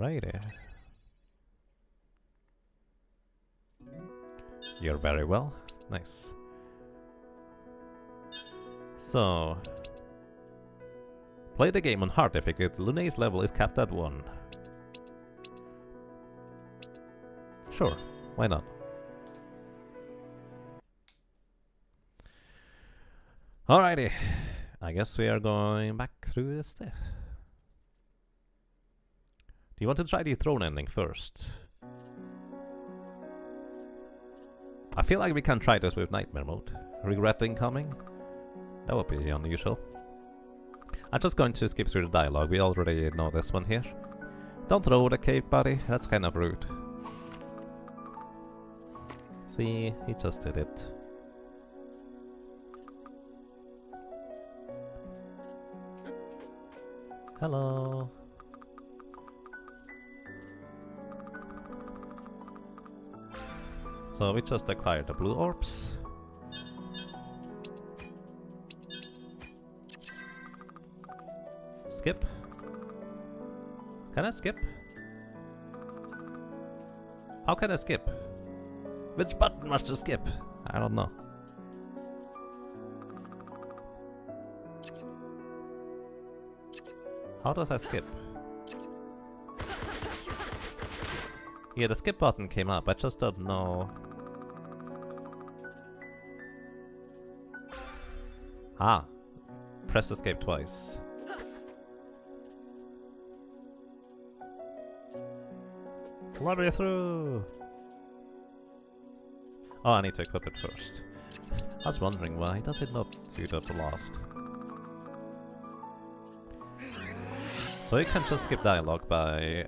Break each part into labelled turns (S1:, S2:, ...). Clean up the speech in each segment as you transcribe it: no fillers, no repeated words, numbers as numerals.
S1: Alrighty. You're very well. Nice. So... Play the game on hard difficulty. Lune's level is capped at 1. Sure, why not? Alrighty. I guess we are going back through this stuff. Do you want to try the throne ending first? I feel like we can try this with nightmare mode. Regretting coming? That would be unusual. I'm just going to skip through the dialogue. We already know this one here. Don't throw the cape, buddy. That's kind of rude. See, he just did it. Hello. So we just acquired the blue orbs. Skip. Can I skip? How can I skip? Which button must I skip? I don't know. How does I skip? Yeah, the skip button came up, I just don't know. Ah, press escape twice. Run me through! Oh, I need to equip it first. I was wondering why does it not do that last? So you can just skip dialogue by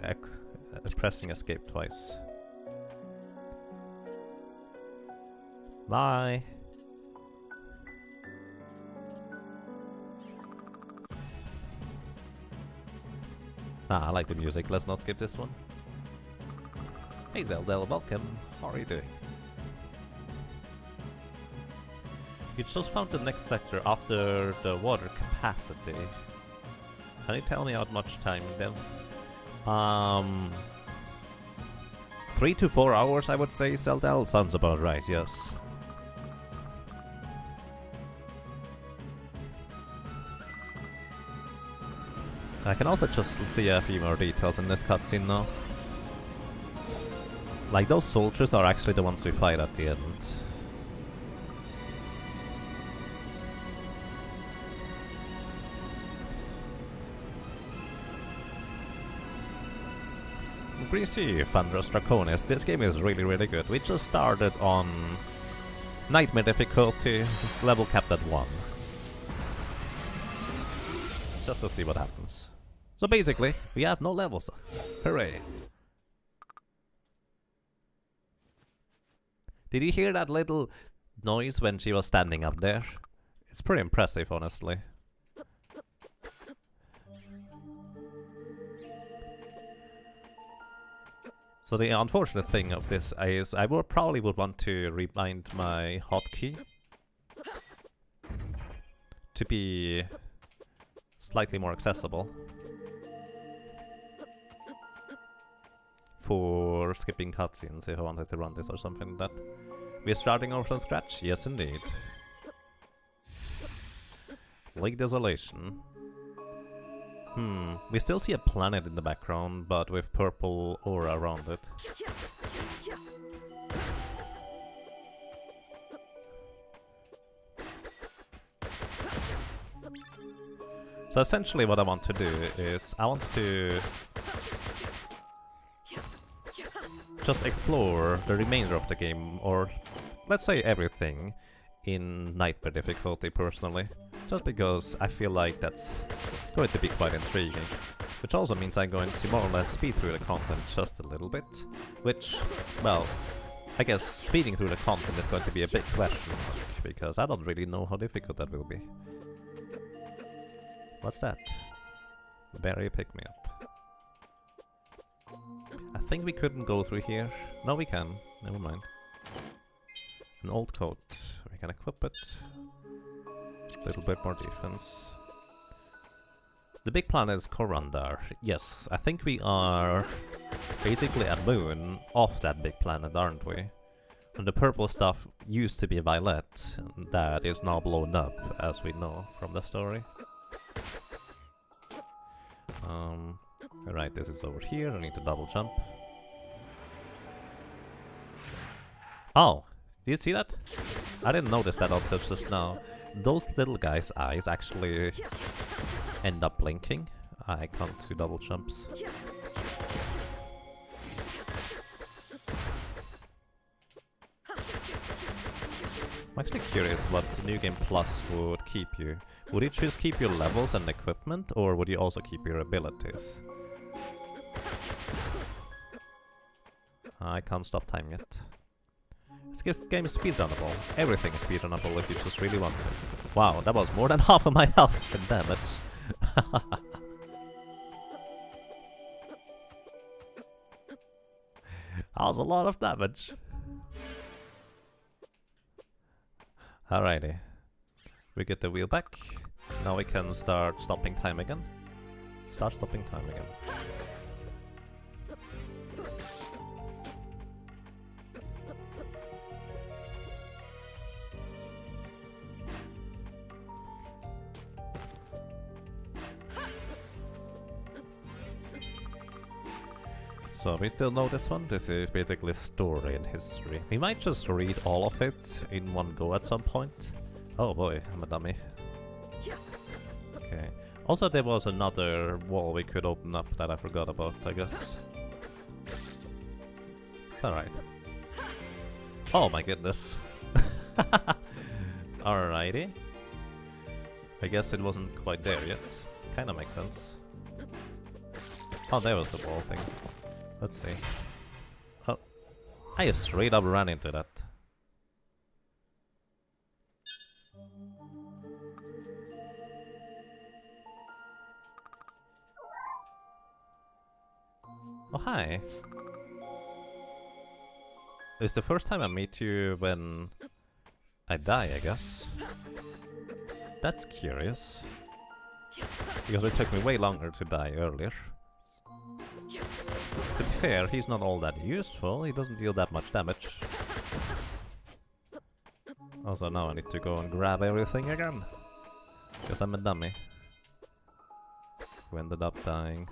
S1: pressing escape twice. Bye! Ah, I like the music, let's not skip this one. Hey Zelda, welcome. How are you doing? You just found the next sector after the water capacity. Can you tell me how much time then? 3 to 4 hours I would say, Zelda. Sounds about right, yes. I can also just see a few more details in this cutscene now. Like, those soldiers are actually the ones we fight at the end. Greasy, Thunderous Draconis. This game is really good. We just started on Nightmare difficulty, level capped at 1. Just to see what happens. So basically, we have no levels. Hooray! Did you hear that little noise when she was standing up there? It's pretty impressive, honestly. So the unfortunate thing of this is I probably would want to rebind my hotkey to be slightly more accessible for skipping cutscenes if I wanted to run this or something like that. We're starting over from scratch? Yes, indeed. Lake Desolation. We still see a planet in the background, but with purple aura around it. So essentially what I want to do is I want to just explore the remainder of the game, or let's say everything, in Nightmare difficulty personally. Just because I feel like that's going to be quite intriguing. Which also means I'm going to more or less speed through the content just a little bit. Which, well, I guess speeding through the content is going to be a big question mark, because I don't really know how difficult that will be. What's that? Berry pick me up. I think we couldn't go through here. No, we can. Never mind. An old coat. We can equip it. A little bit more defense. The big planet is Corundar. Yes, I think we are basically a moon off that big planet, aren't we? And the purple stuff used to be violet, that is now blown up, as we know from the story. Right, this is over here, I need to double jump. Oh, do you see that? I didn't notice that until just now. Those little guys' eyes actually end up blinking. I can't do double jumps. I'm actually curious what New Game Plus would keep you. Would you just keep your levels and equipment, or would you also keep your abilities? I can't stop time yet. This game is speedrunnable. Everything is speedrunnable if you just really want it. Wow, that was more than half of my health and damage. That was a lot of damage. Alrighty. We get the wheel back. Now we can start stopping time again. Start stopping time again. So we still know this one. This is basically story and history. We might just read all of it in one go at some point. Oh boy, I'm a dummy. Okay. Also there was another wall we could open up that I forgot about, I guess. It's alright. Oh my goodness. Alrighty. I guess it wasn't quite there yet. Kinda makes sense. Oh, there was the wall thing. Let's see. Oh, I just straight up ran into that. Oh, hi. It's the first time I meet you when I die, I guess. That's curious. Because it took me way longer to die earlier. To be fair, he's not all that useful, he doesn't deal that much damage. Also now I need to go and grab everything again. Because I'm a dummy. Who ended up dying.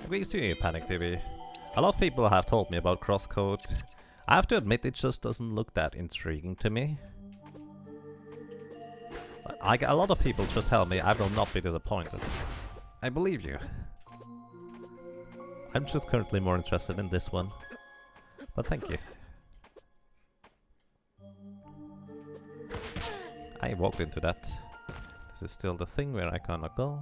S1: Please do Panic TV. A lot of people have told me about crosscode. I have to admit it just doesn't look that intriguing to me. A lot of people just tell me I will not be disappointed. I believe you. I'm just currently more interested in this one. But thank you. I walked into that. This is still the thing where I cannot go.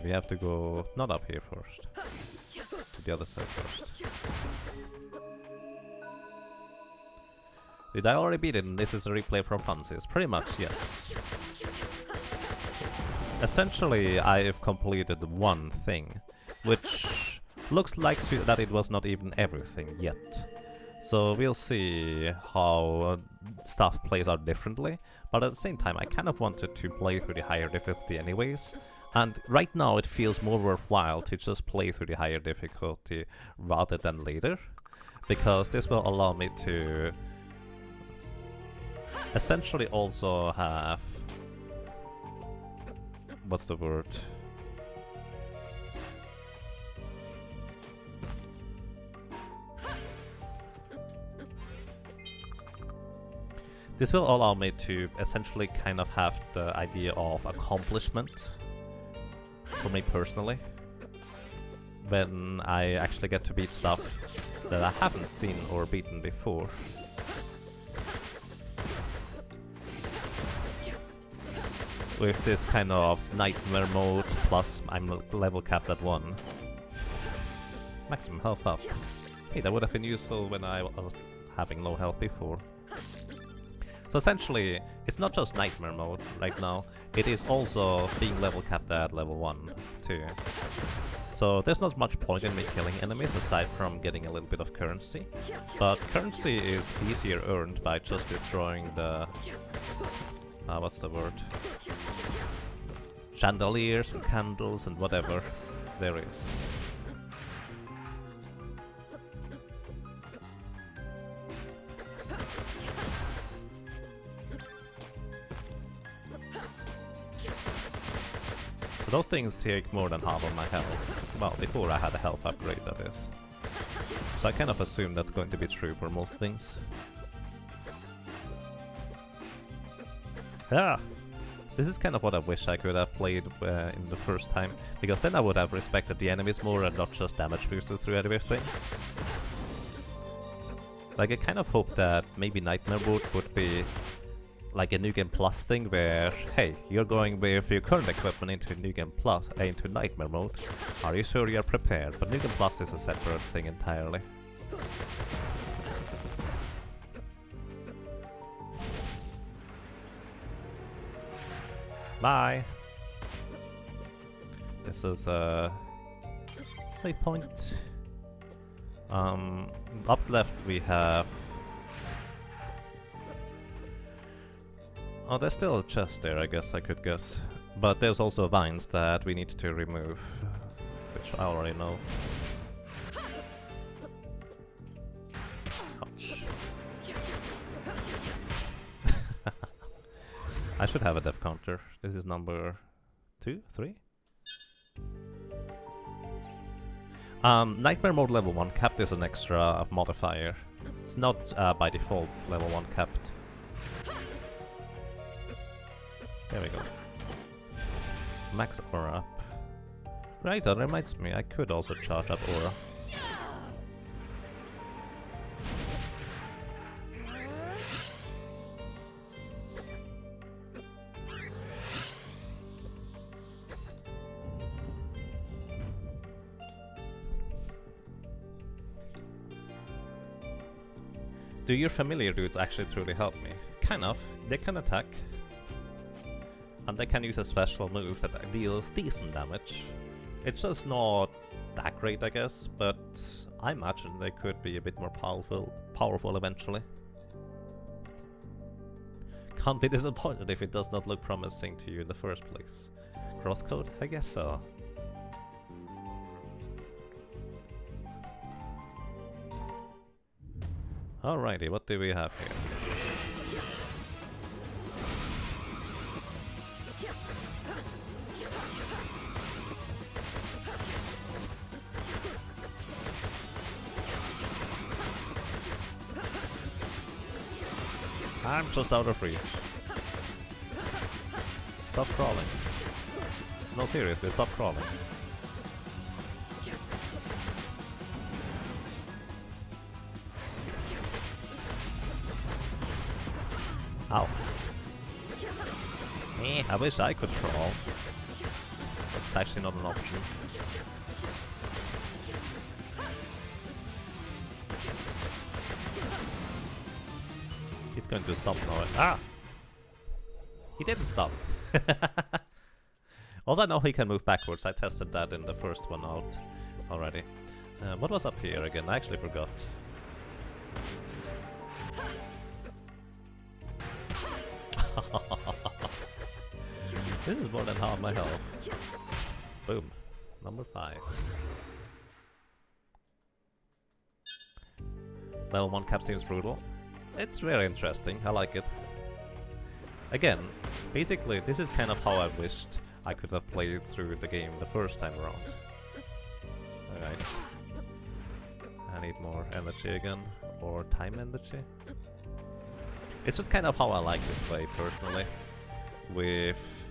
S1: We have to go not up here first, to the other side first. Did I already beat it and this is a replay from Francis? Pretty much, yes. Essentially, I've completed one thing, which looks like that it was not even everything yet. So we'll see how stuff plays out differently, but at the same time I kind of wanted to play through the higher difficulty anyways. And right now it feels more worthwhile to just play through the higher difficulty rather than later, because this will allow me to essentially also have... what's the word? This will allow me to essentially kind of have the idea of accomplishment for me personally, when I actually get to beat stuff that I haven't seen or beaten before. with this kind of nightmare mode, plus I'm level capped at 1. Maximum health up. Hey, that would have been useful when I was having low health before. So essentially, it's not just nightmare mode right now, it is also being level capped at level 1 too. So there's not much point in me killing enemies aside from getting a little bit of currency. But currency is easier earned by just destroying the... what's the word? Chandeliers and candles and whatever there is. Those things take more than half of my health. Well, before I had a health upgrade, that is. So I kind of assume that's going to be true for most things. Ah! This is kind of what I wish I could have played in the first time, because then I would have respected the enemies more and not just damage boosters through everything. Like, I kind of hope that maybe Nightmare Mode would be like a New Game Plus thing where, hey, you're going with your current equipment into New Game Plus, into Nightmare Mode. Are you sure you're prepared? But New Game Plus is a separate thing entirely. Bye! This is a save point. Up left we have... Oh, there's still a chest there, I guess I could guess. But there's also vines that we need to remove, which I already know. Ouch. I should have a death counter. This is number 2, 3? Nightmare Mode level 1 capped is an extra modifier. It's not by default level 1 capped. There we go. Max aura up. Right, that reminds me, I could also charge up aura. Do your familiar dudes actually truly help me? Kind of. They can attack. And they can use a special move that deals decent damage. It's just not that great, I guess, but I imagine they could be a bit more powerful eventually. Can't be disappointed if it does not look promising to you in the first place. Crosscode? I guess so. Alrighty, what do we have here? I'm just out of reach. Stop crawling. No, seriously, stop crawling. Ow. I wish I could crawl. That's actually not an option. He's going to stop now. Ah! He didn't stop. Also, I know he can move backwards. I tested that in the first one out already. What was up here again? I actually forgot. This is more than half my health. Boom. Number 5. Level 1 cap seems brutal. It's very interesting, I like it. Again, basically this is kind of how I wished I could have played through the game the first time around. Alright. I need more energy again, or time energy. It's just kind of how I like to play personally, with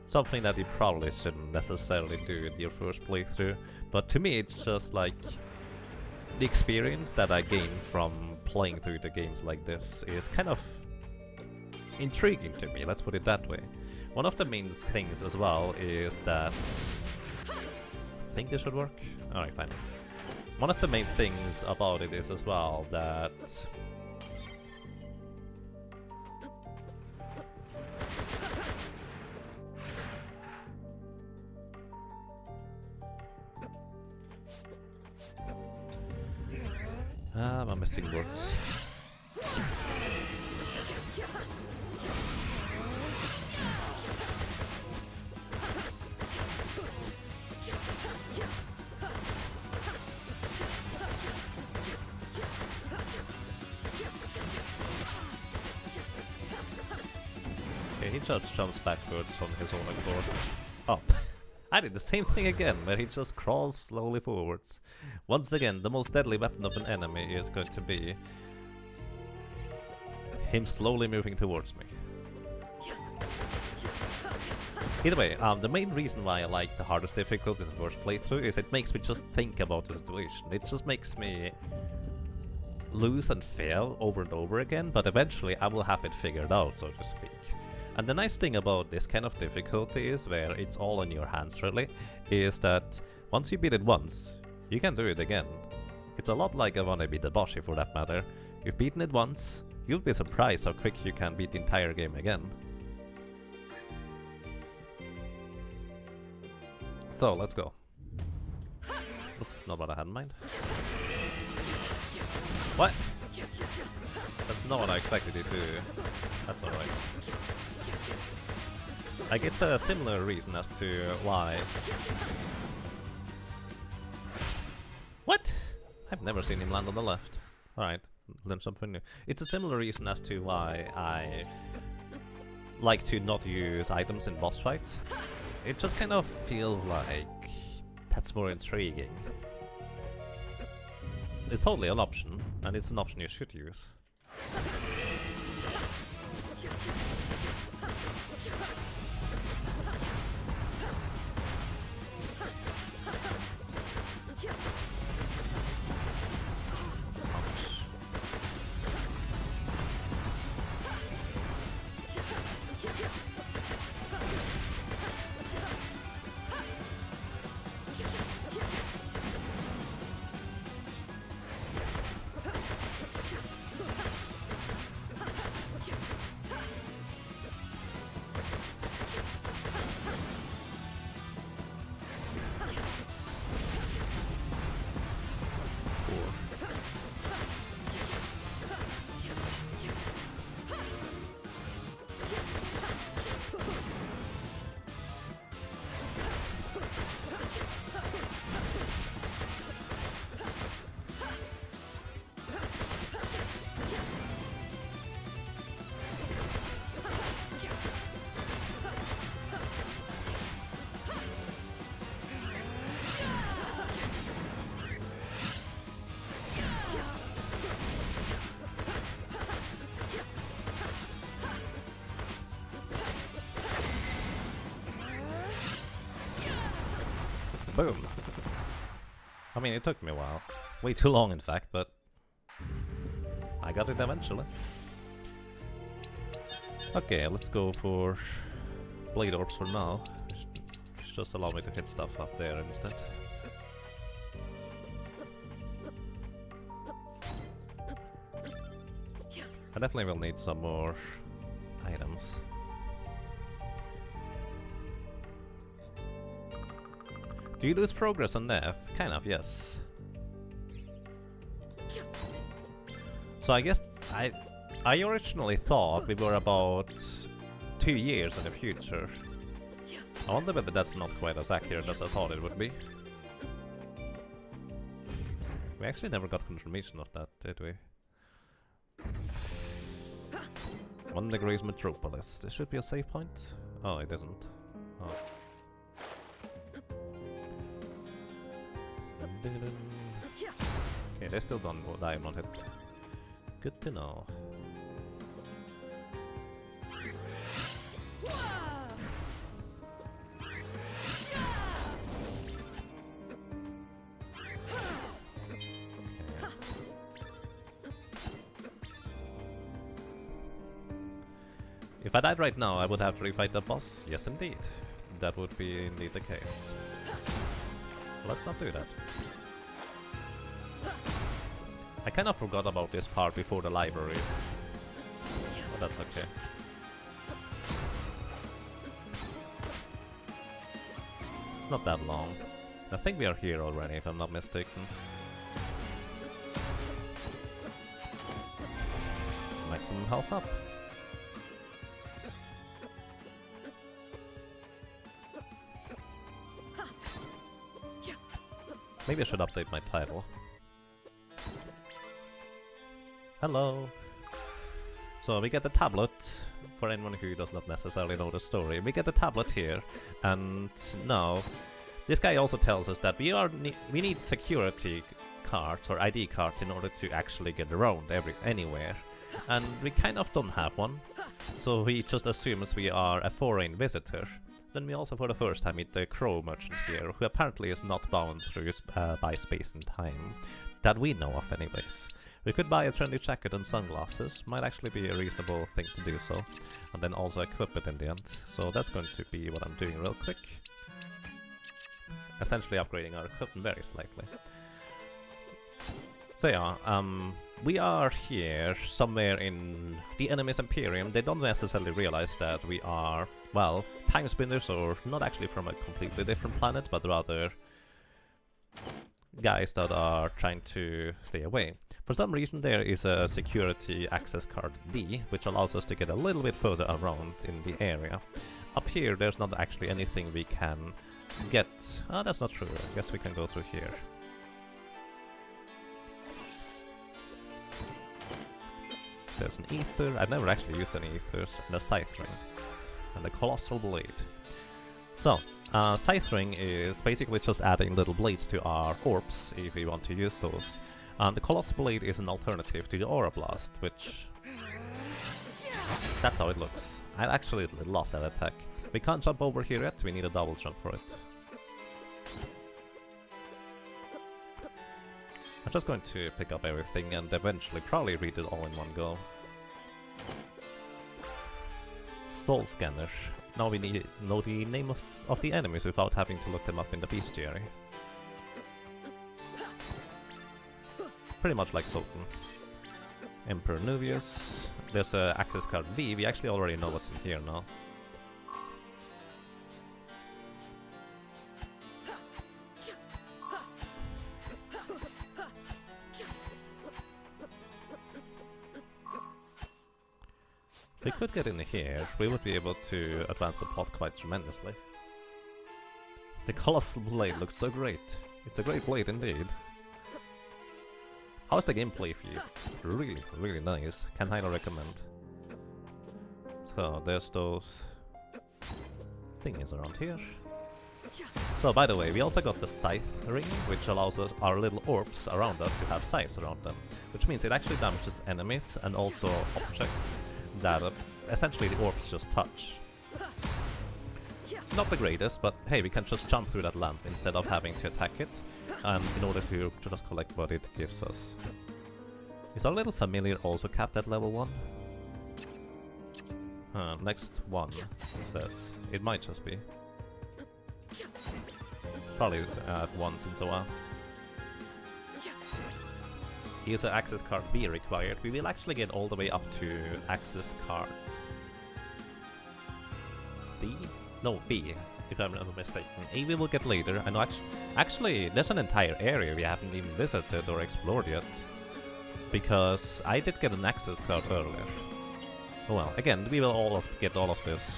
S1: something that you probably shouldn't necessarily do in your first playthrough, but to me it's just like the experience that I gain from playing through the games like this is kind of intriguing to me, let's put it that way. One of the main things as well is that... I think this should work? Alright, fine. One of the main things about it is as well that... I'm missing words. Okay, he just jumps backwards on his own accord. Oh, I did the same thing again, where he just crawls slowly forwards. Once again, the most deadly weapon of an enemy is going to be him slowly moving towards me. Either way, the main reason why I like the hardest difficulties in first playthrough is it makes me just think about the situation. It just makes me lose and fail over and over again, but eventually I will have it figured out, so to speak. And the nice thing about this kind of difficulty is, where it's all in your hands really, is that once you beat it once, you can do it again. It's a lot like a wannabe Dabashi for that matter. You've beaten it once, you'll be surprised how quick you can beat the entire game again. So, let's go. Oops, not what I had in mind. What? That's not what I expected you to do. That's alright. Like, it's a similar reason as to why... What? I've never seen him land on the left. Alright, learn something new. It's a similar reason as to why I like to not use items in boss fights. It just kind of feels like that's more intriguing. It's totally an option, and it's an option you should use. Boom. I mean, it took me a while. Way too long, in fact, but I got it eventually. Okay, let's go for blade orbs for now. Just allow me to hit stuff up there instead. I definitely will need some more items. Do you lose progress on death? Kind of, yes. So I guess I originally thought we were about 2 years in the future. I wonder whether that's not quite as accurate as I thought it would be. We actually never got confirmation of that, did we? 1 degrees Metropolis. This should be a save point? Oh, it isn't. Oh. Okay, they still don't go diamond hit. Good to know. If I died right now, I would have to refight the boss. Yes, indeed. That would be indeed the case. Let's not do that. I kind of forgot about this part before the library. But that's okay. It's not that long. I think we are here already, if I'm not mistaken. Maximum health up. Maybe I should update my title. Hello! So we get the tablet, for anyone who does not necessarily know the story. We get the tablet here, and now this guy also tells us that we need security cards or ID cards in order to actually get around anywhere. And we kind of don't have one, so he just assumes we are a foreign visitor. Then we also for the first time meet the crow merchant here, who apparently is not bound through by space and time. That we know of anyways. We could buy a trendy jacket and sunglasses, might actually be a reasonable thing to do so. And then also equip it in the end. So that's going to be what I'm doing real quick. Essentially upgrading our equipment very slightly. So yeah, we are here somewhere in the enemy's Imperium. They don't necessarily realize that we are, well, Timespinners, or not actually from a completely different planet, but rather guys that are trying to stay away. For some reason there is a security access card D, which allows us to get a little bit further around in the area. Up here there's not actually anything we can get. Ah, that's not true. I guess we can go through here. There's an ether. I've never actually used any ethers. And a scythe ring. And a colossal blade. So, scythe ring is basically just adding little blades to our orbs if we want to use those. And the colossal blade is an alternative to the aura blast, which... that's how it looks. I actually love that attack. We can't jump over here yet, we need a double jump for it. I'm just going to pick up everything and eventually probably read it all in one go. Soul scanner. Now we need to know the name of the enemies without having to look them up in the bestiary. Pretty much like Sultan. Emperor Nuvius. There's a access card V. We actually already know what's in here now. If we could get in here, we would be able to advance the plot quite tremendously. The colossal blade looks so great. It's a great blade indeed. How's the gameplay for you? Really, really nice. Can highly recommend. So there's those thingies around here. So by the way, we also got the scythe ring, which allows us our little orbs around us to have scythes around them. Which means it actually damages enemies and also objects that essentially the orbs just touch. Not the greatest, but hey, we can just jump through that lamp instead of having to attack it, in order to just collect what it gives us. Is our little familiar also capped at level 1? Next one, it says. It might just be. Probably at one since a while. Is an access card B required? We will actually get all the way up to access card C? No, B, if I'm not mistaken. A we will get later. I know actually there's an entire area we haven't even visited or explored yet. Because I did get an access card earlier. Oh well, again, we will get all of this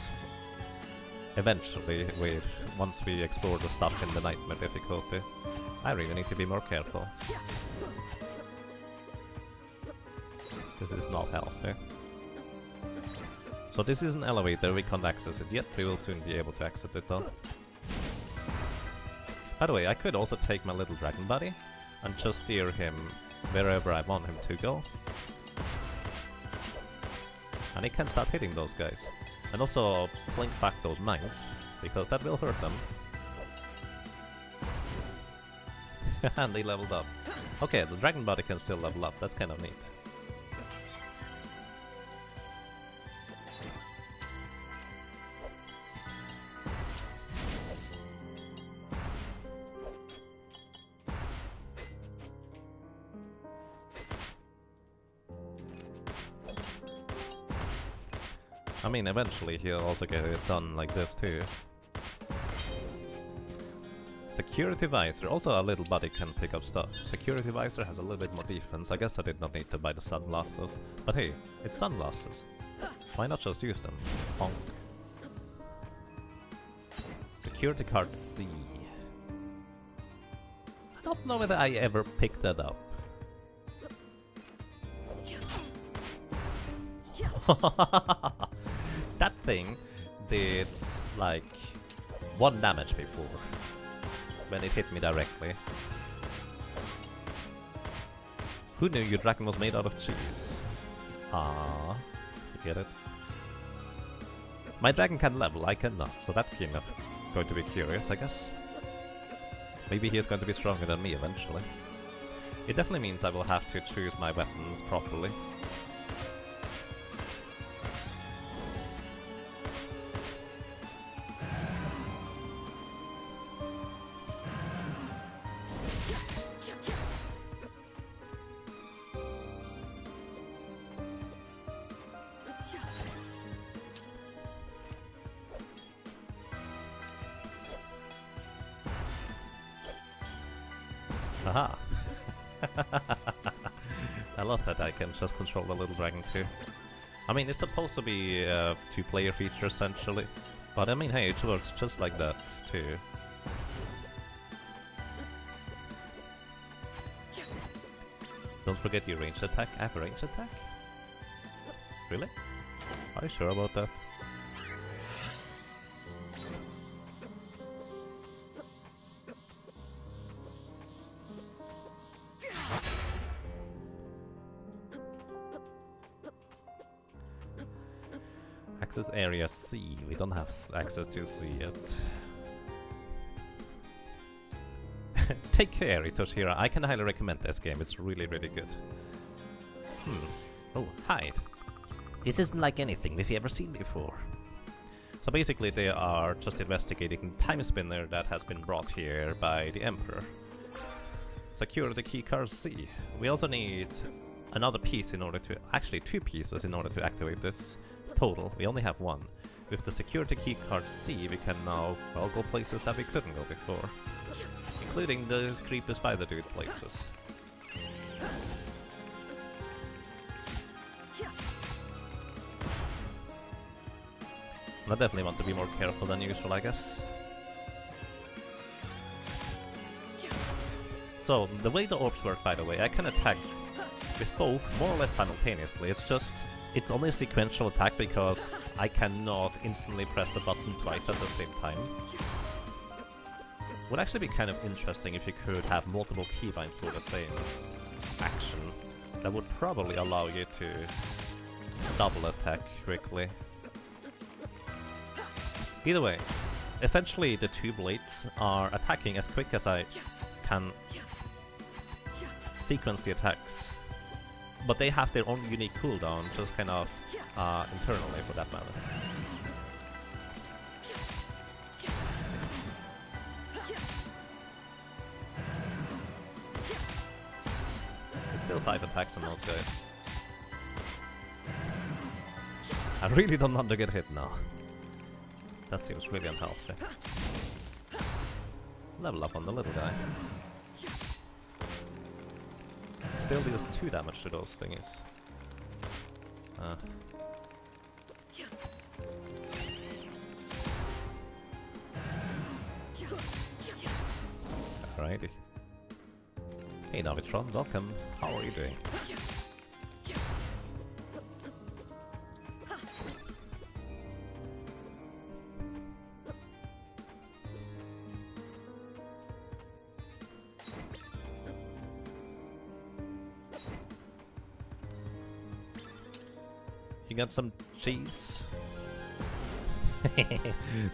S1: eventually once we explore the stuff in the nightmare difficulty. I really need to be more careful. This is not healthy. So this is an elevator, we can't access it yet, we will soon be able to exit it though. By the way, I could also take my little dragon buddy and just steer him wherever I want him to go. And he can start hitting those guys. And also blink back those mines, because that will hurt them. And they leveled up. Okay, the dragon body can still level up, that's kind of neat. I mean, eventually he'll also get it done like this too. Security Visor. Also a little buddy can pick up stuff. Security Visor has a little bit more defense. I guess I did not need to buy the sunglasses. But hey, it's sunglasses. Why not just use them? Honk. Security card C. I don't know whether I ever picked that up. That thing did like 1 damage before when it hit me directly. Who knew your dragon was made out of cheese? Ah, you get it? My dragon can level, I cannot, so that's kind of going to be curious, I guess. Maybe he is going to be stronger than me eventually. It definitely means I will have to choose my weapons properly. Aha! I love that I can just control the little dragon too. I mean, it's supposed to be a 2-player feature essentially, but I mean, hey, it works just like that too. Don't forget your ranged attack. I have a ranged attack? Really? Are you sure about that? Access area C. We don't have access to C yet. Take care, Itoshira. I can highly recommend this game. It's really, really good. Oh, hide. This isn't like anything we've ever seen before. So basically they are just investigating the Timespinner that has been brought here by the Emperor. Secure the keycard C. We also need another piece in order to... Actually 2 pieces in order to activate this. Total, we only have 1. With the security keycard C, we can now, well, go places that we couldn't go before. Including those creepy spider dude places. I definitely want to be more careful than usual, I guess. So, the way the orbs work, by the way, I can attack with both more or less simultaneously. It's just... It's only a sequential attack because I cannot instantly press the button twice at the same time. Would actually be kind of interesting if you could have multiple keybinds for the same action. That would probably allow you to double attack quickly. Either way, essentially the 2 blades are attacking as quick as I can sequence the attacks. But they have their own unique cooldown, just kind of internally for that matter. There's still 5 attacks on those guys. I really don't want to get hit now. That seems really unhealthy. Level up on the little guy. Still deals 2 damage to those thingies. Alrighty. Hey Navitron, welcome. How are you doing? You got some cheese?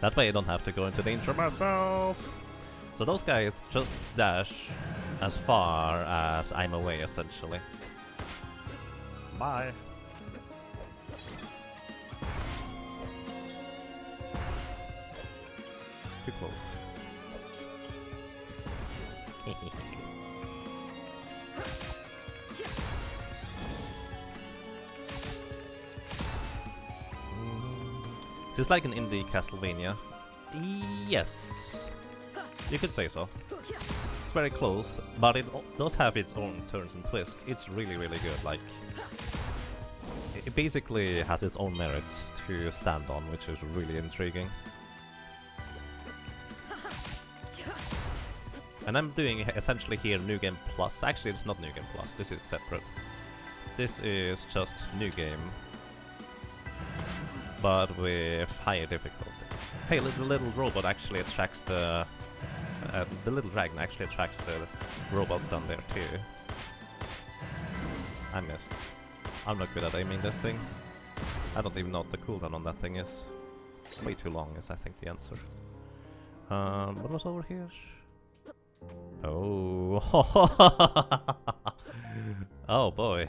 S1: That way I don't have to go into danger myself! So those guys just dash as far as I'm away, essentially. Bye! Too close. Is this like an indie Castlevania? Yes, you could say so. It's very close, but it does have its own turns and twists. It's really, really good. Like, it basically has its own merits to stand on, which is really intriguing. And I'm doing essentially here New Game Plus. Actually, it's not New Game Plus. This is separate. This is just New Game, but with higher difficulty. Hey, the little robot actually attracts the little dragon actually attracts the robots down there too. I missed. I'm not good at aiming this thing. I don't even know what the cooldown on that thing is. Way too long is I think the answer. What was over here? Oh. Oh boy.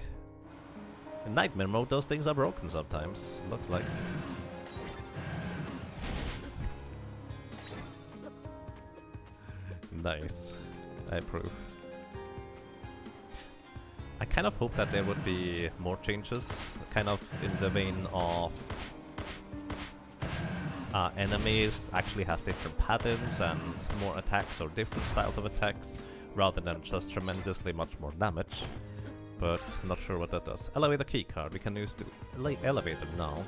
S1: In nightmare mode those things are broken sometimes, looks like. Nice. I approve. I kind of hope that there would be more changes, kind of in the vein of enemies actually have different patterns and more attacks or different styles of attacks, rather than just tremendously much more damage. But I'm not sure what that does. Elevator keycard, we can use the elevator now.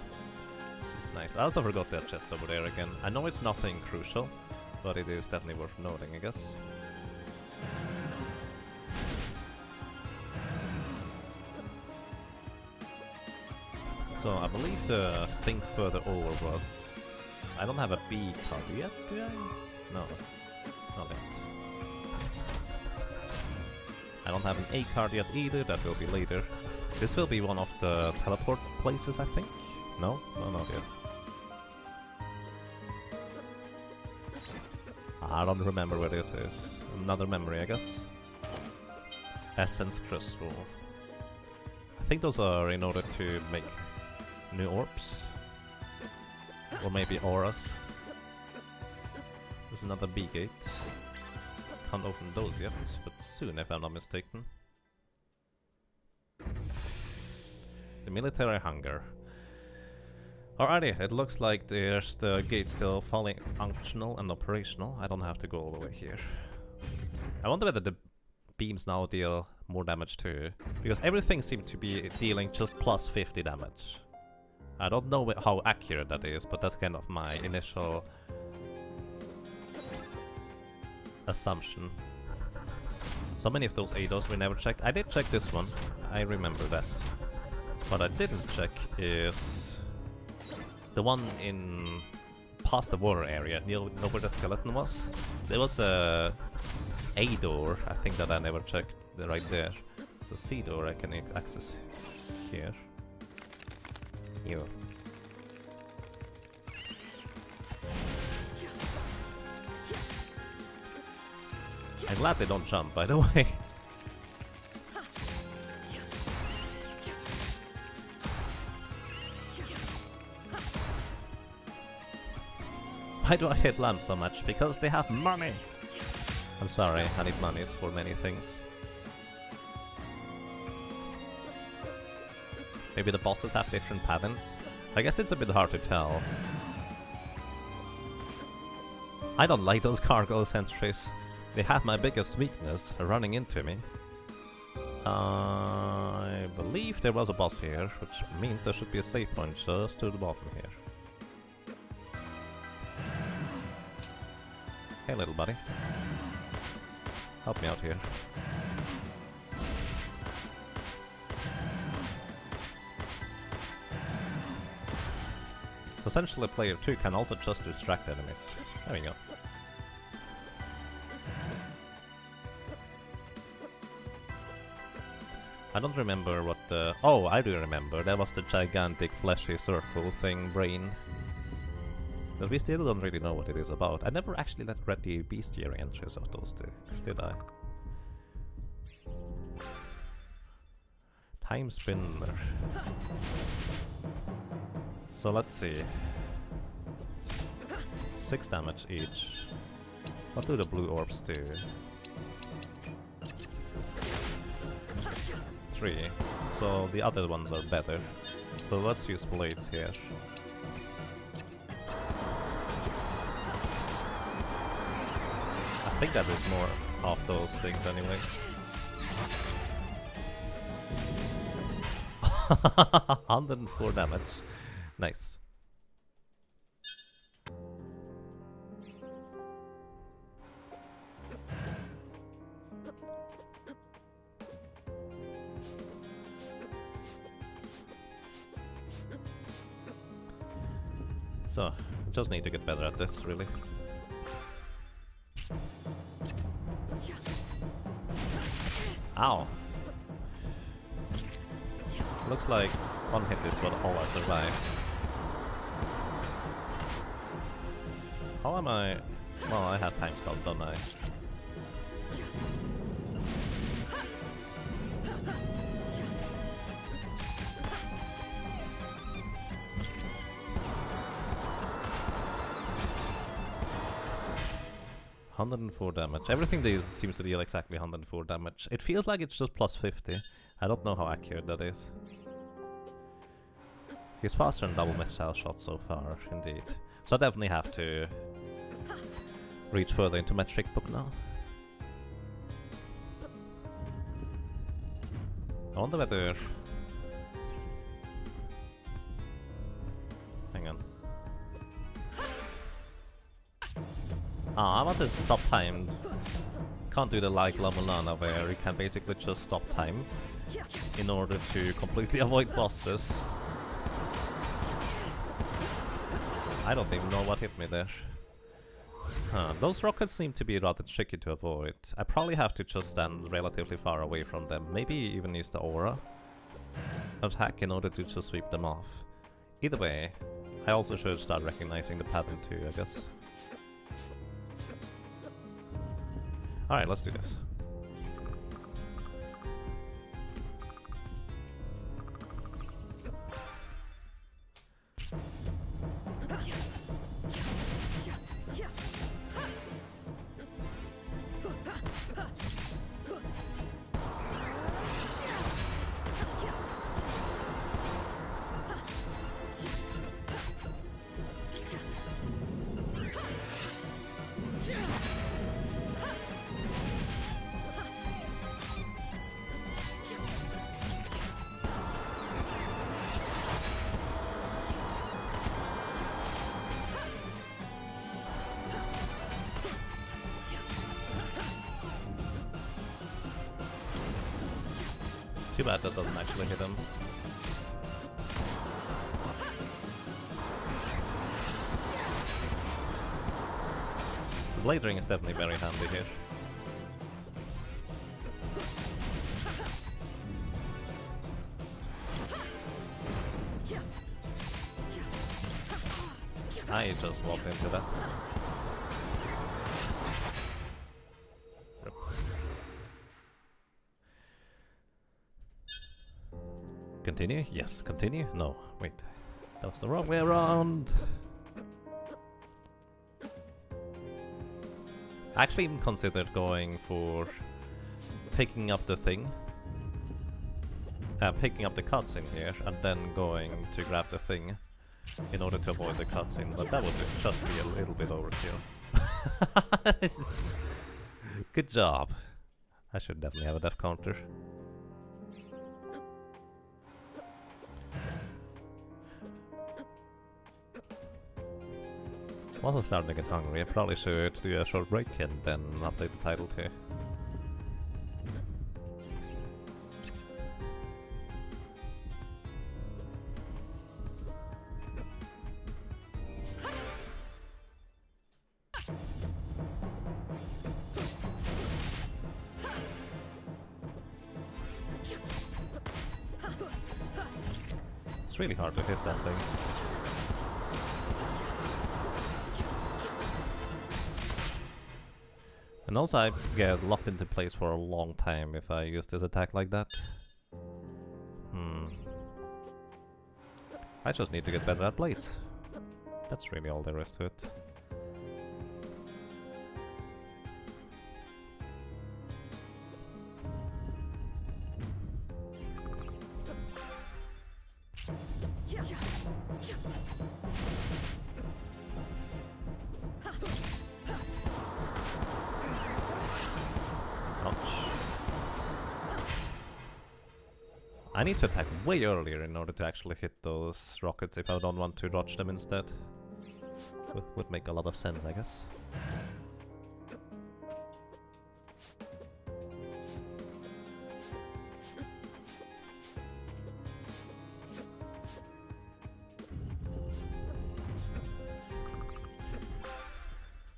S1: It's nice. I also forgot that chest over there again. I know it's nothing crucial, but it is definitely worth noting, I guess. So I believe the thing further over was... I don't have a B card yet, do I? No, not yet. I don't have an A card yet either, that will be later. This will be one of the teleport places, I think? No? No, not yet. I don't remember where this is. Another memory, I guess. Essence Crystal. I think those are in order to make new orbs. Or maybe auras. There's another B gate. Can't open those yet, but soon if I'm not mistaken. The military hunger. Alrighty, it looks like there's the gate still fully functional and operational. I don't have to go all the way here. I wonder whether the beams now deal more damage too, because everything seems to be dealing just plus 50 damage. I don't know how accurate that is, but that's kind of my initial assumption. So many of those ADOs we never checked. I did check this one, I remember that. What I didn't check is the one in past the water area, near where the skeleton was. There was a A-door, I think, that I never checked right there. The C-door I can access here. Here. I'm glad they don't jump, by the way. Why do I hate lamps so much? Because they have money! I'm sorry, I need monies for many things. Maybe the bosses have different patterns? I guess it's a bit hard to tell. I don't like those cargo sentries. They have my biggest weakness, running into me. I believe there was a boss here, which means there should be a save point just to the bottom here. Hey little buddy. Help me out here. So essentially player 2 can also just distract enemies. There we go. I don't remember what the... Oh, I do remember. That was the gigantic fleshy circle thing, brain. But we still don't really know what it is about. I never actually read the bestiary entries of those things, did I? Timespinner. So let's see. 6 damage each. What do the blue orbs do? 3. So the other ones are better. So let's use blades here. I think that is more of those things anyways. 104 damage. Nice. So, just need to get better at this, really. Ow! Looks like one hit is what all I survive. How am I? Well, I had time stop, don't I? $104 damage. Everything seems to deal exactly 104 damage. It feels like it's just plus 50. I don't know how accurate that is. He's faster than double missile shot so far, indeed. So I definitely have to reach further into my trick book now. I wonder whether... Hang on. Ah, I want to stop timed. Can't do the like La Mulana where you can basically just stop time in order to completely avoid bosses. I don't even know what hit me there. Huh, those rockets seem to be rather tricky to avoid. I probably have to just stand relatively far away from them. Maybe even use the aura attack in order to just sweep them off. Either way, I also should start recognizing the pattern too, I guess. Alright, let's do this. Too bad that doesn't actually hit him. The blade ring is definitely very handy here. I just walked into that. Continue? Yes, continue? No, wait. That was the wrong way around! I actually even considered going for picking up the thing. Picking up the cutscene here and then going to grab the thing in order to avoid the cutscene, but that would just be a little bit overkill. Good job. I should definitely have a death counter. I'm also starting to get hungry. I probably should do a short break and then update the title too. It's really hard to hit that thing. And also I get locked into place for a long time if I use this attack like that. I just need to get better at blades. That's really all there is to it. I need to attack way earlier in order to actually hit those rockets if I don't want to dodge them instead. Would make a lot of sense, I guess.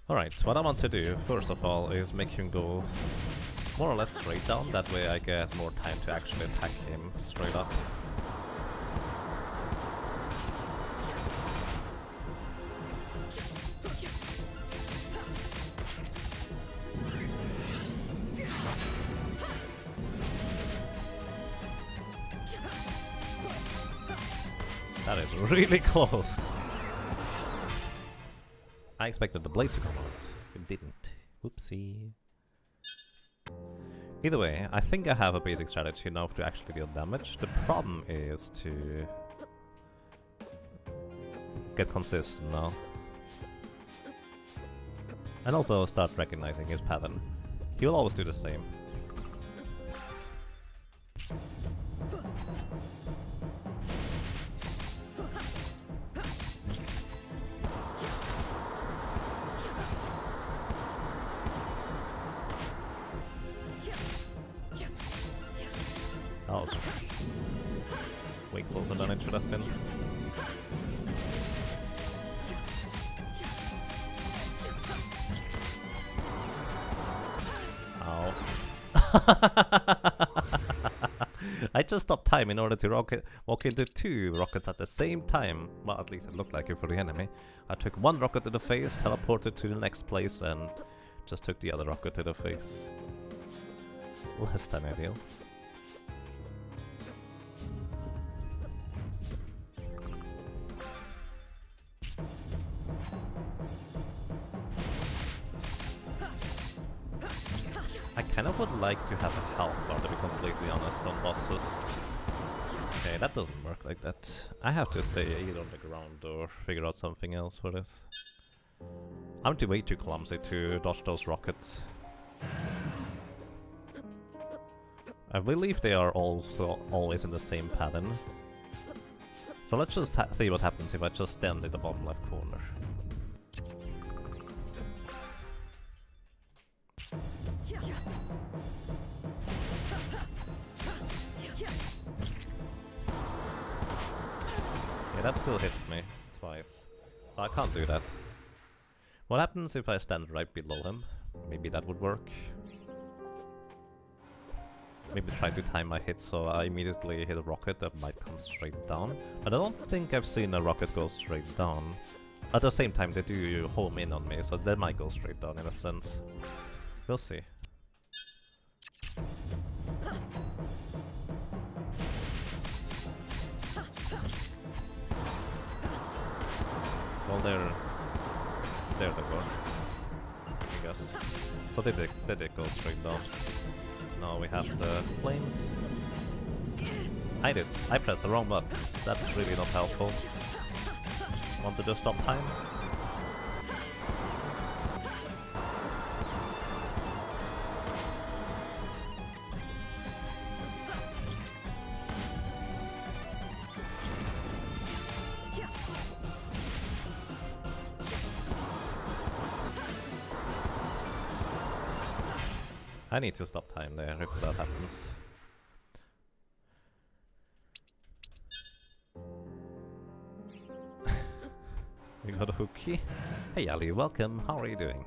S1: Alright, what I want to do, first of all, is make him go more or less straight down, that way I get more time to actually attack him straight up. That is really close. I expected the blade to come out. It didn't. Whoopsie. Either way, I think I have a basic strategy now to actually deal damage. The problem is to get consistent now. And also start recognizing his pattern. He'll always do the same. That was way closer than it should have been. Ow. I just stopped time in order to walk into 2 rockets at the same time. Well, at least it looked like it for the enemy. I took 1 rocket to the face, teleported to the next place, and just took the other rocket to the face. Less than ideal. I kind of would like to have a health bar, to be completely honest, on bosses. Okay, that doesn't work like that. I have to stay either on the ground or figure out something else for this. I'm way too clumsy to dodge those rockets. I believe they are also always in the same pattern. So let's just see what happens if I just stand in the bottom left corner. Yeah, that still hits me twice, so I can't do that. What happens if I stand right below him? Maybe that would work. Maybe try to time my hit so I immediately hit a rocket that might come straight down. But I don't think I've seen a rocket go straight down. At the same time, they do home in on me, so they might go straight down in a sense. We'll see. Well, there they go, I guess. So they did go straight down. Now we have the flames. I pressed the wrong button. That's really not helpful. Want to just stop time? I need to stop time there if that happens. We got a hookie. Hey Ali, welcome. How are you doing?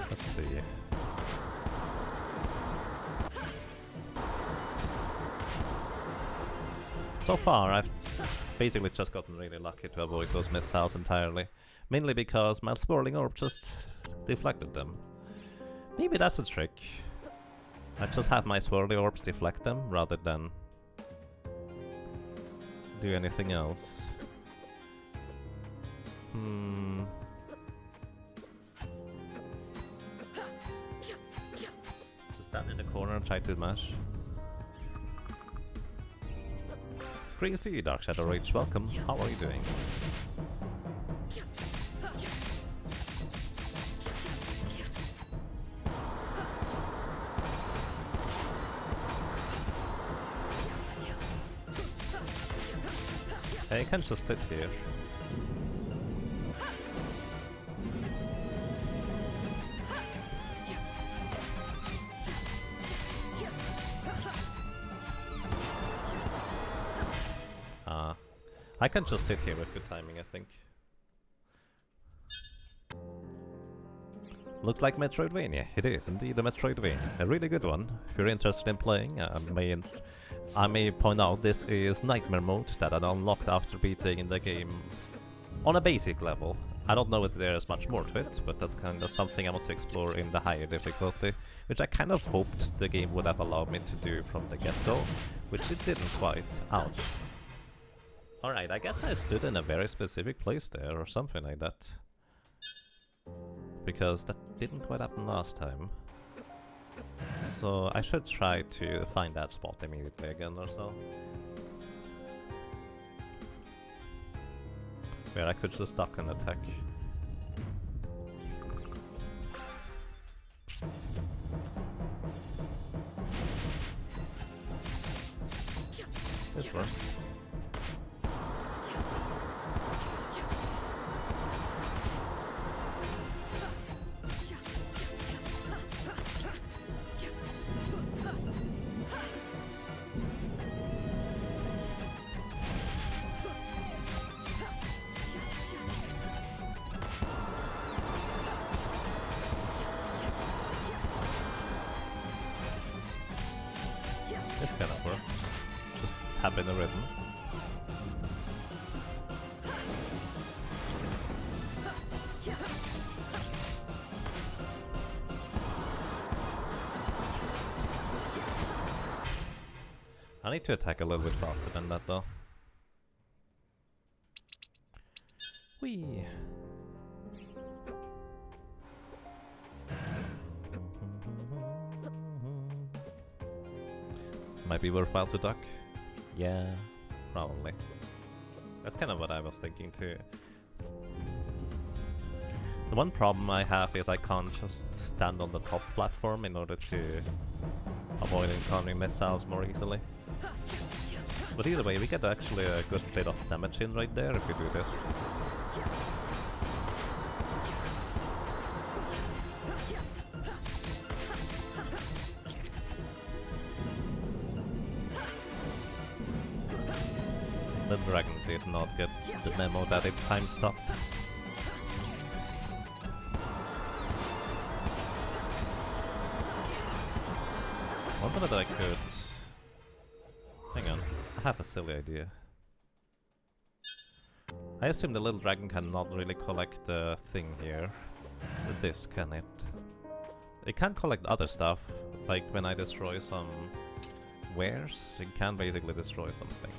S1: Let's see. So far, I've basically just gotten really lucky to avoid those missiles entirely. Mainly because my swirling orb just deflected them. Maybe that's a trick. I just have my swirly orbs deflect them rather than do anything else. stand in the corner and try to mash. Crazy Dark Shadow Rage, welcome. How are you doing? I can just sit here. I can just sit here with good timing, I think. Looks like Metroidvania. It is indeed a Metroidvania. A really good one. If you're interested in playing, I may point out this is Nightmare mode that I unlocked after beating the game on a basic level. I don't know if there's much more to it, but that's kind of something I want to explore in the higher difficulty, which I kind of hoped the game would have allowed me to do from the get-go, which it didn't quite. Ouch. Alright, I guess I stood in a very specific place there, or something like that. Because that didn't quite happen last time. So I should try to find that spot immediately again or so. Where I could just duck and attack. This works. This kind of works. Just tap in the rhythm. I need to attack a little bit faster than that though. Whee! Might be worthwhile to duck. Yeah, probably. That's kind of what I was thinking too. The one problem I have is I can't just stand on the top platform in order to avoid encountering missiles more easily. But either way, we get actually a good bit of damage in right there if we do this. The dragon did not get the memo that it time stopped. Wonder that I could... Hang on, I have a silly idea. I assume the little dragon cannot really collect the thing here. The disc, can it? It can collect other stuff, like when I destroy some wares, it can basically destroy some things.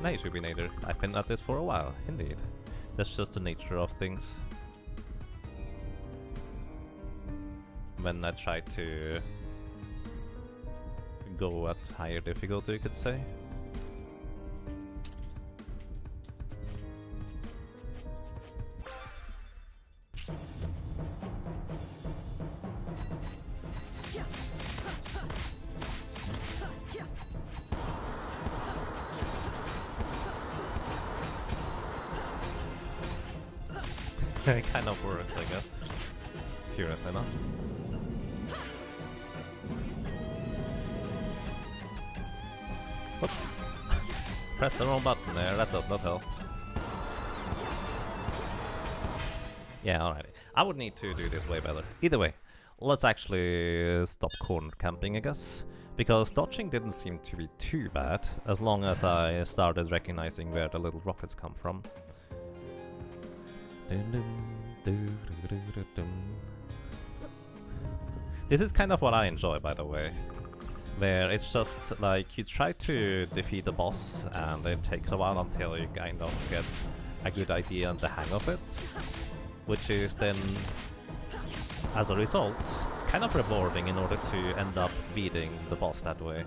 S1: Nice, Rubinator. I've been at this for a while, indeed. That's just the nature of things. When I try to go at higher difficulty, you could say. It kind of works, I guess. Curiously enough. Whoops. Press the wrong button there, that does not help. Yeah, alrighty. I would need to do this way better. Either way, let's actually stop corner camping, I guess. Because dodging didn't seem to be too bad, as long as I started recognizing where the little rockets come from. This is kind of what I enjoy, by the way, where it's just like you try to defeat the boss and it takes a while until you kind of get a good idea and the hang of it, which is then as a result, kind of rewarding in order to end up beating the boss that way.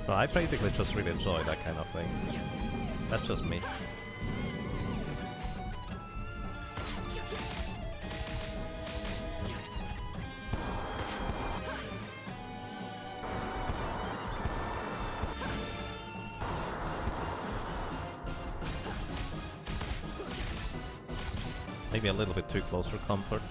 S1: So I basically just really enjoy that kind of thing. That's just me. Maybe a little bit too close for comfort.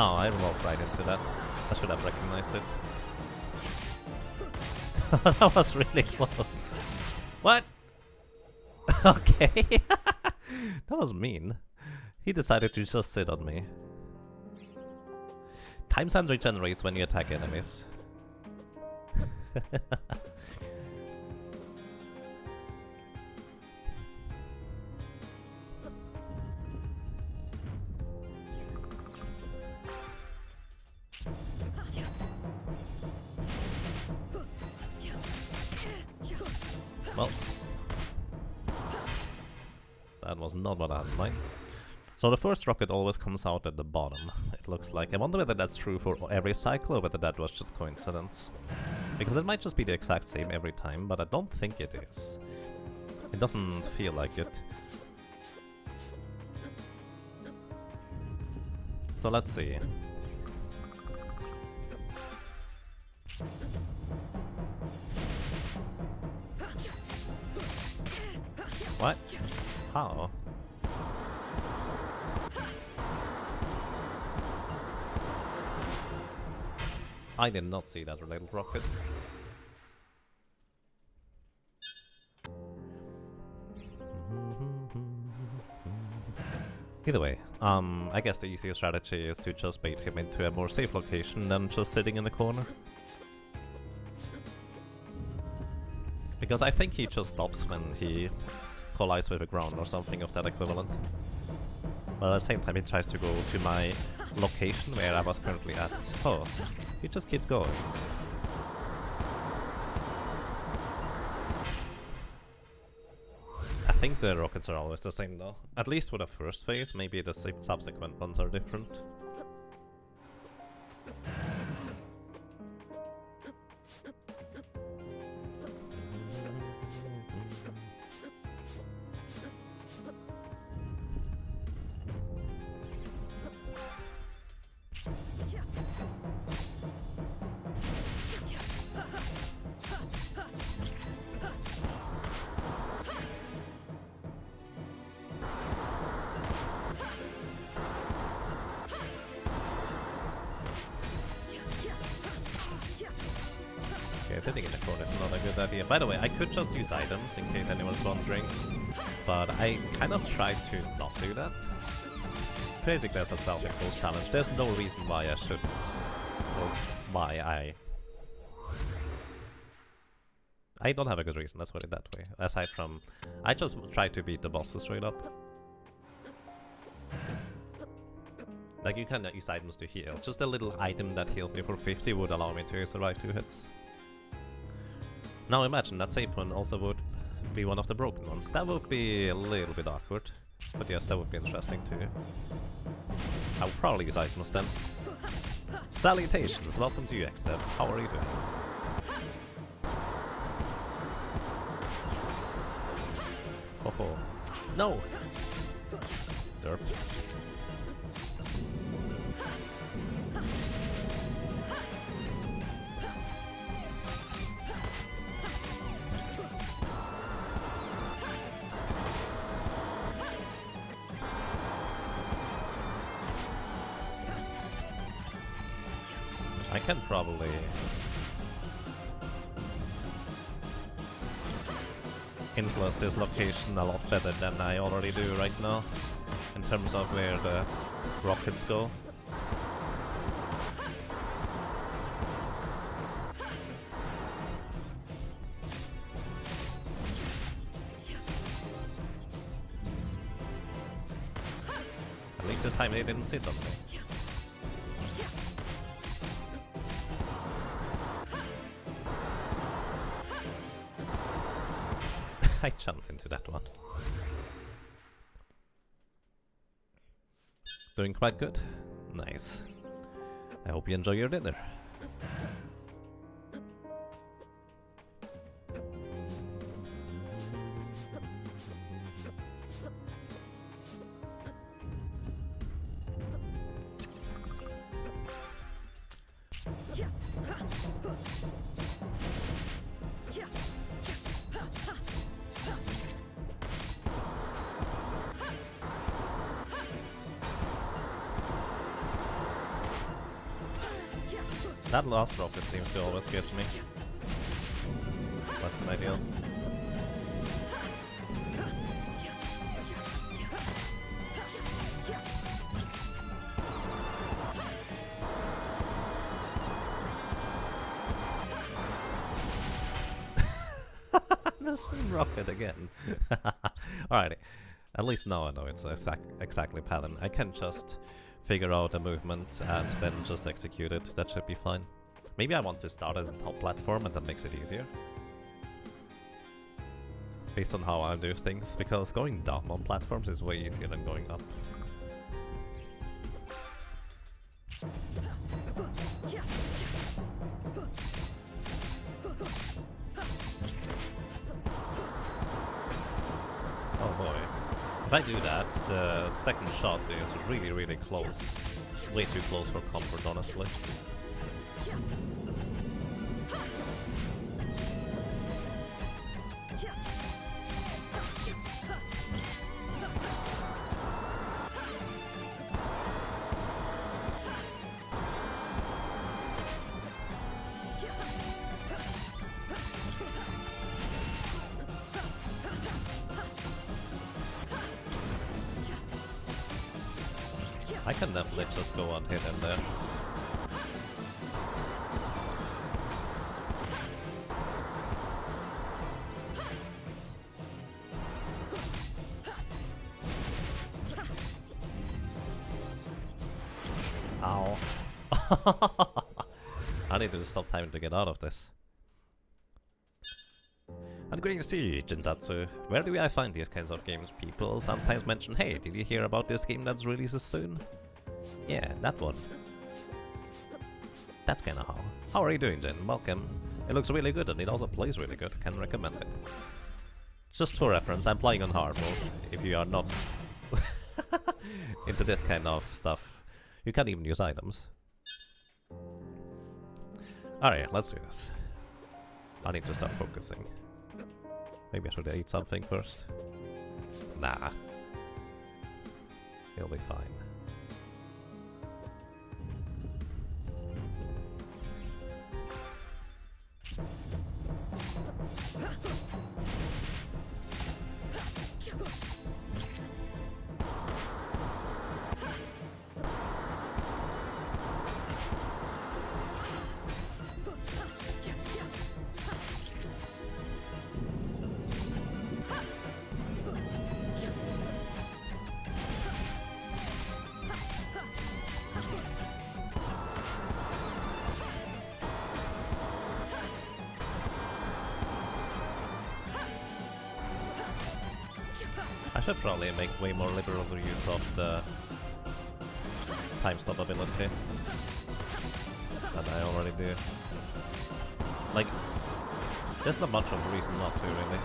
S1: Oh, I walked right into that. I should have recognized it. That was really close. What? Okay. That was mean. He decided to just sit on me. Time sand regenerates when you attack enemies. Well, that was not what I had in mind. So the first rocket always comes out at the bottom, it looks like. I wonder whether that's true for every cycle or whether that was just coincidence. Because it might just be the exact same every time, but I don't think it is. It doesn't feel like it. So let's see. What? How? I did not see that little rocket. Either way, I guess the easier strategy is to just bait him into a more safe location than just sitting in the corner. Because I think he just stops when he collides with the ground or something of that equivalent. But at the same time he tries to go to my location where I was currently at. Oh, he just keeps going. I think the rockets are always the same though. At least for the first phase, maybe the subsequent ones are different. Sitting in the corner is not a good idea. By the way, I could just use items in case anyone's wondering, but I kind of tried to not do that. Basically, as a stealthy close challenge, there's no reason why I shouldn't, or why I don't have a good reason, let's put it that way. Aside from, I just try to beat the bosses straight up. Like, you can use items to heal. Just a little item that healed me for 50 would allow me to survive 2 hits. Now imagine that save point also would be one of the broken ones. That would be a little bit awkward. But yes, that would be interesting too. I would probably use items then. Salutations, welcome to you, XF. How are you doing? Ho ho. No! Derp. I can probably influence this location a lot better than I already do right now. in terms of where the rockets go. At least this time they didn't sit on me. I jumped into that one. Doing quite good. Nice. I hope you enjoy your dinner. That last rocket seems to always get me. That's an ideal. The same rocket again. Alrighty. At least now I know it's exactly pattern. I can just figure out a movement and then just execute it. That should be fine. Maybe I want to start at the top platform and that makes it easier. Based on how I do things, because going down on platforms is way easier than going up. Oh boy. If I do that, the second shot is really, really close. Way too close for comfort, honestly. I can definitely just go on hit in there. Ow. I need to stop time to get out of this. And greetings to you, Jintatsu. Where do I find these kinds of games? People sometimes mention, hey, did you hear about this game that releases soon? Yeah, that one. That's kinda how. How are you doing, Jin? Welcome. It looks really good and it also plays really good. Can recommend it. Just for reference, I'm playing on hard mode. If you are not into this kind of stuff, you can't even use items. Alright, let's do this. I need to start focusing. Maybe I should eat something first. Nah. It'll be fine. I should probably make way more liberal use of the time stop ability than I already do. Like, there's not much of a reason not to, really.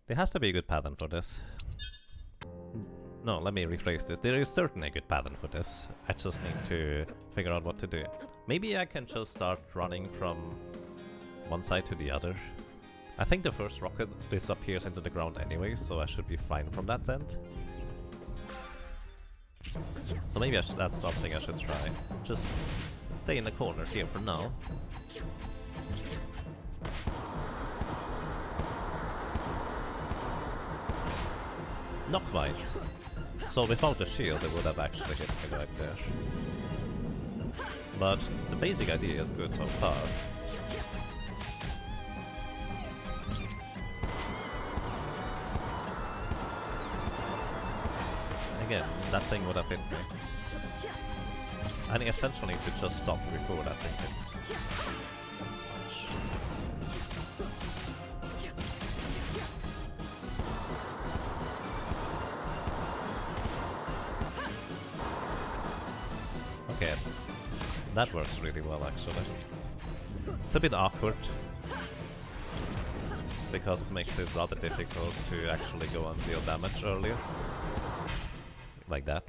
S1: There has to be a good pattern for this. No, let me rephrase this. There is certainly a good pattern for this. I just need to figure out what to do. Maybe I can just start running from one side to the other. I think the first rocket disappears into the ground anyway, so I should be fine from that end. So maybe that's something I should try. Just stay in the corner here for now. Not quite. So without the shield it would have actually hit me right there. But the basic idea is good so far. Again, that thing would have hit me. And essentially to just stop before that thing hits. Okay, that works really well actually. It's a bit awkward, because it makes it rather difficult to actually go and deal damage earlier. Like that.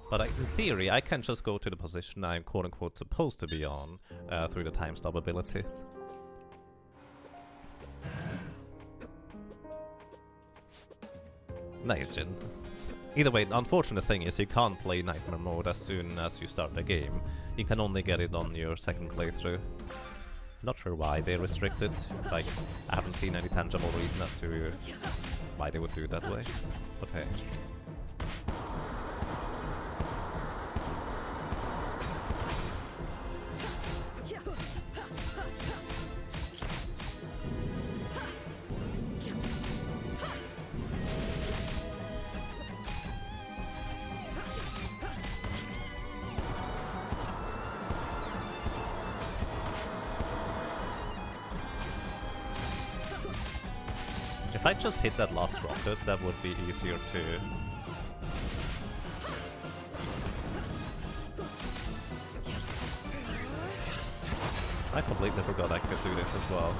S1: But in theory, I can just go to the position I'm quote-unquote supposed to be on through the time stop ability. Nice, Jin. Either way, the unfortunate thing is you can't play Nightmare mode as soon as you start the game. You can only get it on your second playthrough. Not sure why they restrict it. Like, I haven't seen any tangible reason as to why they would do it that way. But hey. If I just hit that last rocket, that would be easier to... I completely forgot I could do this as well.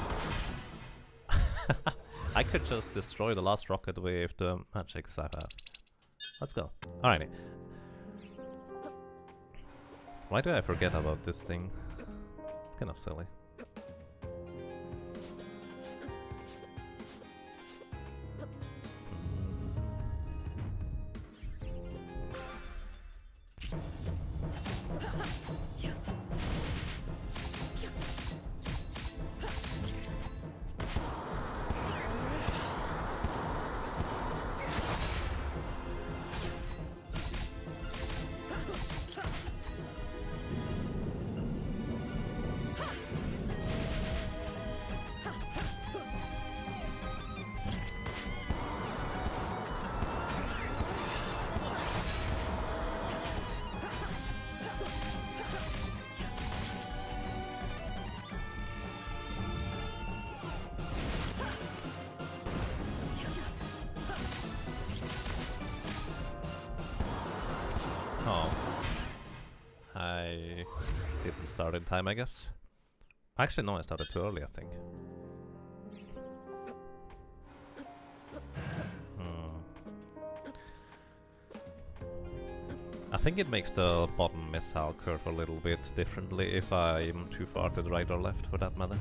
S1: I could just destroy the last rocket with the magics I have. Let's go. Alrighty. Why do I forget about this thing? It's kind of silly. Oh. I didn't start in time, I guess. Actually, no, I started too early, I think. I think it makes the bottom missile curve a little bit differently if I'm too far to the right or left, for that matter.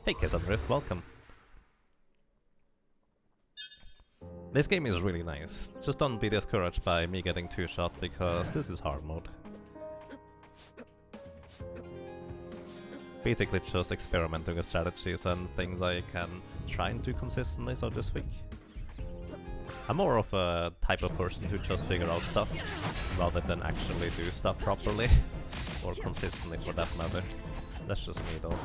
S1: Hey Kizamrith, welcome. This game is really nice. Just don't be discouraged by me getting two-shot, because this is hard mode. Basically just experimenting with strategies and things I can try and do consistently, so to speak. I'm more of a type of person to just figure out stuff, rather than actually do stuff properly, or consistently for that matter. That's just me though.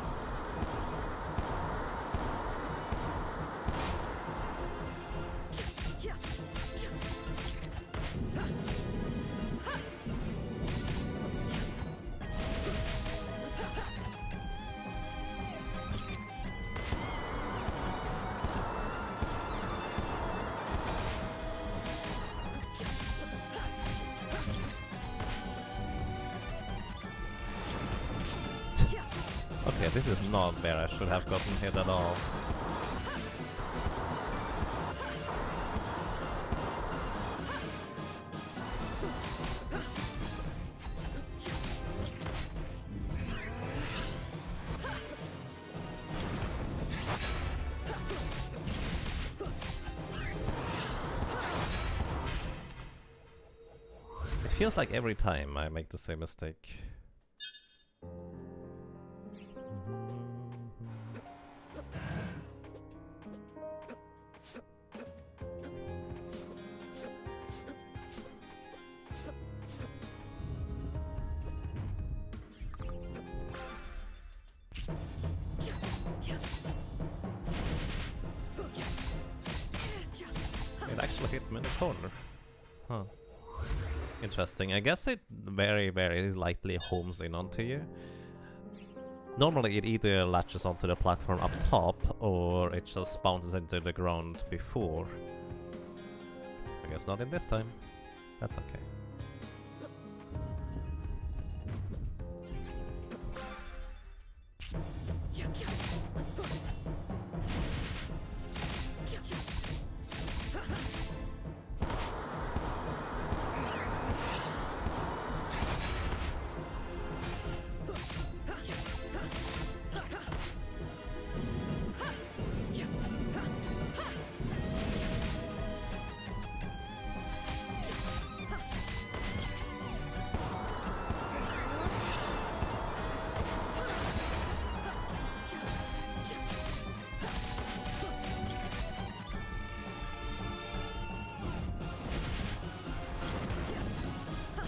S1: Okay, this is not where I should have gotten hit at all. It feels like every time I make the same mistake. It actually hit me in the corner. Huh. Interesting. I guess it very, very lightly homes in onto you. Normally it either latches onto the platform up top, or it just bounces into the ground before. I guess not in this time. That's okay.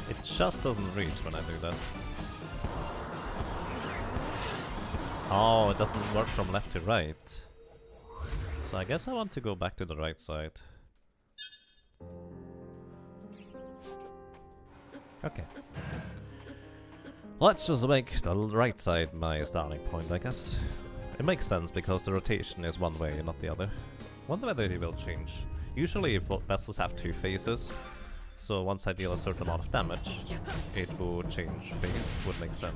S1: It just doesn't reach when I do that. Oh, it doesn't work from left to right. So I guess I want to go back to the right side. Okay. Let's just make the right side my starting point, I guess. It makes sense because the rotation is one way, not the other. Wonder whether it will change. Usually vessels have two phases. So once I deal a certain amount of damage, it would change phase, would make sense.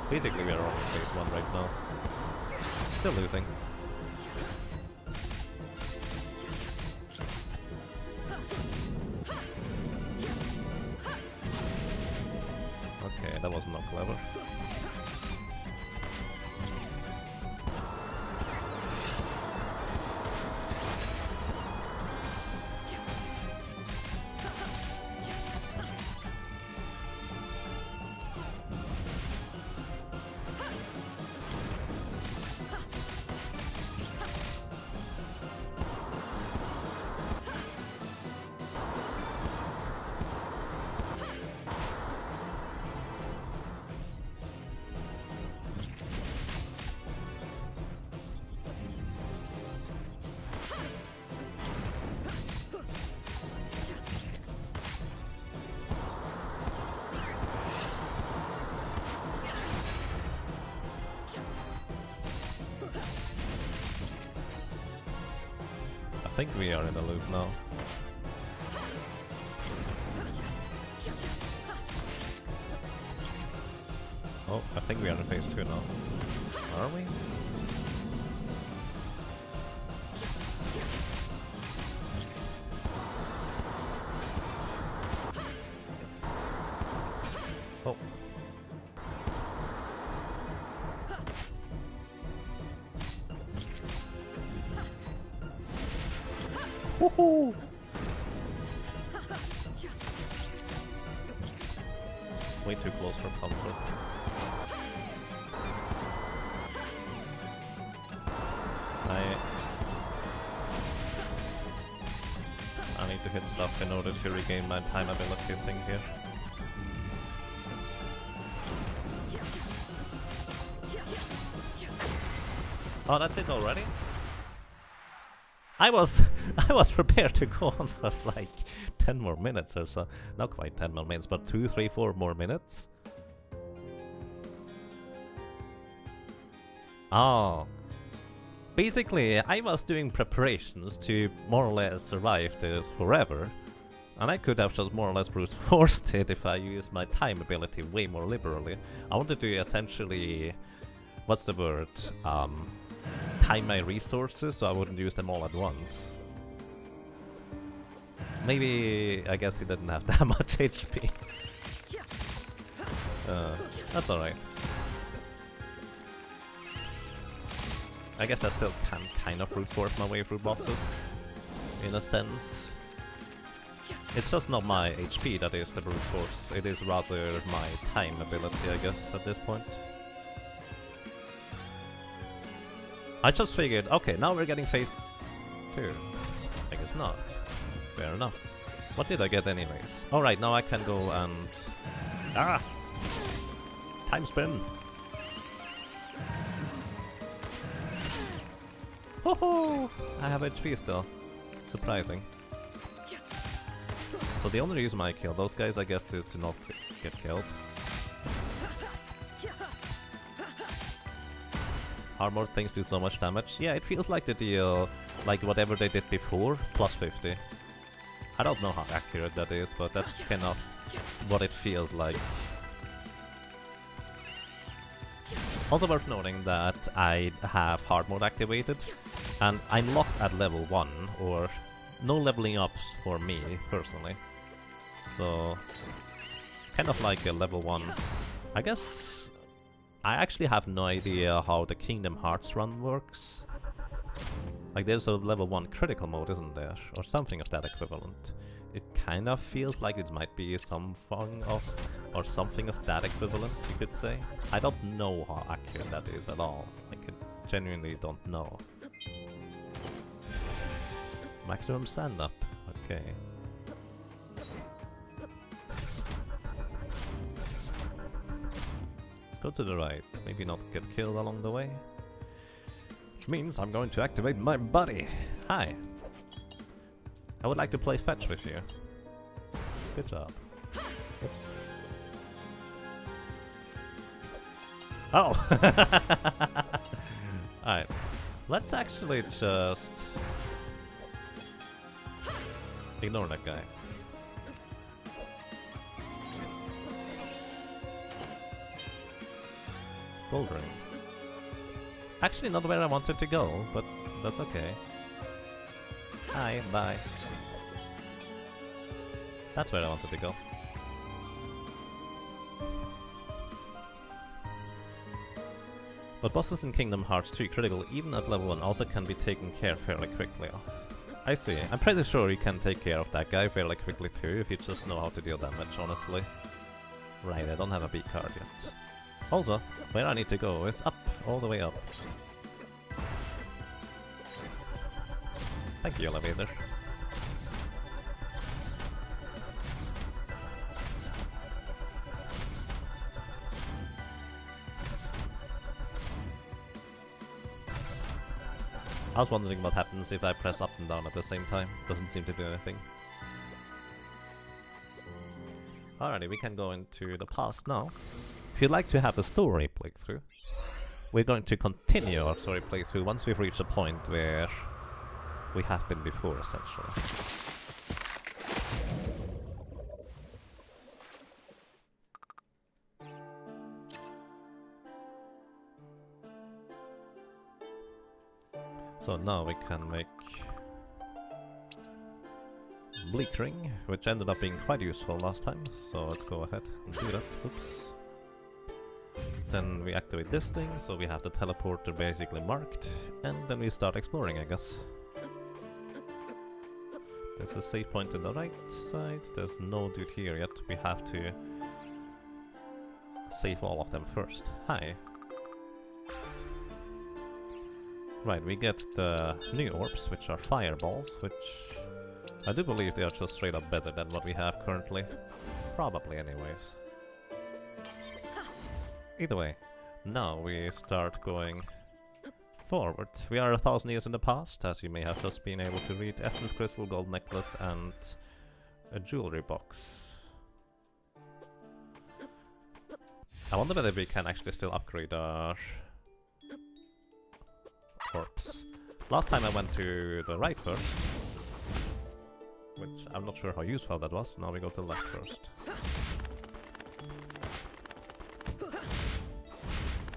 S1: Basically we are on phase 1 right now. Still losing. Okay, that was not clever. I think we are in the loop now. Oh, I think we are in phase 2 now. Are we? Oh. Woohoo! Way too close for comfort. I need to hit stuff in order to regain my time ability thing here. Oh, that's it already? I was prepared to go on for like 10 more minutes or so. Not quite 10 more minutes, but 2, 3, 4 more minutes. Oh. Basically, I was doing preparations to more or less survive this forever. And I could have just more or less brute forced it if I used my time ability way more liberally. I wanted to essentially... what's the word? Time my resources so I wouldn't use them all at once. Maybe... I guess he didn't have that much HP. That's alright. I guess I still can kind of brute force my way through bosses. In a sense. It's just not my HP that is the brute force, it is rather my time ability, I guess, at this point. I just figured, okay, now we're getting phase 2. I guess not. Fair enough. What did I get anyways? Alright, now I can go and... Ah! Time spin! Ho ho! I have HP still. Surprising. So the only reason I kill those guys, I guess, is to not get killed. Armored things do so much damage. Yeah, it feels like the deal, like whatever they did before, plus 50. I don't know how accurate that is, but that's kind of what it feels like. Also worth noting that I have hard mode activated, and I'm locked at level 1, or no leveling ups for me, personally. So, it's kind of like a level 1. I guess I actually have no idea how the Kingdom Hearts run works. Like there's a level 1 critical mode, isn't there? Or something of that equivalent. It kind of feels like it might be some form of, or something of that equivalent, you could say. I don't know how accurate that is at all. I genuinely don't know. Maximum stand up. Okay. Let's go to the right. Maybe not get killed along the way. Which means I'm going to activate my buddy. Hi. I would like to play fetch with you. Good job. Oops. Oh! Alright. Let's actually just... ignore that guy. Bouldering. Actually not where I wanted to go, but that's okay. Hi, bye. That's where I wanted to go. But bosses in Kingdom Hearts 3 critical even at level 1 also can be taken care of fairly quickly. I see. I'm pretty sure you can take care of that guy fairly quickly too, if you just know how to deal damage, honestly. Right, I don't have a B card yet. Also, where I need to go is up, all the way up. Thank you, elevator. I was wondering what happens if I press up and down at the same time. Doesn't seem to do anything. Alrighty, we can go into the past now. If you'd like to have a story playthrough, we're going to continue our story playthrough once we've reached a point where we have been before, essentially. So now we can make Bleak Ring, which ended up being quite useful last time, so let's go ahead and do that. Oops. Then we activate this thing, so we have the teleporter basically marked, and then we start exploring, I guess. There's a save point to the right side, there's no dude here yet, we have to save all of them first. Hi! Right, we get the new orbs, which are fireballs, which I do believe they are just straight up better than what we have currently. Probably anyways. Either way, now we start going forward. We are 1,000 years in the past, as you may have just been able to read. Essence Crystal, Gold Necklace, and a jewelry box. I wonder whether we can actually still upgrade our orbs. Last time I went to the right first, which I'm not sure how useful that was. Now we go to left first.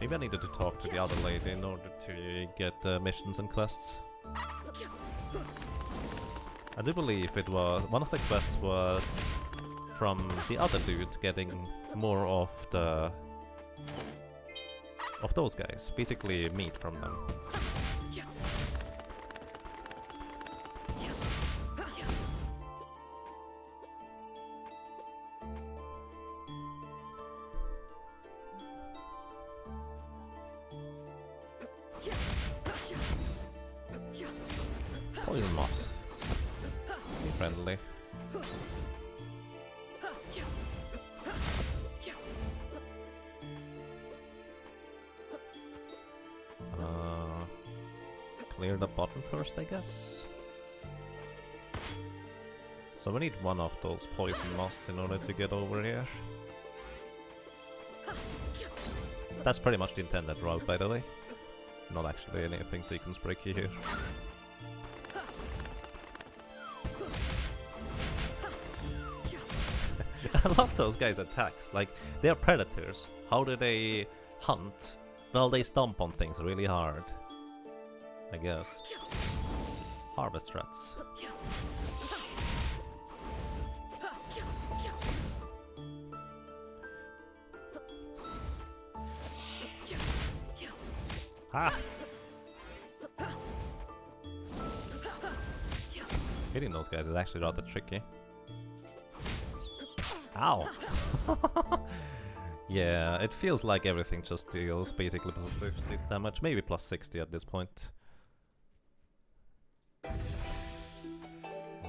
S1: Maybe I needed to talk to the other lady in order to get missions and quests. I do believe it was... one of the quests was from the other dude getting more of the... of those guys. Basically meat from them. Poison moss. Be friendly. Clear the bottom first, I guess. So we need one of those poison moss in order to get over here. That's pretty much the intended route, by the way. Not actually anything sequence breaky here. I love those guys' attacks. Like, they are predators. How do they hunt? Well, they stomp on things really hard, I guess. Harvest rats. Ah! Hitting those guys is actually rather tricky. Ow! Yeah, it feels like everything just deals basically plus 50 damage, maybe plus 60 at this point.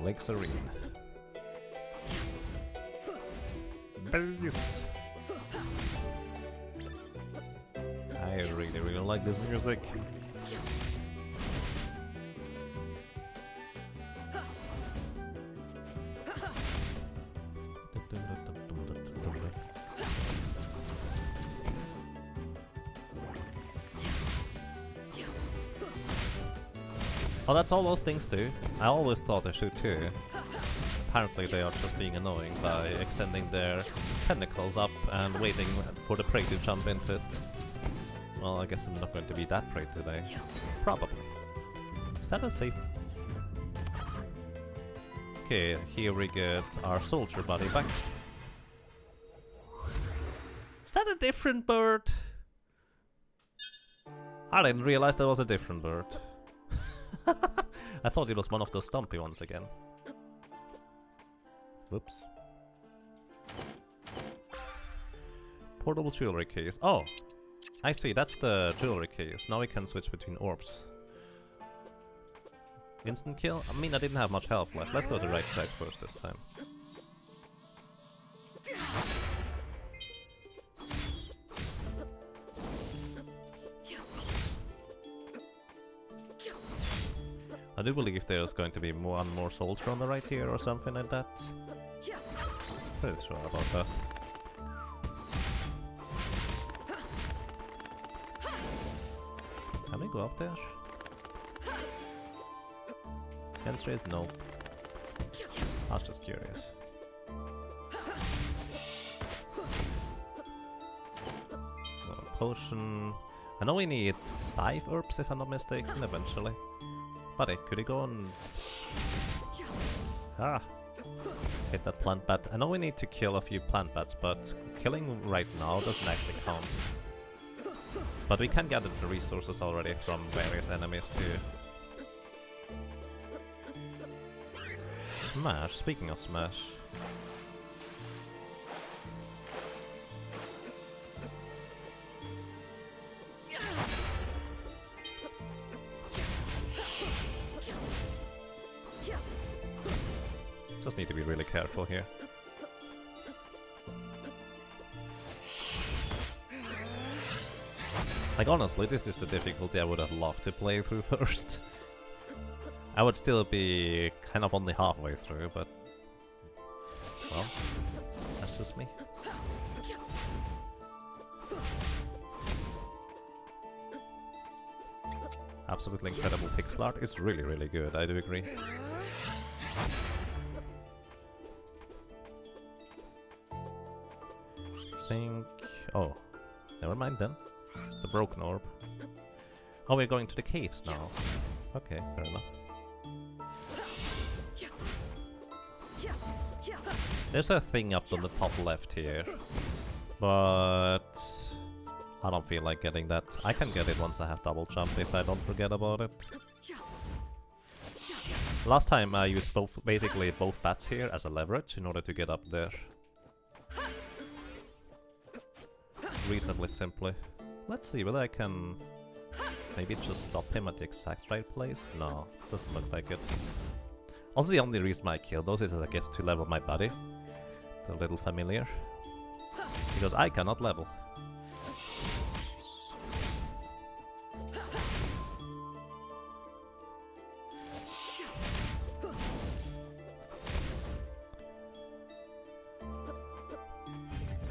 S1: Lake Serene. Bass! I really like this music. Oh, that's all those things do. I always thought they should too. Apparently they are just being annoying by extending their tentacles up and waiting for the prey to jump into it. Well, I guess I'm not going to be that prey today. Probably. Is that a safe? Okay, here we get our soldier buddy back. Is that a different bird? I didn't realize that was a different bird. I thought it was one of those stumpy ones again. Whoops. Portable jewelry case. Oh! I see, that's the jewelry case. Now we can switch between orbs. Instant kill? I mean, I didn't have much health left. Let's go to the right side first this time. I do believe there's going to be one more soldier on the right here or something like that. Pretty sure about that. Can we go up there? Can straight? No. I was just curious. So, potion. I know we need 5 herbs if I'm not mistaken, eventually. Buddy, could he go on? Ah! Hit that plant bat. I know we need to kill a few plant bats, but killing right now doesn't actually count. But we can gather the resources already from various enemies too. Smash, speaking of Smash. Just need to be really careful here. Like honestly, this is the difficulty I would have loved to play through first. I would still be kind of only halfway through, but... well, that's just me. Absolutely incredible pixel art. It's really, really good, I do agree. think... Oh, never mind then. It's a broken orb. Oh, we're going to the caves now. Okay, fair enough. There's a thing up on the top left here, but I don't feel like getting that. I can get it once I have double jump if I don't forget about it. Last time I used basically both bats here as a leverage in order to get up there. Reasonably simply. Let's see whether I can maybe just stop him at the exact right place. No, doesn't look like it. Also, the only reason I kill those is, I guess, to level my body. The little familiar. Because I cannot level.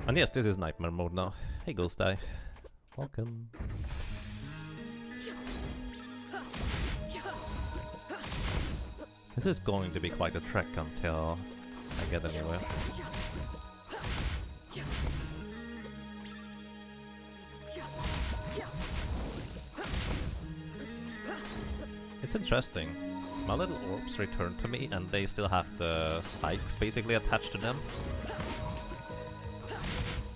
S1: And yes, this is nightmare mode now. Hey, Ghost Eye. Welcome. This is going to be quite a trek until I get anywhere. It's interesting. My little orbs return to me and they still have the spikes basically attached to them.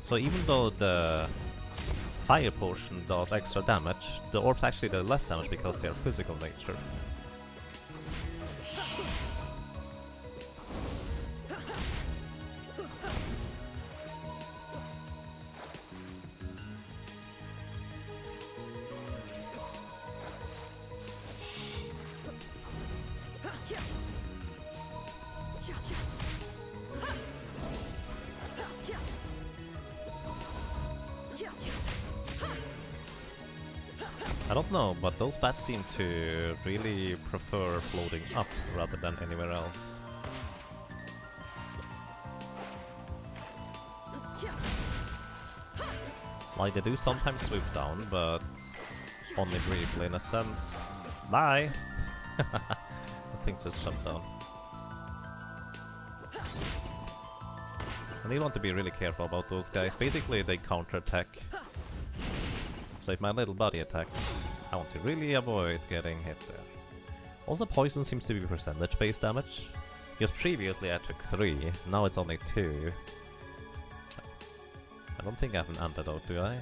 S1: So even though the fire portion does extra damage, the orbs actually do less damage because they are physical nature. I don't know, but those bats seem to really prefer floating up rather than anywhere else. Like, they do sometimes swoop down, but only briefly in a sense. Bye! I think just jumped down. And you want to be really careful about those guys. Basically, they counter-attack. So if my little body attacks, I want to really avoid getting hit there. Also, poison seems to be percentage-based damage. Because previously I took 3, now it's only 2. I don't think I have an antidote, do I?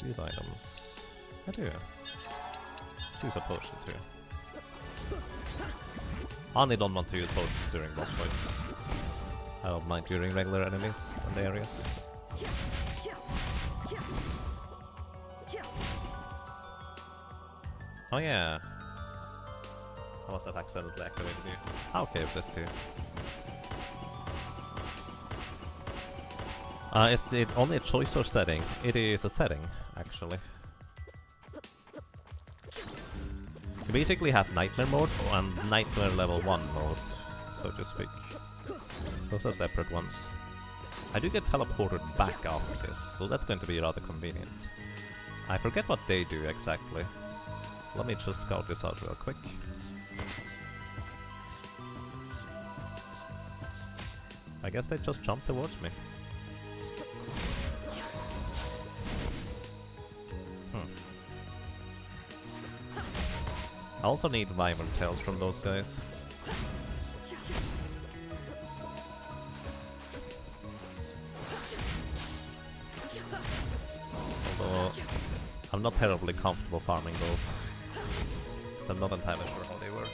S1: Use items. I do. Let's use a potion too. I only don't want to use potions during boss fights. I don't mind during regular enemies and areas. Oh yeah. I must have accidentally activated you. Ah, okay, with this too. Is it only a choice or setting? It is a setting, actually. You basically have Nightmare mode and Nightmare level 1 mode, so to speak. Those are separate ones. I do get teleported back after this, so that's going to be rather convenient. I forget what they do exactly. Let me just scout this out real quick. I guess they just jump towards me. I also need Wyvern tails from those guys. Although I'm not terribly comfortable farming those. So I'm not entirely sure how they work.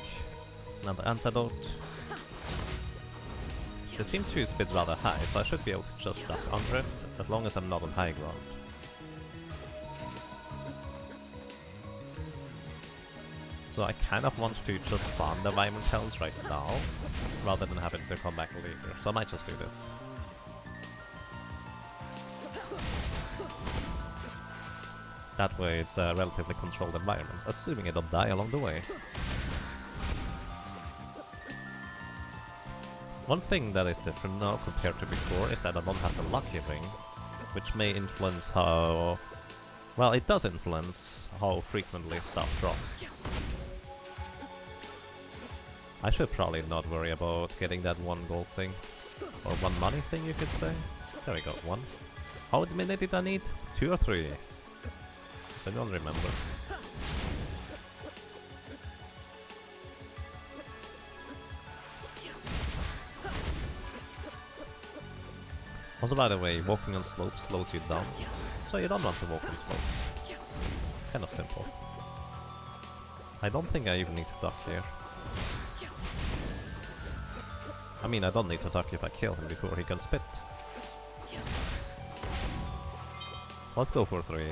S1: Another antidote. They seem to spit rather high, so I should be able to just duck under it, as long as I'm not on high ground. So I kind of want to just farm the Wyvern tails right now, rather than having to come back later, so I might just do this. That way it's a relatively controlled environment, assuming I don't die along the way. One thing that is different now compared to before is that I don't have the lucky ring, which may influence how... well, it does influence how frequently stuff drops. I should probably not worry about getting that one gold thing, or one money thing you could say. There we go, 1. How many did I need? 2 or 3? Does anyone remember? Also, by the way, walking on slopes slows you down, so you don't want to walk on slopes. Kind of simple. I don't think I even need to duck here. I mean, I don't need to duck if I kill him before he can spit. Let's go for 3.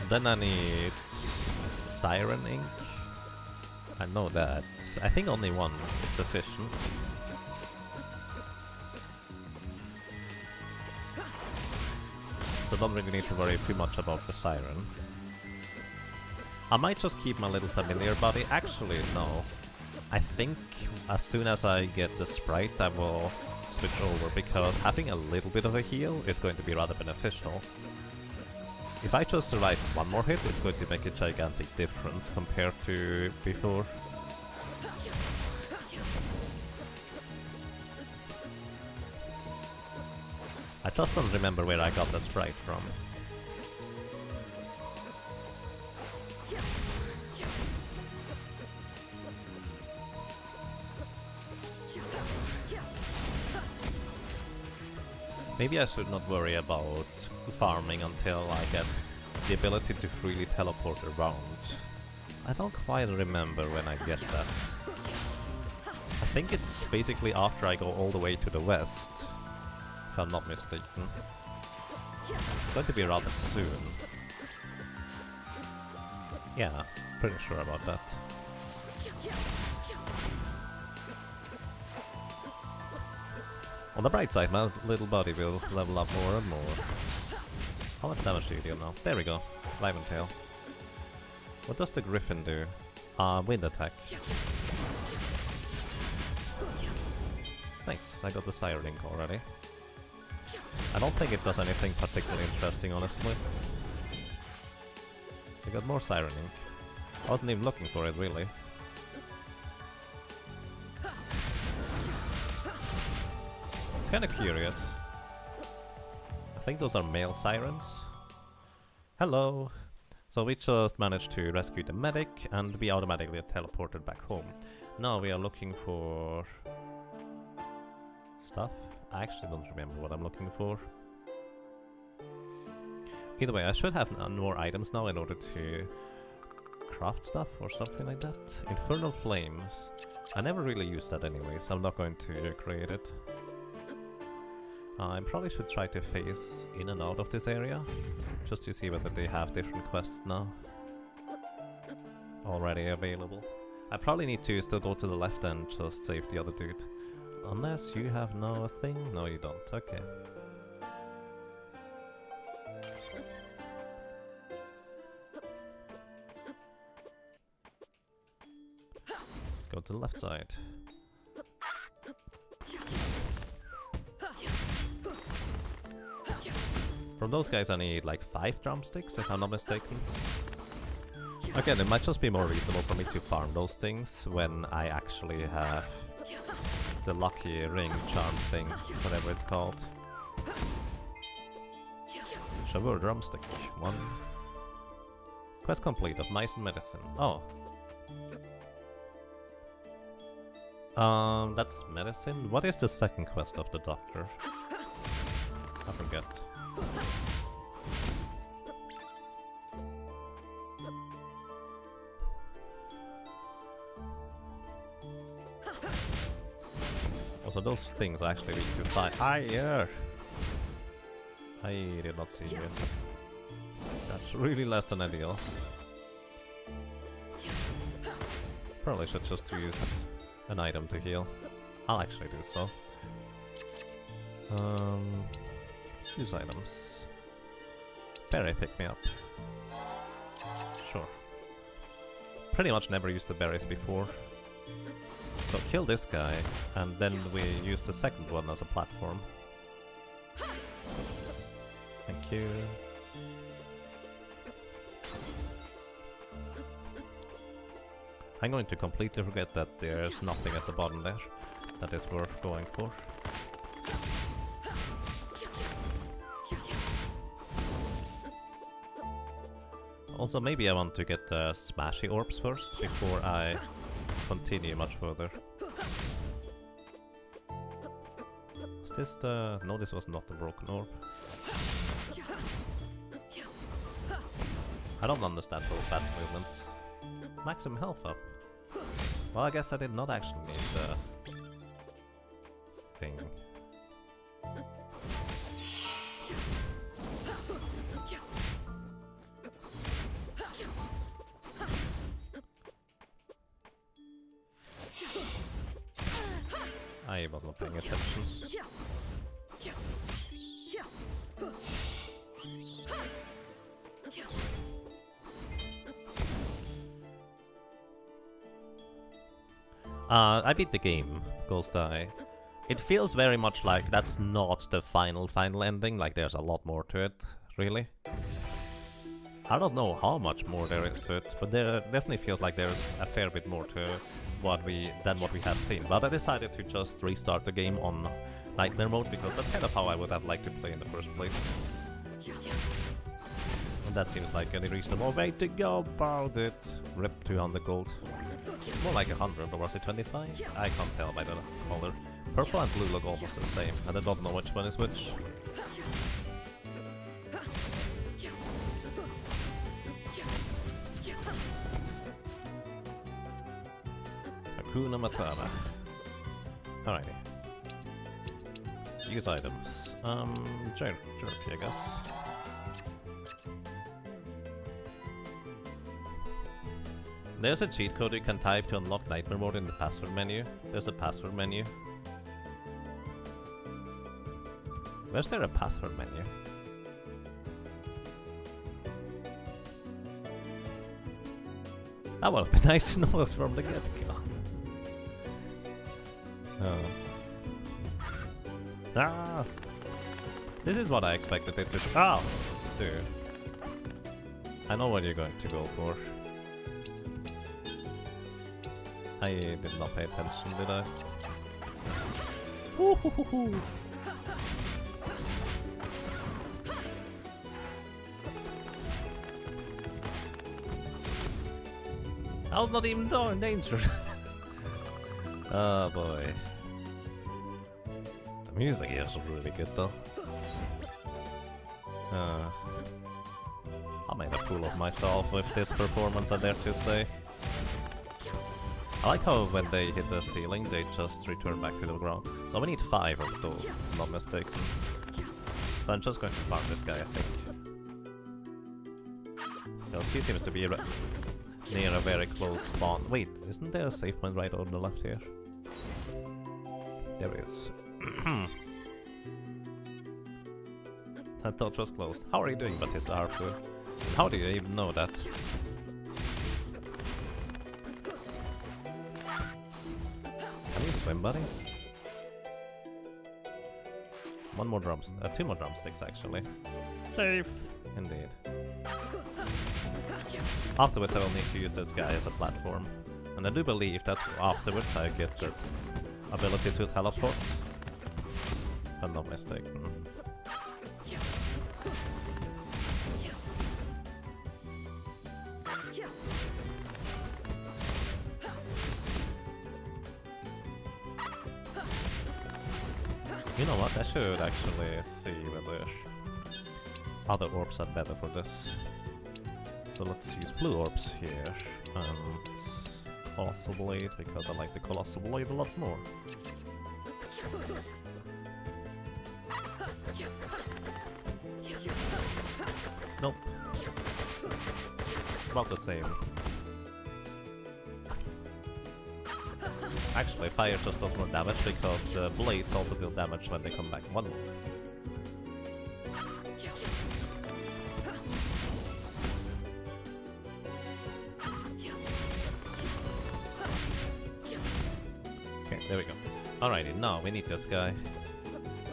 S1: Then I need Siren Ink. I know that. I think only 1 is sufficient. So don't really need to worry too much about the Siren. I might just keep my little familiar buddy. Actually, no. I think as soon as I get the sprite, I will switch over, because having a little bit of a heal is going to be rather beneficial. If I just survive 1 more hit, it's going to make a gigantic difference compared to before. I just don't remember where I got the sprite from. Maybe I should not worry about farming until I get the ability to freely teleport around. I don't quite remember when I get that. I think it's basically after I go all the way to the west, if I'm not mistaken. It's going to be rather soon. Yeah, pretty sure about that. On the bright side, my little body will level up more and more. How much damage do you deal now? There we go. Live and tail. What does the Griffin do? Wind attack. Thanks, I got the Siren Ink already. I don't think it does anything particularly interesting, honestly. I got more Siren Ink. I wasn't even looking for it, really. It's kinda curious. I think those are male sirens. Hello! So we just managed to rescue the medic and we automatically teleported back home. Now we are looking for stuff. I actually don't remember what I'm looking for. Either way, I should have more items now in order to craft stuff or something like that. Infernal Flames. I never really used that anyway, so I'm not going to create it. I probably should try to phase in and out of this area, just to see whether they have different quests now already available. I probably need to still go to the left and just save the other dude. Unless you have no thing? No, you don't. Okay. Let's go to the left side. From those guys I need like 5 drumsticks, if I'm not mistaken. Again, it might just be more reasonable for me to farm those things when I actually have the lucky ring charm thing, whatever it's called. Shavur drumstick, 1. Quest complete of Mice and Medicine. Oh. That's medicine? What is the second quest of the doctor? I forget. Also, those things are actually weak to fire. I did not see it. That's really less than ideal. Probably should just use an item to heal. I'll actually do so. Use items. Berry, pick me up. Sure. Pretty much never used the berries before. So kill this guy, and then we use the second one as a platform. Thank you. I'm going to completely forget that there's nothing at the bottom there that is worth going for. Also, maybe I want to get the smashy orbs first before I continue much further. Is this the... No, this was not the broken orb. I don't understand those bats movements. Maximum health up. Well, I guess I did not actually need the thing. I was not paying attention. I beat the game, Ghost Eye. It feels very much like that's not the final ending, like there's a lot more to it, really. I don't know how much more there is to it, but there definitely feels like there's a fair bit more to what we have seen. But I decided to just restart the game on Nightmare mode, because that's kind of how I would have liked to play in the first place. And that seems like any reasonable way to go about it. Rip 200 gold. More like 100, or was it 25? I can't tell by the color. Purple and blue look almost the same, and I don't know which one is which. Hakuna Matata. Alrighty. Use items. Jerky, I guess. There's a cheat code you can type to unlock Nightmare mode in the password menu. There's a password menu. Where's there a password menu? That would be nice to know it from the get-go. Ah! This is what I expected it to... Oh! Dude. I know what you're going to go for. I did not pay attention, did I? Woo-hoo-hoo-hoo. I was not even in danger. Oh boy. The music is really good though. I made a fool of myself with this performance, I dare to say. I like how when they hit the ceiling, they just return back to the ground. So we need 5 of those, if I'm not mistaken. So I'm just going to farm this guy, I think. Because he seems to be near a very close spawn. Wait, isn't there a save point right on the left here? There is. That touch was closed. How are you doing, Batista Harper? How do you even know that? Can you swim, buddy? One more two more drumsticks, actually. Safe! Indeed. Afterwards I will need to use this guy as a platform. And I do believe that's afterwards I get the ability to teleport. If I'm not mistaken. You know what, I should actually see whether other orbs are better for this. So let's use blue orbs here, and Colossal Blade, because I like the Colossal Blade a lot more. Nope. About the same. Actually, fire just does more damage because the blades also deal damage when they come back. One more. Okay, there we go. Alrighty, now we need this guy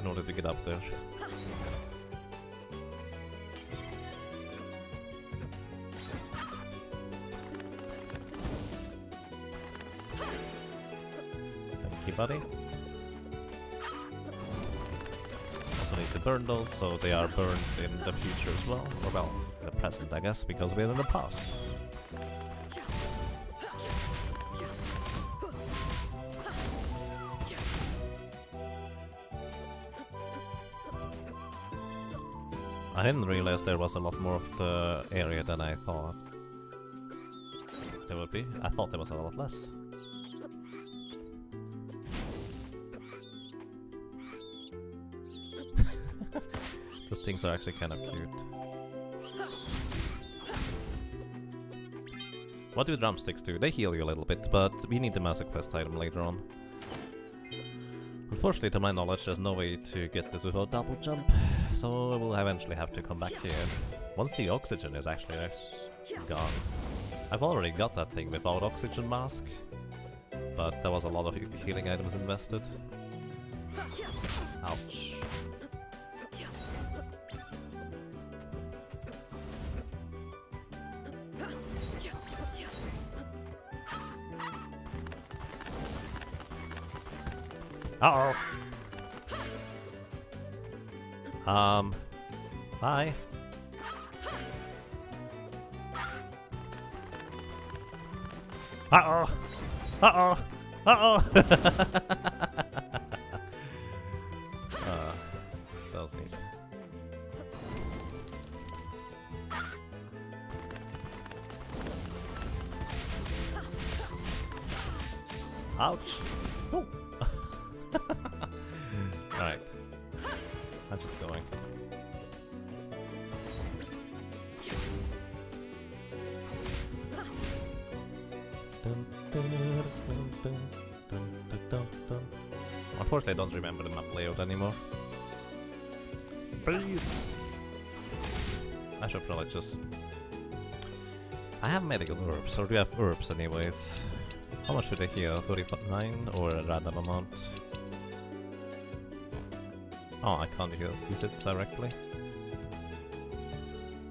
S1: in order to get up there. Key buddy. Also need to burn those, so they are burned in the future as well. Or well, in the present, I guess, because we're in the past. I didn't realize there was a lot more of the area than I thought there would be. I thought there was a lot less. Those things are actually kind of cute. What do drumsticks do? They heal you a little bit, but we need the Master Quest item later on. Unfortunately, to my knowledge, there's no way to get this without double jump, so we'll eventually have to come back here. Once the oxygen is actually gone. I've already got that thing without oxygen mask, but there was a lot of healing items invested. Ouch. Uh-oh. Hi. Uh-oh. Uh-oh. Uh-oh. That was neat. Ouch. Oh. Alright. I'm just going. Unfortunately, I don't remember the map layout anymore. Please! I should probably just... I have medical herbs, or do you have herbs anyways? How much should I heal? 39 or a random amount? Oh, I can't use it directly.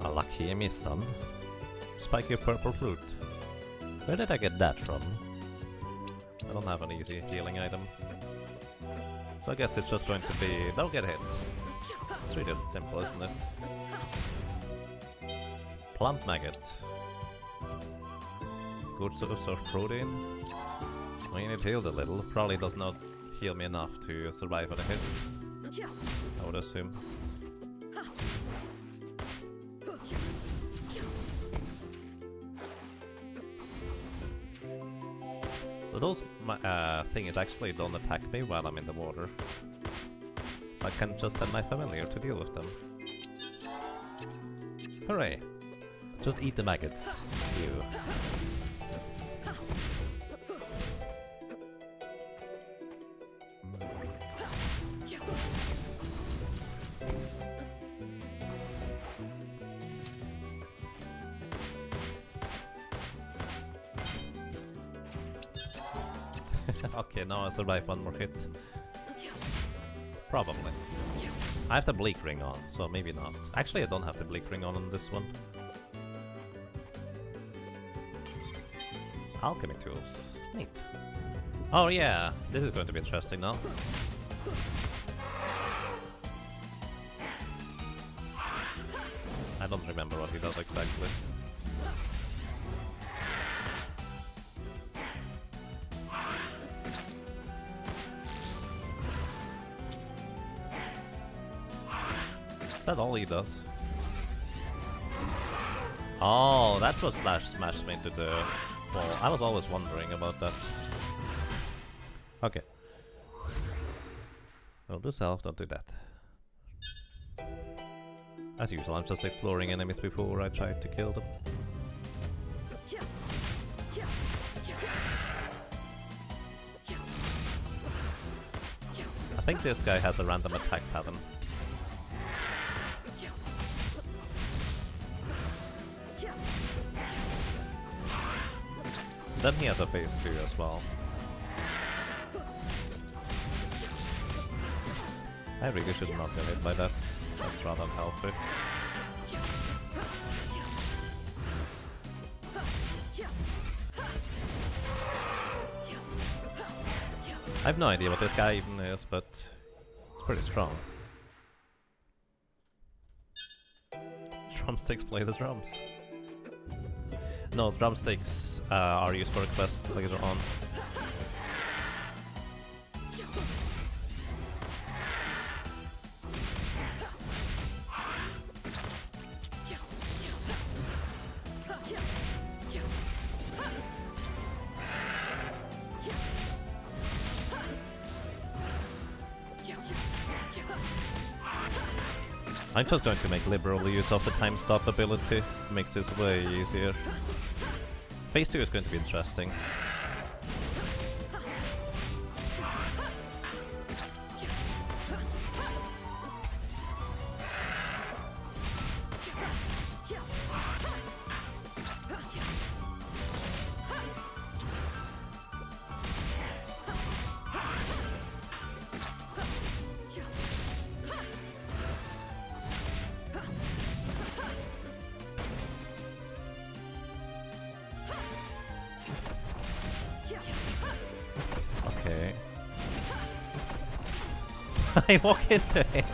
S1: A lucky me, son. Spiky purple fruit. Where did I get that from? I don't have an easy healing item. So I guess it's just going to be... Don't get hit. It's really simple, isn't it? Plant maggot. Good source of protein. When it healed a little, probably does not heal me enough to survive on a hit. I would assume. So those things actually don't attack me while I'm in the water. So I can just send my familiar to deal with them. Hooray! Just eat the maggots. Ew. Okay, now I survive one more hit. Probably. I have the bleak ring on, so maybe not. Actually, I don't have the bleak ring on this one. Alchemy tools. Neat. Oh yeah, this is going to be interesting now. I don't remember what he does exactly. Is that all he does? Oh, that's what smashed me into the wall. I was always wondering about that. Okay. Well, do self, don't do that. As usual, I'm just exploring enemies before I try to kill them. I think this guy has a random attack pattern. Then he has a phase 2 as well. I really should not get hit by that. That's rather unhealthy. I have no idea what this guy even is, but it's pretty strong. Drumsticks play the drums. No, drumsticks are used for a quest later on. I'm just going to make liberal use of the time stop ability. Makes this way easier. Phase 2 is going to be interesting. Okay. I walk into him.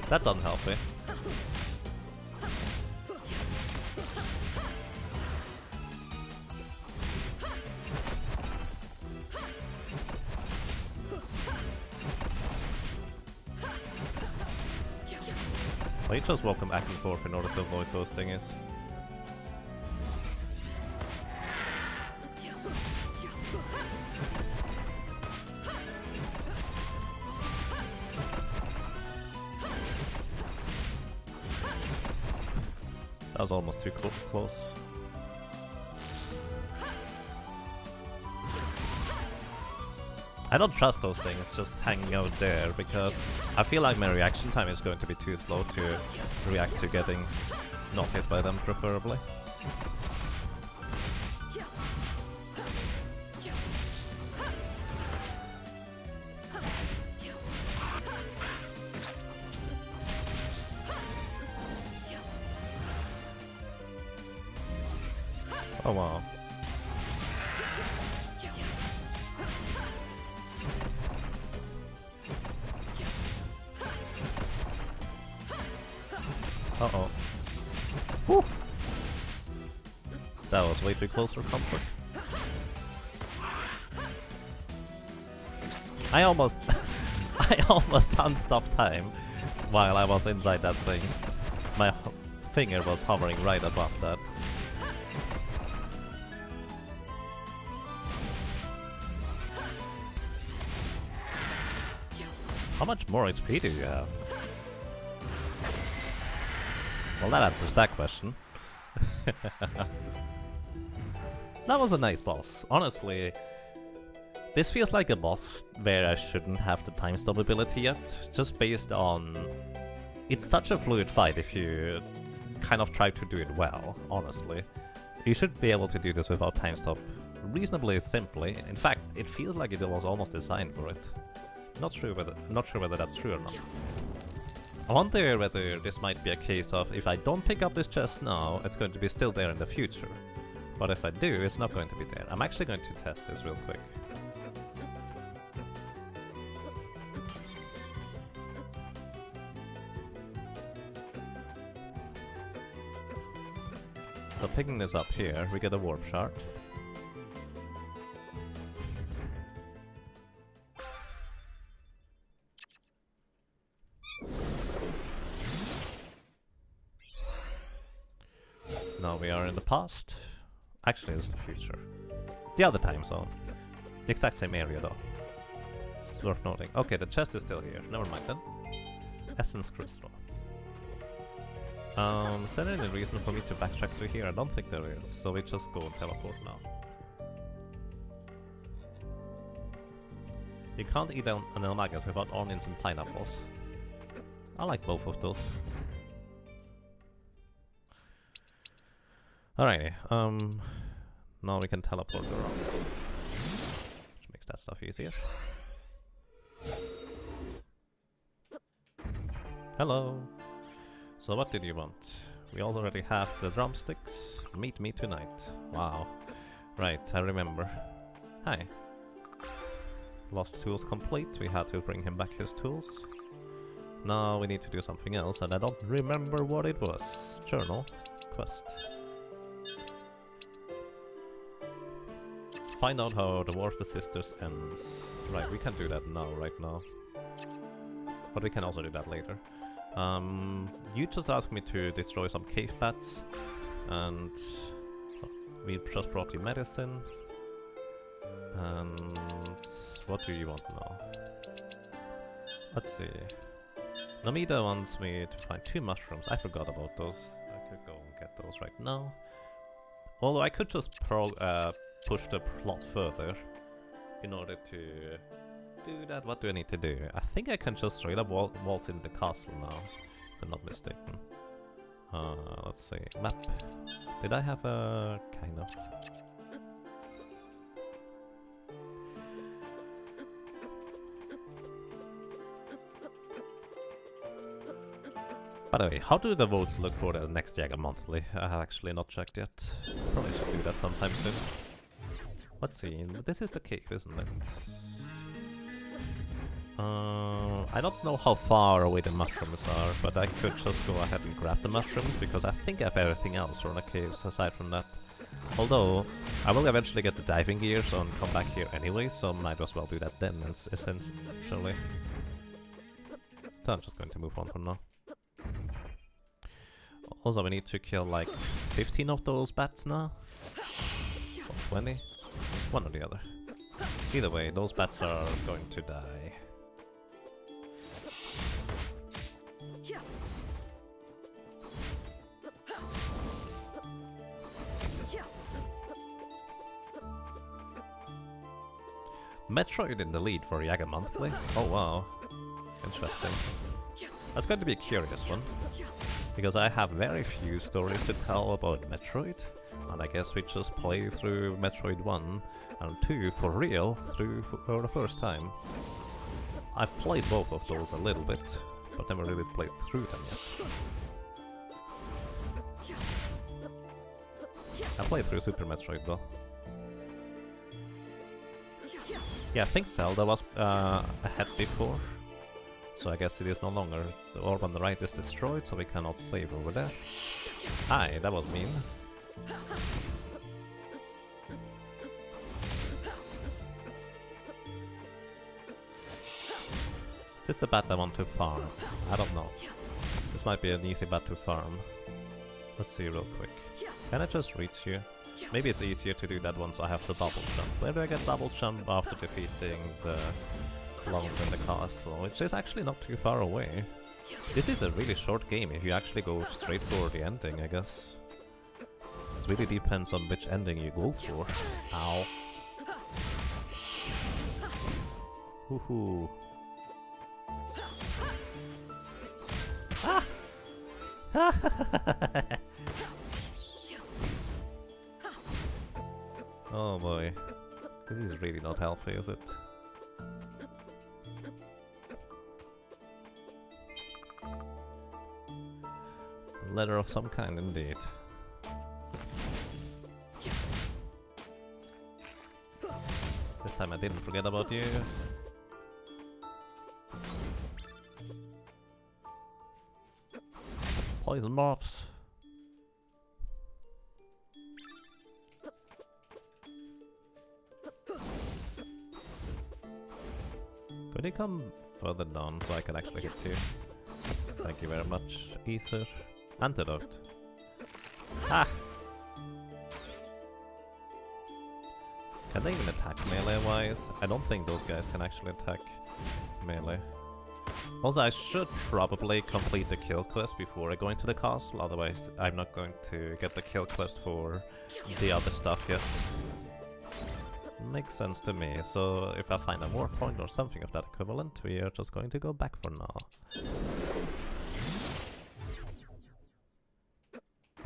S1: That's unhealthy. Well, you just walk him back and forth in order to avoid those thingies. That was almost too close. I don't trust those things just hanging out there because I feel like my reaction time is going to be too slow to react to getting not hit by them, preferably. Oh wow. Uh-oh. Woo! That was way too close for comfort. I almost unstopped time while I was inside that thing. My finger was hovering right above that. How much more HP do you have? Well, that answers that question. That was a nice boss. Honestly, this feels like a boss where I shouldn't have the time stop ability yet, just based on... It's such a fluid fight if you kind of try to do it well, honestly. You should be able to do this without time stop reasonably simply. In fact, it feels like it was almost designed for it. Not sure whether that's true or not. I wonder whether this might be a case of if I don't pick up this chest now, it's going to be still there in the future. But if I do, it's not going to be there. I'm actually going to test this real quick. So picking this up here, we get a warp shard. Now we are in the past. Actually, it's the future. The other time zone. The exact same area, though. It's worth noting. Okay, the chest is still here. Never mind then. Essence crystal. Is there any reason for me to backtrack through here? I don't think there is. So we just go and teleport now. You can't eat an Elmagus without onions and pineapples. I like both of those. Alrighty, now we can teleport around, which makes that stuff easier. Hello! So what did you want? We already have the drumsticks. Meet me tonight. Wow. Right, I remember. Hi. Lost tools complete. We had to bring him back his tools. Now we need to do something else, and I don't remember what it was. Journal. Quest. Find out how the War of the Sisters ends. Right, we can't do that now, right now. But we can also do that later. You just asked me to destroy some cave bats, and we just brought you medicine. And what do you want now? Let's see. Namida wants me to find 2 mushrooms. I forgot about those. I could go and get those right now. Although I could just push the plot further in order to do that. What do I need to do? I think I can just straight up waltz in the castle now, if I'm not mistaken. Let's see. Map. Did I have a kind of... By the way, how do the votes look for the next Jager Monthly? I have actually not checked yet. Probably should do that sometime soon. Let's see, this is the cave, isn't it? I don't know how far away the mushrooms are, but I could just go ahead and grab the mushrooms, because I think I have everything else from the caves aside from that. Although, I will eventually get the diving gears and come back here anyway, so might as well do that then, essentially. So I'm just going to move on from now. Also, we need to kill like 15 of those bats now. Or 20? One or the other. Either way, those bats are going to die. Metroid in the lead for Jager Monthly? Oh wow. Interesting. That's going to be a curious one. Because I have very few stories to tell about Metroid, and I guess we just play through Metroid 1 and 2 for real for the first time. I've played both of those a little bit, but never really played through them yet. I played through Super Metroid though. Yeah, I think Zelda was ahead before. So I guess it is no longer. The orb on the right is destroyed, so we cannot save over there. Aye, that was mean. Is this the bat I want to farm? I don't know. This might be an easy bat to farm. Let's see real quick. Can I just reach you? Maybe it's easier to do that once I have the double jump. Where do I get double jump after defeating the clones in the castle, which is actually not too far away. This is a really short game if you actually go straight for the ending, I guess. It really depends on which ending you go for. Ow. Woohoo. Ah! Oh boy. This is really not healthy, is it? Letter of some kind, indeed. This time I didn't forget about you. Poison moths. Could he come further down so I can actually hit you? Thank you very much, Ether. Antidote. Ah! Can they even attack melee-wise? I don't think those guys can actually attack melee. Also, I should probably complete the kill quest before I go into the castle, otherwise I'm not going to get the kill quest for the other stuff yet. Makes sense to me, so if I find a war point or something of that equivalent, we are just going to go back for now.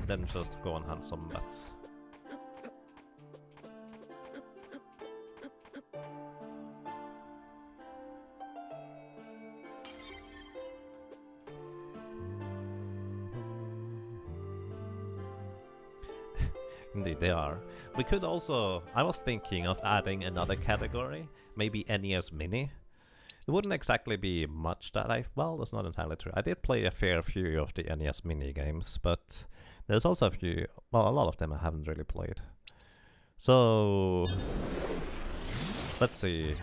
S1: Then just go and hunt some bats. Indeed, they are. We could also... I was thinking of adding another category, maybe NES Mini. It wouldn't exactly be much that well, that's not entirely true. I did play a fair few of the NES Mini games, but there's also a few... Well, a lot of them I haven't really played. So... Let's see.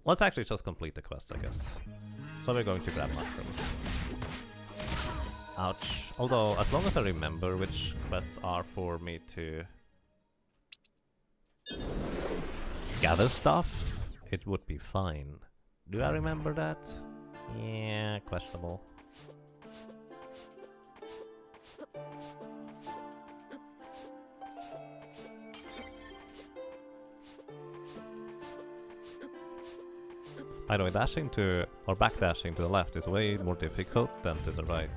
S1: Let's actually just complete the quest, I guess. So we're going to grab mushrooms. Ouch. Although, as long as I remember which quests are for me to gather stuff, it would be fine. Do I remember that? Yeah, questionable. By the way, dashing to, or backdashing to the left is way more difficult than to the right.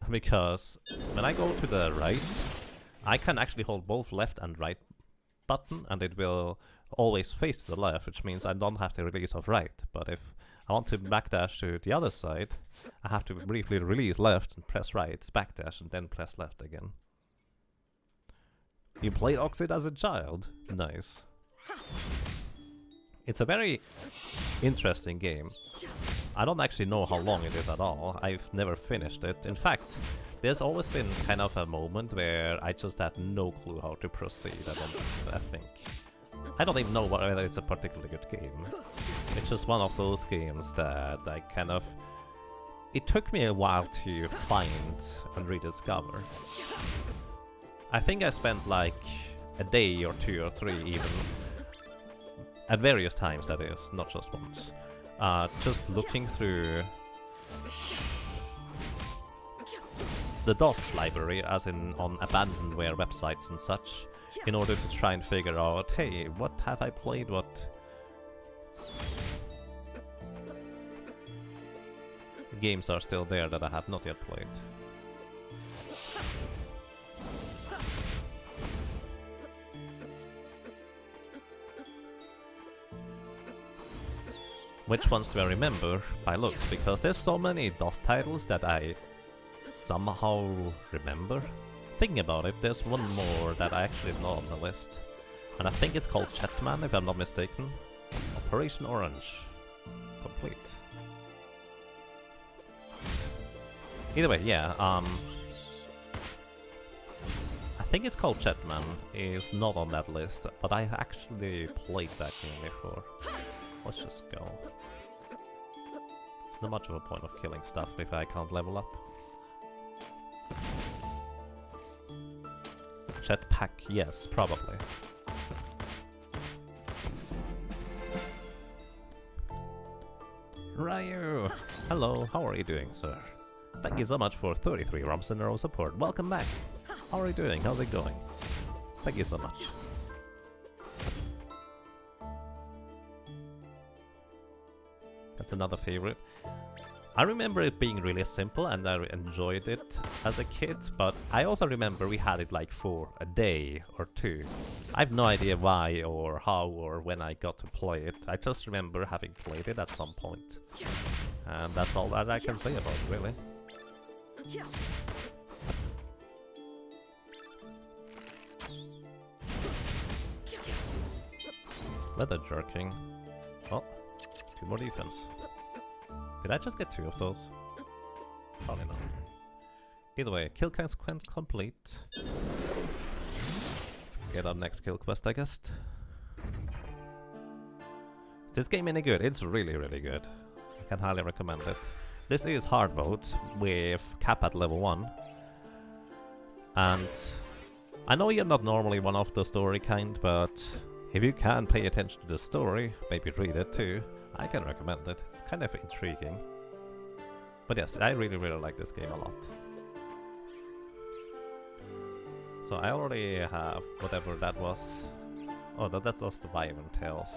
S1: Because when I go to the right, I can actually hold both left and right button and it will always face to the left, which means I don't have to release off right. But if I want to backdash to the other side, I have to briefly release left and press right, backdash and then press left again. You played Oxid as a child? Nice. It's a very interesting game. I don't actually know how long it is at all. I've never finished it. In fact, there's always been kind of a moment where I just had no clue how to proceed, I think. I don't even know whether it's a particularly good game. It's just one of those games that I kind of... It took me a while to find and rediscover. I think I spent like a day or 2 or 3 even. At various times, that is, not just once. Just looking through the DOS library, as in on abandonware websites and such, in order to try and figure out, hey, what have I played, what games are still there that I have not yet played. Which ones do I remember by looks? Because there's so many DOS titles that I somehow remember. Thinking about it, there's one more that actually is not on the list. And I think it's called Chatman, if I'm not mistaken. Operation Orange. Complete. Either way, yeah, I think it's called Chatman, is not on that list, but I actually played that game before. Let's just go. It's not much of a point of killing stuff if I can't level up. Jetpack, yes, probably. Ryu! Hello, how are you doing, sir? Thank you so much for 33 ROMs in a row support. Welcome back! How are you doing? How's it going? Thank you so much. That's another favorite. I remember it being really simple and I enjoyed it as a kid, but I also remember we had it like for a day or 2. I have no idea why or how or when I got to play it. I just remember having played it at some point. And that's all that I can say about it, really. Leather jerking. Oh, 2 more defense. Did I just get 2 of those? Probably not. Either way, kill quest complete. Let's get our next kill quest, I guess. Is this game any good? It's really, really good. I can highly recommend it. This is hard mode with cap at level 1. And I know you're not normally one of the story kind, but if you can pay attention to the story, maybe read it too, I can recommend it. It's kind of intriguing. But yes, I really, really like this game a lot. So I already have whatever that was. Oh, that was the Wyvern Tales.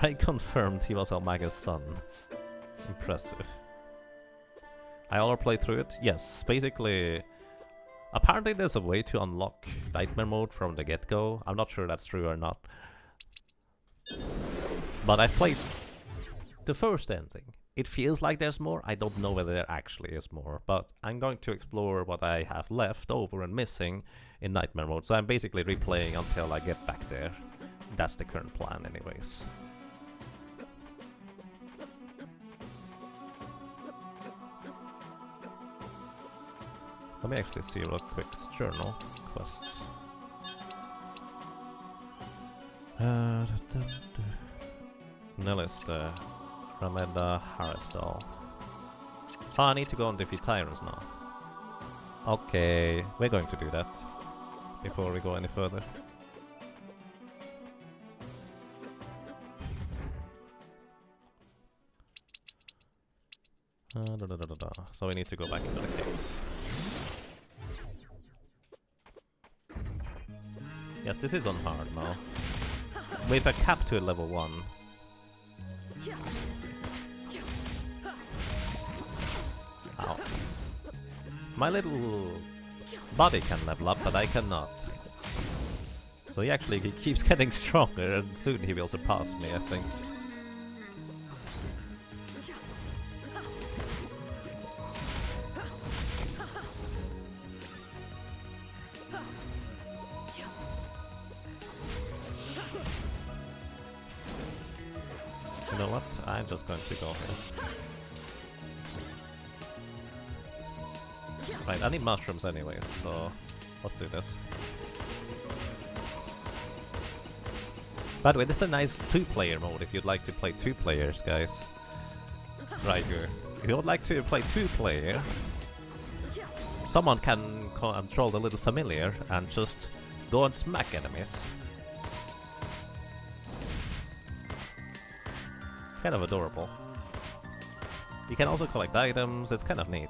S1: Ray confirmed he was Omaga's son. Impressive. I already played through it. Yes, basically... Apparently there's a way to unlock Nightmare mode from the get-go. I'm not sure that's true or not. But I played the first ending. It feels like there's more. I don't know whether there actually is more, but I'm going to explore what I have left over and missing in Nightmare mode. So I'm basically replaying until I get back there. That's the current plan anyways. Let me actually see real quick. Journal quests. Nellist, Rameda Harrisdal. Oh, I need to go and defeat tyrants now. Okay, we're going to do that before we go any further. So we need to go back into the caves. Yes, this is on hard now. With a cap to level 1. Ow. My little body can level up, but I cannot. So he keeps getting stronger, and soon he will surpass me, I think. You know what? I'm just going to go here. Right, I need mushrooms anyway, so let's do this. By the way, this is a nice 2-player mode if you'd like to play 2 players, guys. Right here. If you would like to play 2-player, someone can control the little familiar and just go and smack enemies. It's kind of adorable. You can also collect items, it's kind of neat.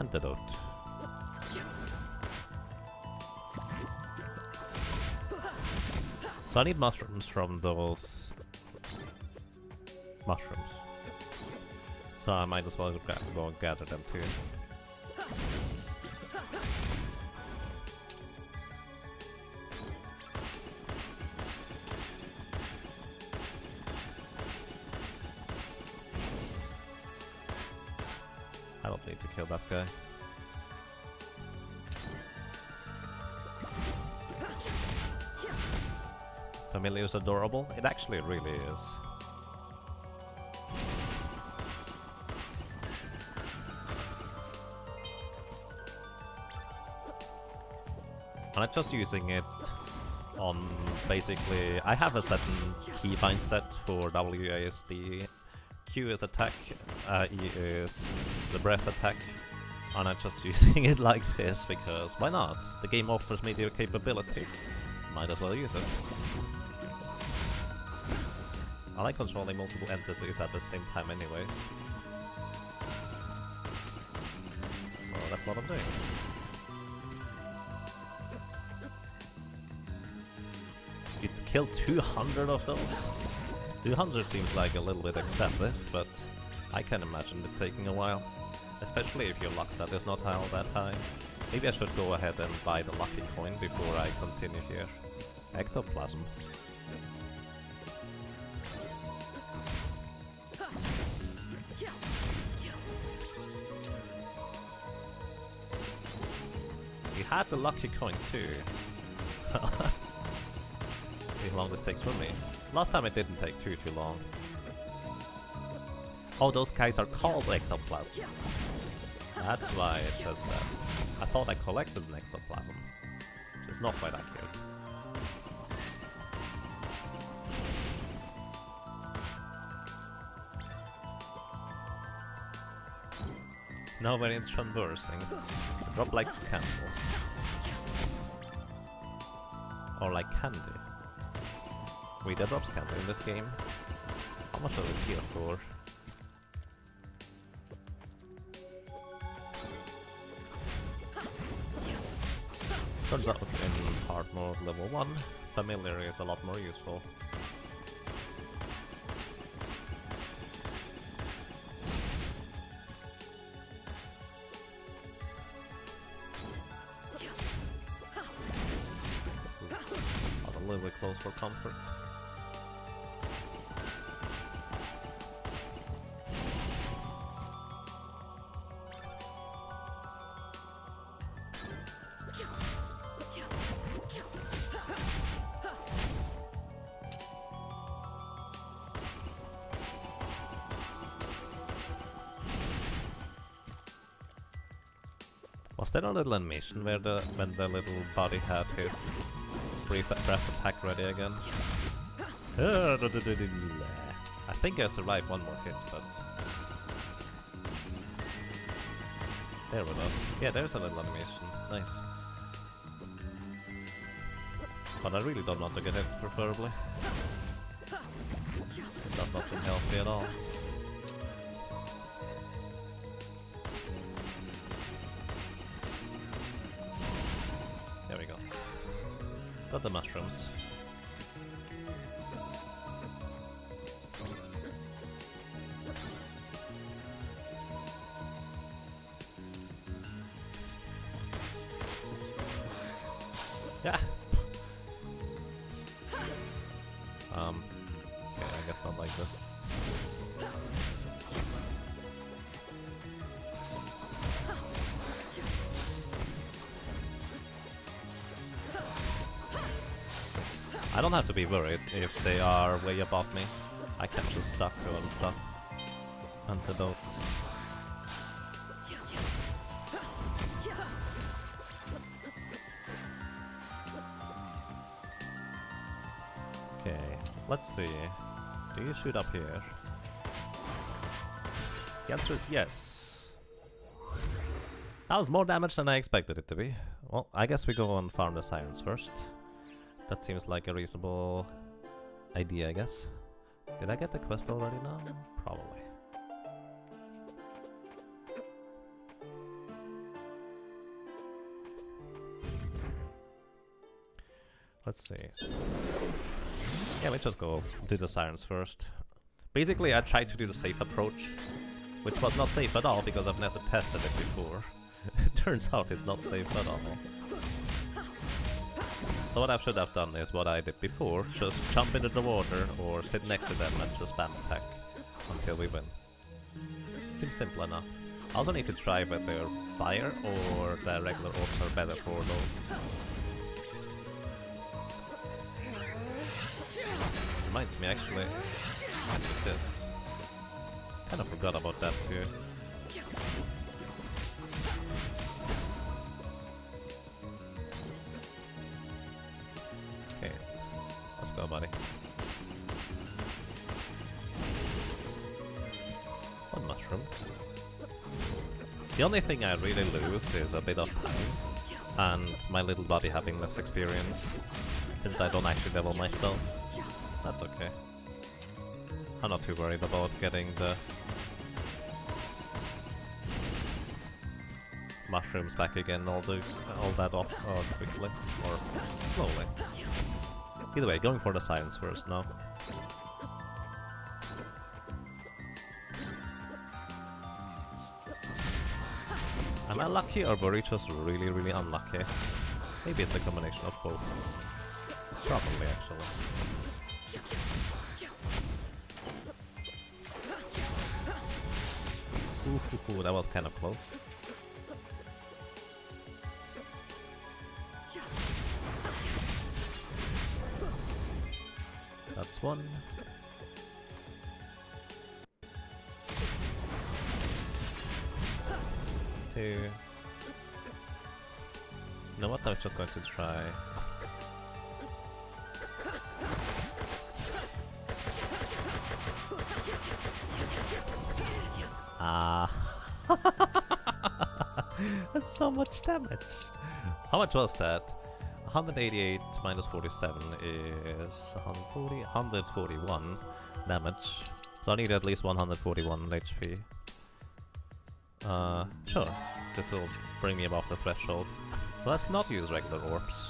S1: Antidote. So I need mushrooms from those mushrooms. So I might as well go and gather them too. I don't need to kill that guy. Familiar is adorable? It actually really is. And I'm just using it on basically... I have a certain keybind set for WASD. Q is attack, E is the breath attack, and I'm just using it like this because why not? The game offers me the capability. Might as well use it. I like controlling multiple entities at the same time anyways. So that's what I'm doing. It killed 200 of those? 200 seems like a little bit excessive, but I can imagine this taking a while. Especially if your luck stat is not all that high. Maybe I should go ahead and buy the lucky coin before I continue here. Ectoplasm. We had the lucky coin too. See how long this takes for me. Last time it didn't take too long. Oh, those guys are called ectoplasm. That's why it says that. I thought I collected an ectoplasm. Which is not quite accurate. Now we're in traversing. Drop like candle. Or like candy. Wait, that drops candy in this game. How much does it heal for? Turns out in hard mode level 1, familiar is a lot more useful. goes for comfort. Was there a little animation where when the little body had his brief breath attack ready again? I think I survived one more hit, but there we go. Yeah, there's a little animation. Nice. But I really don't want to get hit, preferably. That wasn't healthy at all. There we go. Got the mushrooms. Yeah. Okay, I guess not like this. I don't have to be worried if they are way above me. I can just duck and stuff. Antidote. Okay, let's see. Do you shoot up here? The answer is yes. That was more damage than I expected it to be. Well, I guess we go and farm the sirens first. That seems like a reasonable idea, I guess. Did I get the quest already now? Probably. Let's see. Yeah, let's just go do the sirens first. Basically, I tried to do the safe approach, which was not safe at all because I've never tested it before. It turns out it's not safe at all. So what I should have done is what I did before, just jump into the water or sit next to them and just spam attack until we win. Seems simple enough. I also need to try whether fire or the regular orbs are better for those. Reminds me actually, I can use this. Kind of forgot about that too. Okay, let's go, buddy. One mushroom. The only thing I really lose is a bit of time, and my little body having less experience, since I don't actually level myself. That's okay. I'm not too worried about getting the mushrooms back again, all that off quickly, or slowly. Either way, going for the sirens first now. Am I lucky or were we just really, really unlucky? Maybe it's a combination of both. Probably, actually. Ooh, that was kind of close. That's one. Two. You know what? I'm just going to try. Ah. That's so much damage. How much was that? 188 minus 47 is 141 damage. So I need at least 141 HP. Sure. This will bring me above the threshold. So let's not use regular orbs.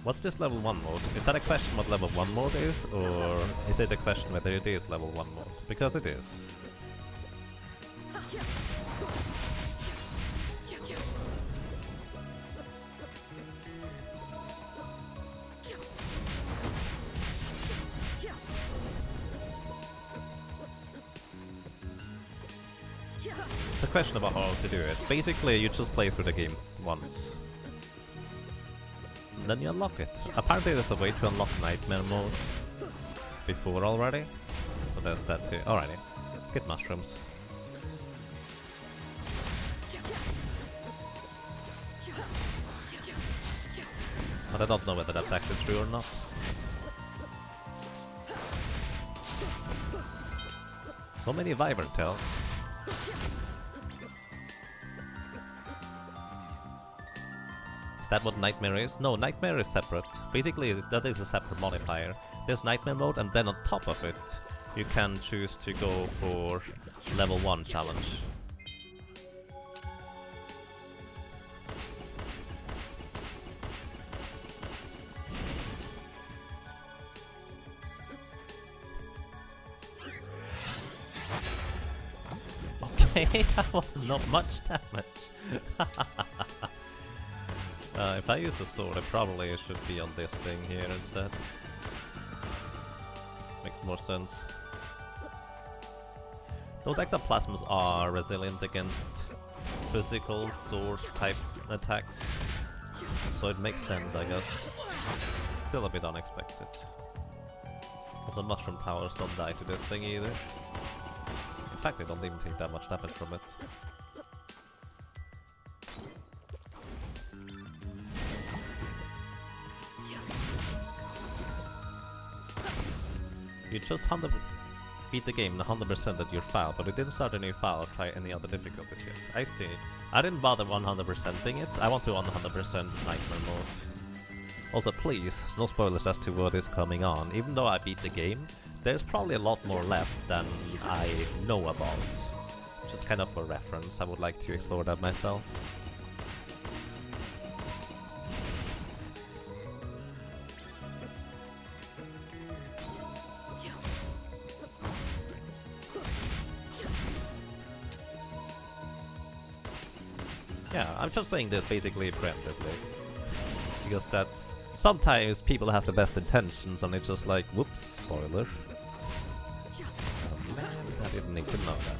S1: What's this level 1 mode? Is that a question what level 1 mode is, or is it a question whether it is level 1 mode? Because it is. It's a question about how to do it. Basically, you just play through the game once. And then you unlock it. Apparently there's a way to unlock Nightmare mode before already. So there's that too. Alrighty. Let's get mushrooms. But I don't know whether that's actually true or not. So many Wyvern tails. Is that what Nightmare is? No, Nightmare is separate. Basically, that is a separate modifier. There's Nightmare mode, and then on top of it, you can choose to go for level 1 challenge. Okay, that was not much damage. If I use a sword, it probably should be on this thing here instead. Makes more sense. Those ectoplasms are resilient against physical sword type attacks, so it makes sense, I guess. Still a bit unexpected. Also, mushroom towers don't die to this thing either. In fact, they don't even take that much damage from it. You just beat the game 100% at your file, but you didn't start a new file or try any other difficulties yet. I see. I didn't bother 100%ing it. I want to 100% Nightmare mode. Also, please, no spoilers as to what is coming on. Even though I beat the game, there's probably a lot more left than I know about. Just kind of for reference, I would like to explore that myself. Yeah, I'm just saying this basically preemptively. Because that's... Sometimes people have the best intentions and it's just like, whoops, spoiler. Oh man, I didn't need to know that.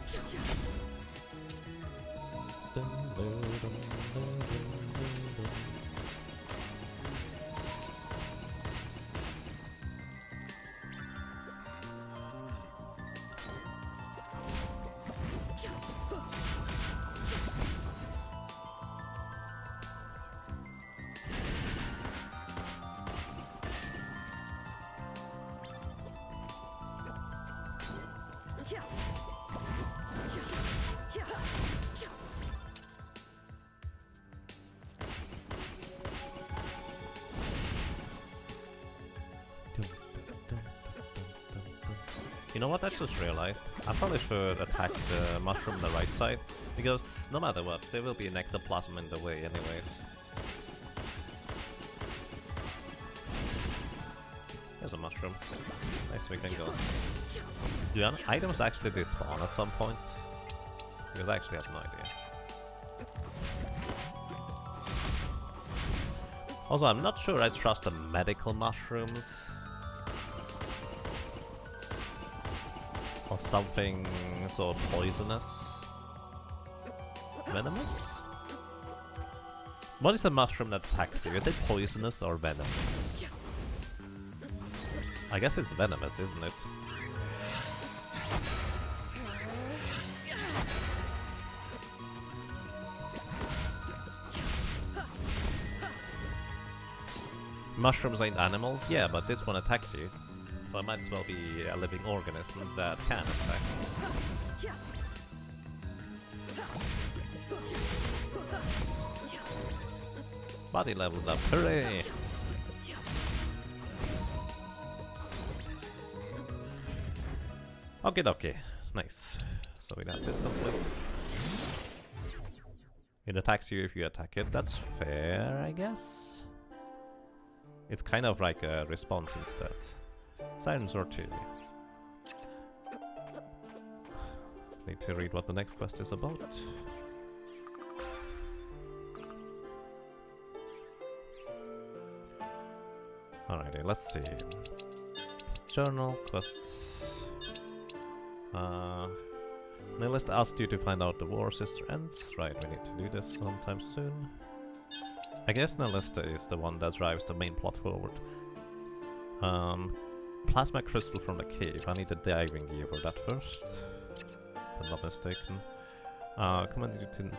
S1: You know what, I just realized? I probably should attack the mushroom on the right side, because no matter what, there will be an ectoplasm in the way anyways. There's a mushroom. Nice, we can go. Do items actually despawn at some point? Because I actually have no idea. Also, I'm not sure I trust the medical mushrooms. Or something sort of poisonous. Venomous? What is a mushroom that attacks you? Is it poisonous or venomous? I guess it's venomous, isn't it? Mushrooms ain't animals? Yeah, but this one attacks you. So I might as well be a living organism that can attack. Body leveled up, hooray! Okay, okay, nice. So we got this complete. It attacks you if you attack it, that's fair, I guess? It's kind of like a response instead. Sirens or 2. Need to read what the next quest is about. Alrighty, let's see. Journal, quests. Nihilist asked you to find out the war sister ends. Right, we need to do this sometime soon. I guess Nihilist is the one that drives the main plot forward. Plasma crystal from the cave. I need the diving gear for that first. If I'm not mistaken. Commanded to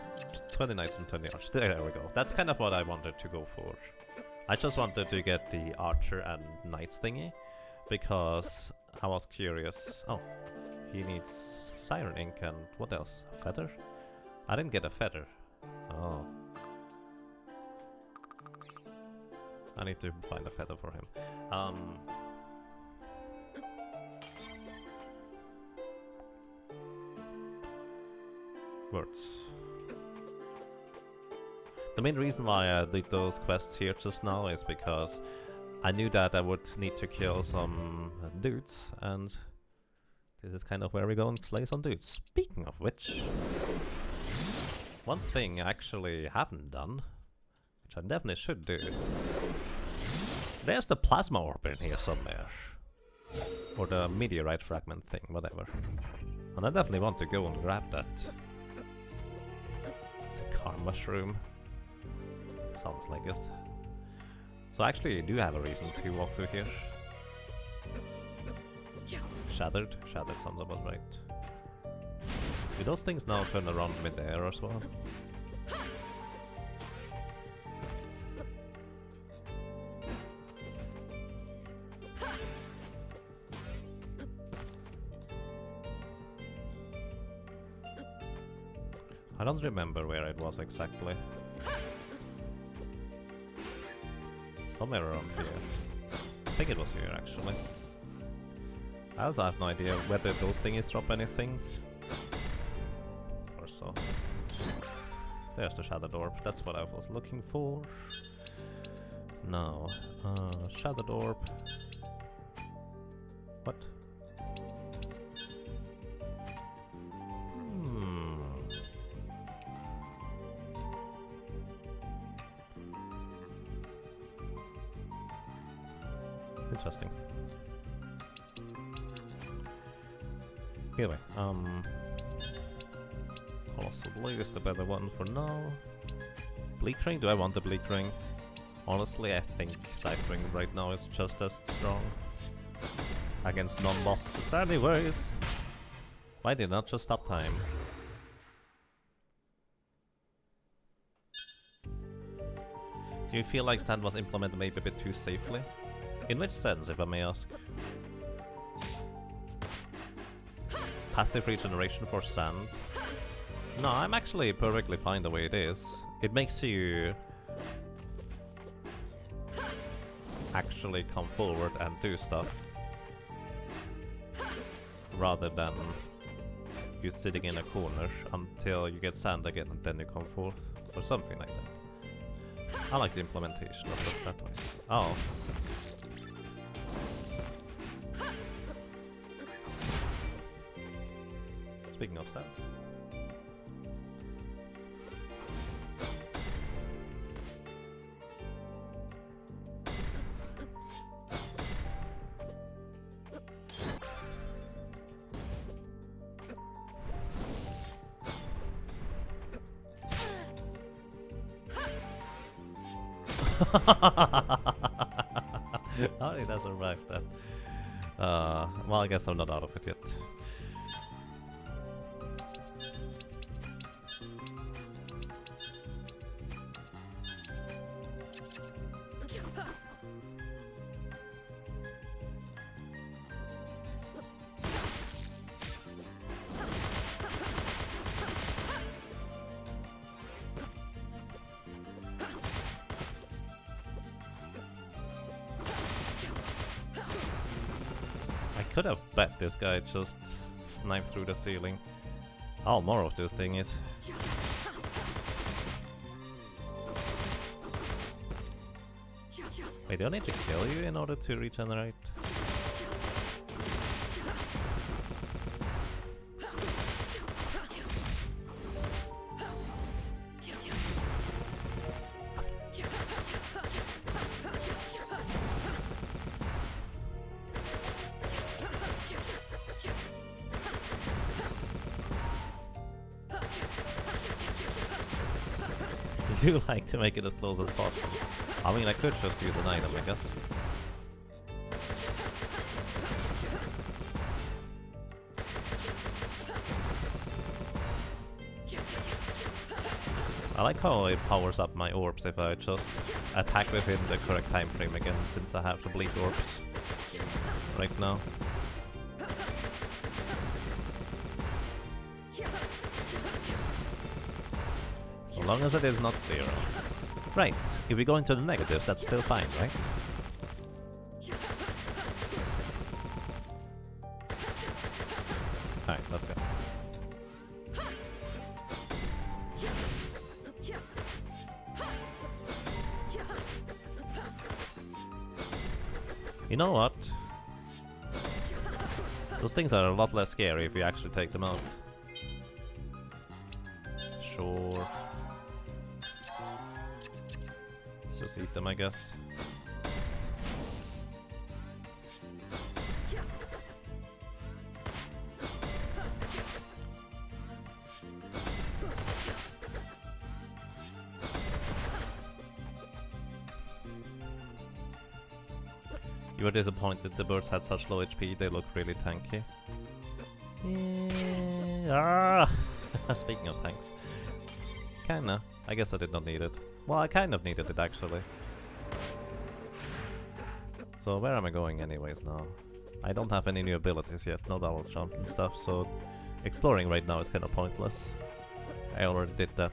S1: 20 knights and 20 archers. There we go. That's kind of what I wanted to go for. I just wanted to get the archer and knights thingy, because I was curious. Oh, he needs siren ink and what else? A feather? I didn't get a feather. Oh. I need to find a feather for him. Words. The main reason why I did those quests here just now is because I knew that I would need to kill some dudes, and this is kind of where we go and slay some dudes. Speaking of which, one thing I actually haven't done, which I definitely should do, there's the plasma orb in here somewhere. Or the meteorite fragment thing, whatever. And I definitely want to go and grab that. It's a car mushroom. Sounds like it. So actually I do have a reason to walk through here. Shattered? Shattered sounds about right. Do those things now turn around mid-air as well? I don't remember where it was exactly. Somewhere around here. I think it was here actually. I also have no idea whether those thingies drop anything. Or so. There's the Shadow Orb, that's what I was looking for. Now, Shadow Orb. What? Interesting. Anyway, possibly is the better one for now. Bleak Ring? Do I want the Bleak Ring? Honestly, I think Ciphering right now is just as strong against non-bosses. Anyways, why did not just stop time? Do you feel like sand was implemented maybe a bit too safely? In which sense, if I may ask? Passive regeneration for sand? No, I'm actually perfectly fine the way it is. It makes you actually come forward and do stuff, rather than you sitting in a corner until you get sand again and then you come forth, or something like that. I like the implementation of it that way. Oh. Speaking of that. How did I survive that? Well, I guess I'm not out of it yet. Could have bet this guy just sniped through the ceiling. Oh, more of those thingies. Wait, do I need to kill you in order to regenerate? I do like to make it as close as possible. I mean, I could just use an item, I guess. I like how it powers up my orbs if I just attack within the correct time frame again, since I have to bleed orbs right now. As long as it is not 0. Right, if we go into the negatives, that's still fine, right? Alright, let's go. You know what? Those things are a lot less scary if you actually take them out. Sure. Just eat them, I guess. You were disappointed the birds had such low HP, they look really tanky. Yeah. Speaking of tanks. Kinda. I guess I did not need it. Well, I kind of needed it actually. So where am I going anyways now? I don't have any new abilities yet, no double jump and stuff, so exploring right now is kind of pointless. I already did that.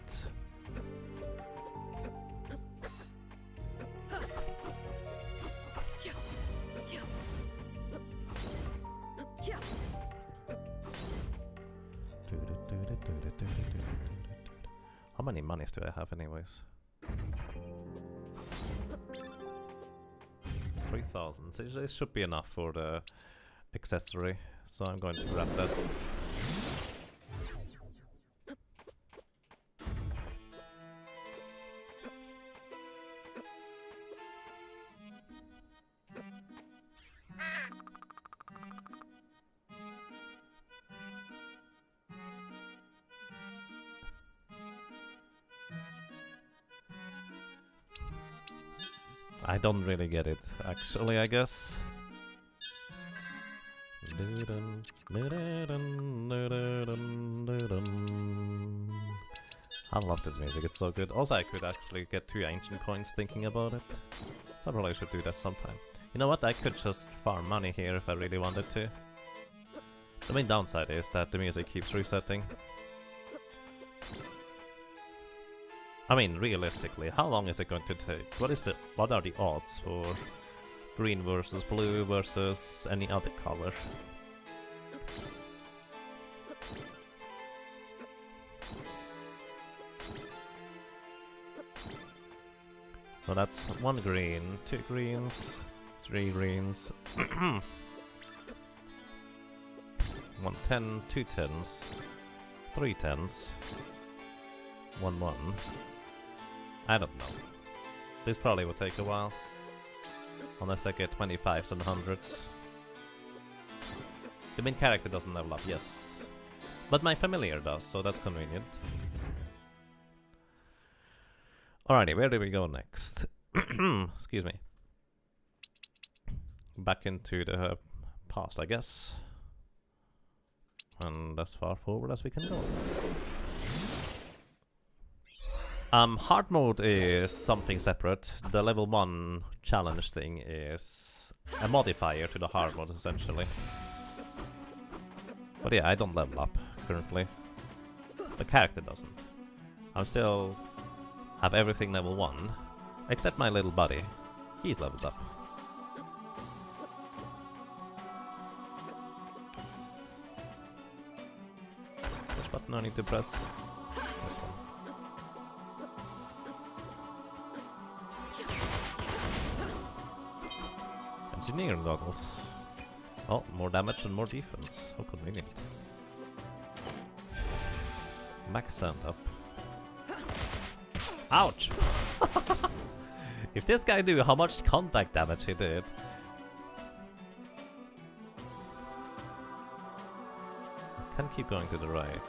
S1: How many monies do I have anyways? 3,000. So this should be enough for the accessory, so I'm going to grab that. I don't really get it, actually, I guess. I love this music, it's so good. Also, I could actually get 2 ancient coins thinking about it. So I probably should do that sometime. You know what, I could just farm money here if I really wanted to. The main downside is that the music keeps resetting. I mean, realistically, how long is it going to take? What are the odds for green versus blue versus any other color? So that's 1 green, 2 greens, 3 greens, 1 10, 2 10s, 3 10s, 1 1. I don't know. This probably will take a while. Unless I get 25s and 100s. The main character doesn't level up, yes. But my familiar does, so that's convenient. Alrighty, where do we go next? Excuse me. Back into the past, I guess. And as far forward as we can go. Hard mode is something separate. The level 1 challenge thing is a modifier to the hard mode, essentially. But yeah, I don't level up currently. The character doesn't. I still have everything level 1, except my little buddy. He's leveled up. Which button I need to press? This one. Engineering goggles. Oh, more damage and more defense. How convenient. Max sand up. Ouch! If this guy knew how much contact damage he did. I can keep going to the right.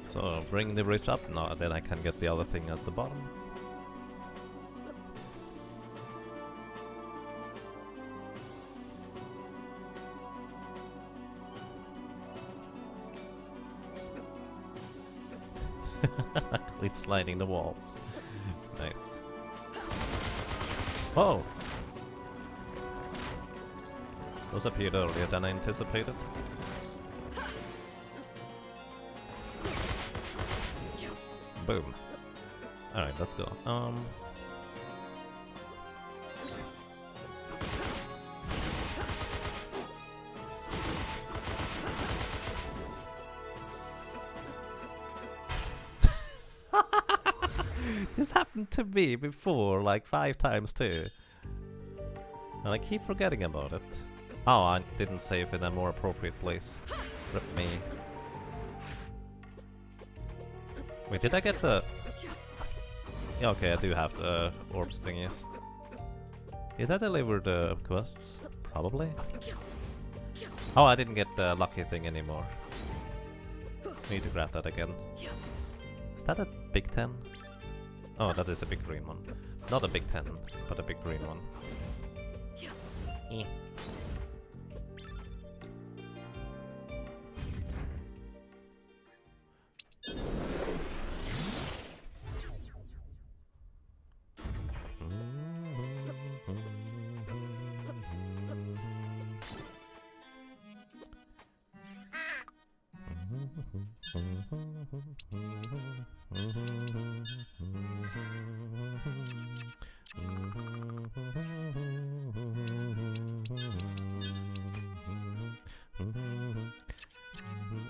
S1: So bring the bridge up now, then I can get the other thing at the bottom. Keep sliding the walls. Nice. Whoa! Those appeared earlier than I anticipated. Boom. Alright, let's go. This happened to me before, like 5 times too. And I keep forgetting about it. Oh, I didn't save in a more appropriate place. Rip me. Wait, did I get the... Yeah, okay, I do have the orbs thingies. Did I deliver the quests? Probably. Oh, I didn't get the lucky thing anymore. Need to grab that again. Is that a big 10? Oh, that is a big green one. Not a big 10, but a big green one. Eh.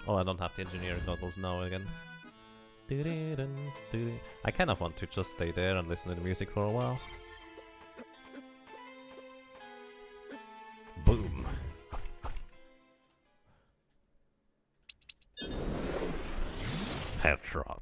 S1: Oh, I don't have the engineering goggles now again. I kind of want to just stay there and listen to the music for a while. Boom. Headshot.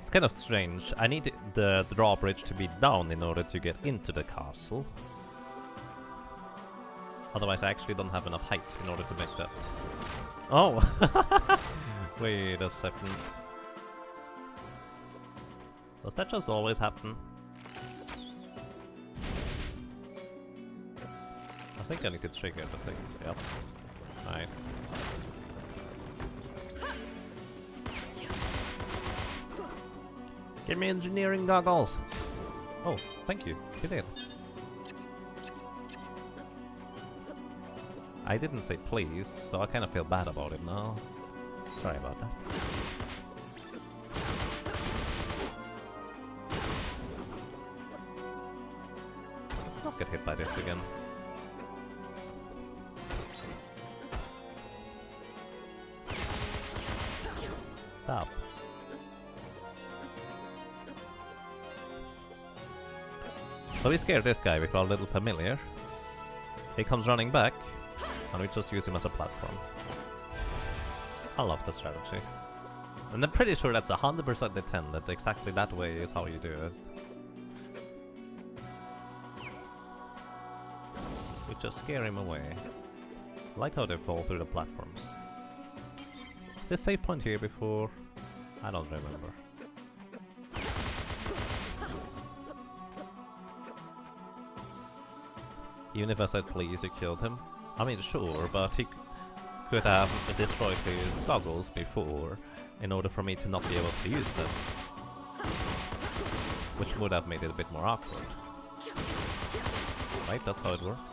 S1: It's kind of strange. I need the drawbridge to be down in order to get into the castle. Otherwise I actually don't have enough height in order to make that. Oh! Wait a second. Does that just always happen? I think I need to trigger the things, yep. Alright. Give me engineering goggles! Oh, thank you. You did. I didn't say please, so I kind of feel bad about it now. Sorry about that. Let's not get hit by this again. Stop. So we scare this guy with our little familiar. He comes running back, and we just use him as a platform. I love the strategy. And I'm pretty sure that's 100% the 10, that exactly that way is how you do it. We We just scare him away. I like how they fall through the platforms. Is this save point here before? I don't remember. Even if I said please, you killed him. I mean, sure, but he could have destroyed his goggles before in order for me to not be able to use them. Which would have made it a bit more awkward. Right, that's how it works.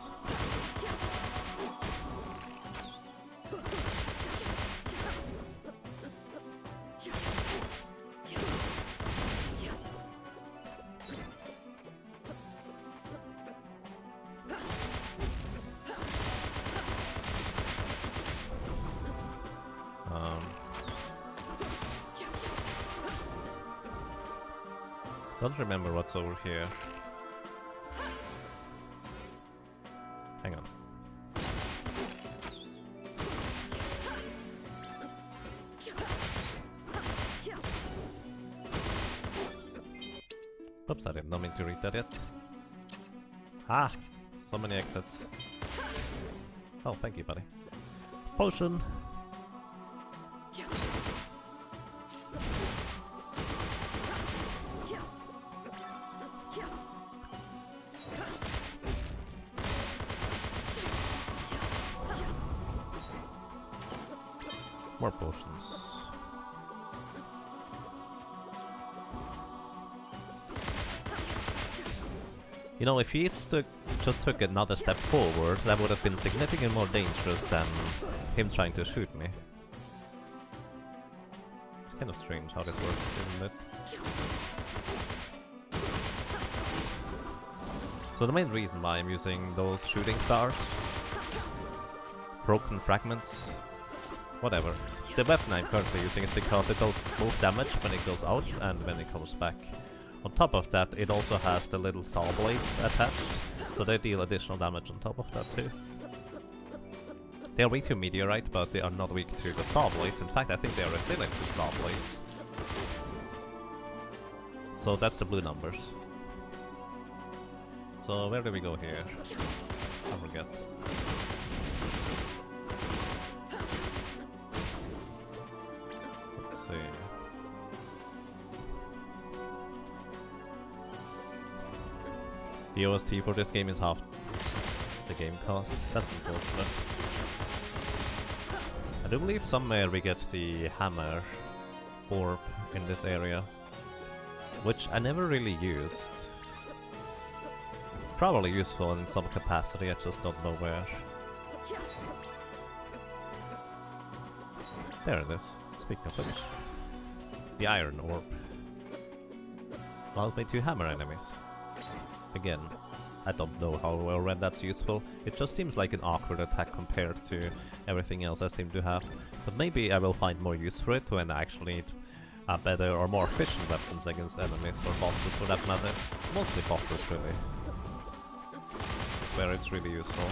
S1: Don't remember what's over here. Hang on. Oops, I did not mean to read that yet. Ah! So many exits. Oh, thank you, buddy. Potion! More potions. You know, if he just took another step forward, that would have been significantly more dangerous than him trying to shoot me. It's kind of strange how this works, isn't it? So the main reason why I'm using those shooting stars, broken fragments, whatever. The weapon I'm currently using is because it does both damage when it goes out and when it comes back. On top of that, it also has the little saw blades attached, so they deal additional damage on top of that too. They are weak to meteorite, but they are not weak to the saw blades. In fact, I think they are resilient to saw blades. So that's the blue numbers. So where do we go here? I forget. Let's see. The OST for this game is half the game cost. That's unfortunate. I do believe somewhere we get the hammer orb in this area, which I never really used. It's probably useful in some capacity, I just don't know where. There it is. Speaking of which, the iron orb. Allows me to hammer enemies. Again, I don't know how well read that's useful. It just seems like an awkward attack compared to everything else I seem to have. But maybe I will find more use for it when I actually need better or more efficient weapons against enemies or bosses for that matter. Mostly bosses, really. That's where it's really useful.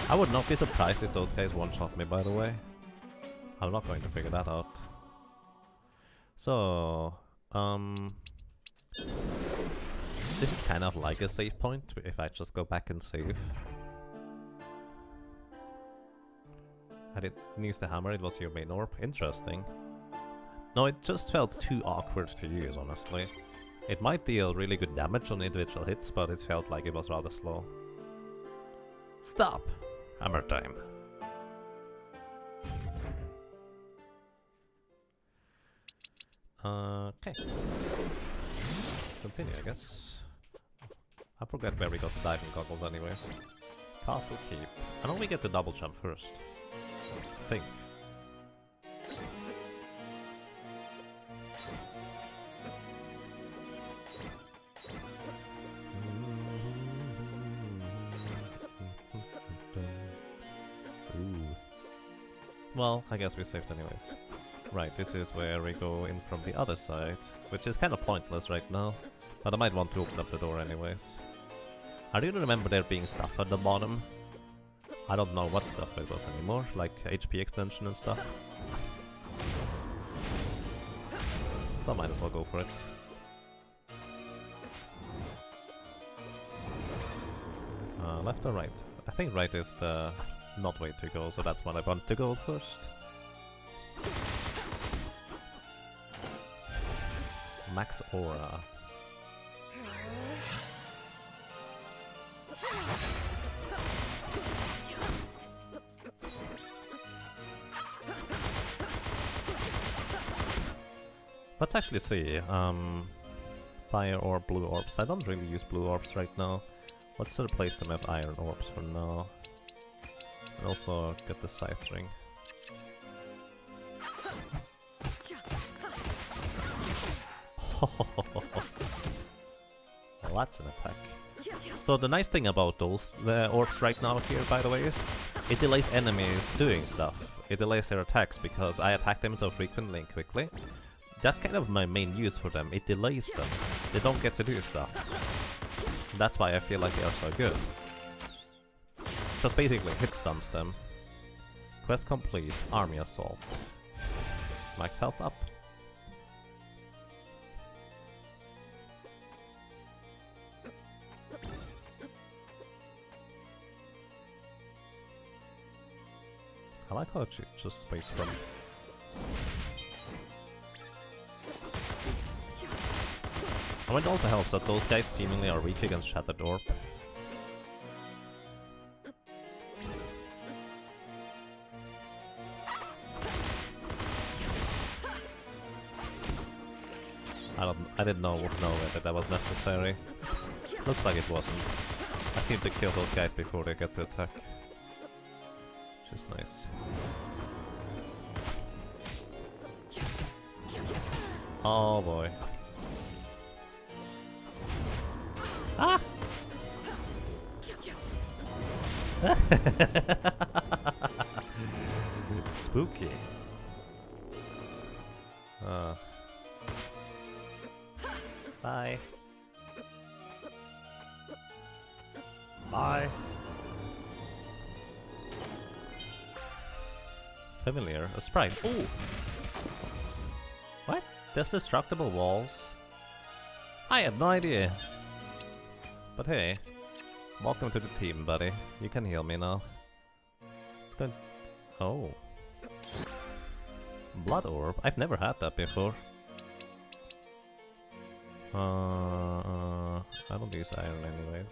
S1: I would not be surprised if those guys one-shot me, by the way. I'm not going to figure that out. So, this is kind of like a save point, if I just go back and save. I didn't use the hammer, it was your main orb. Interesting. No, it just felt too awkward to use, honestly. It might deal really good damage on individual hits, but it felt like it was rather slow. Stop! Hammer time. Okay. Let's continue, I guess. I forget where we got the diving goggles anyways. Castle Keep. I know we get the double jump first. I think. Ooh. Well, I guess we saved anyways. Right, this is where we go in from the other side, which is kind of pointless right now, but I might want to open up the door anyways. I do remember there being stuff at the bottom. I don't know what stuff it was anymore, like HP extension and stuff. So I might as well go for it. Left or right? I think right is the not way to go, so that's what I want to go first. Max aura. Let's actually see. Fire orb, blue orbs. I don't really use blue orbs right now. Let's replace them with iron orbs for now. And also get the scythe ring. Well, that's an attack. So the nice thing about those orbs right now here, by the way, is it delays enemies doing stuff. It delays their attacks because I attack them so frequently and quickly. That's kind of my main use for them. It delays them. They don't get to do stuff. That's why I feel like they are so good. Just basically hit stuns them. Quest complete. Army assault. Max health up. I like how it just space from. And it also helps that those guys seemingly are weak against Shattered Orb. I didn't know whether that was necessary. Looks like it wasn't. I seem to kill those guys before they get to attack. Which is nice. Oh boy. Ah! Spooky. Bye. Bye. Familiar. A sprite. Ooh! What? There's destructible walls? I had no idea. But hey, welcome to the team, buddy. You can heal me now. It's good. Oh. Blood orb? I've never had that before. I don't use iron anyways.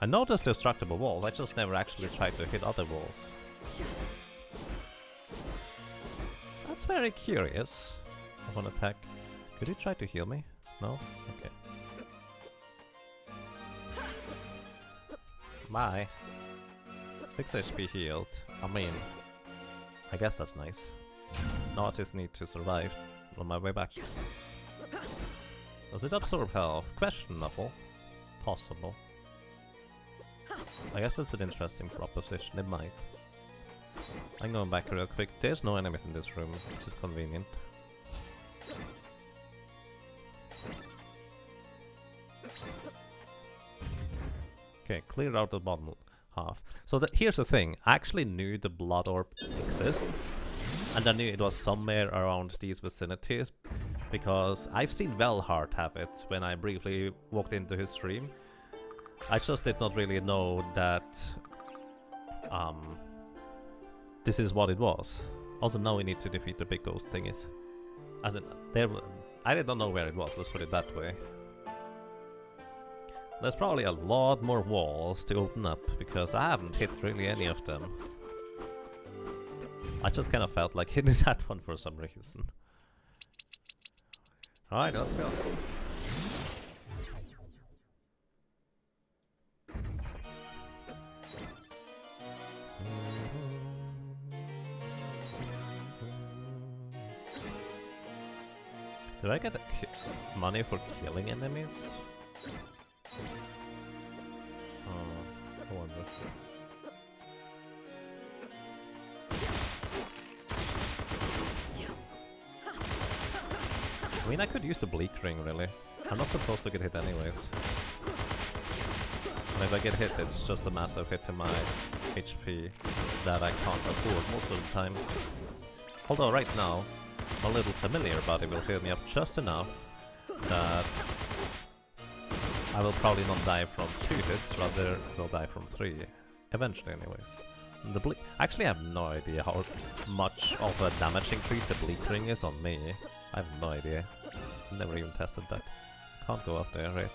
S1: I noticed destructible walls, I just never actually tried to hit other walls. That's very curious. I want to attack. Could he try to heal me? No? Okay. Bye. 6 HP healed. I mean, I guess that's nice. Now I just need to survive on my way back. Does it absorb health? Questionable. Possible. I guess that's an interesting proposition. It might. I'm going back real quick. There's no enemies in this room, which is convenient. Okay, clear out the bottom half. So here's the thing. I actually knew the blood orb exists. And I knew it was somewhere around these vicinities. Because I've seen Velhart have it when I briefly walked into his stream. I just did not really know that this is what it was. Also, now we need to defeat the big ghost thingies. As in, I did not know where it was, let's put it that way. There's probably a lot more walls to open up, because I haven't hit really any of them. I just kind of felt like hitting that one for some reason. Alright, let's go. Did I get money for killing enemies? I wonder. I mean, I could use the bleak ring, really. I'm not supposed to get hit anyways. And if I get hit, it's just a massive hit to my HP that I can't afford most of the time. Although right now, my little familiar buddy will heal me up just enough that I will probably not die from 2 hits, rather will die from 3. Eventually, anyways. The bleak. Actually, I have no idea how much of a damage increase the bleak ring is on me. I have no idea. Never even tested that. Can't go up there, right?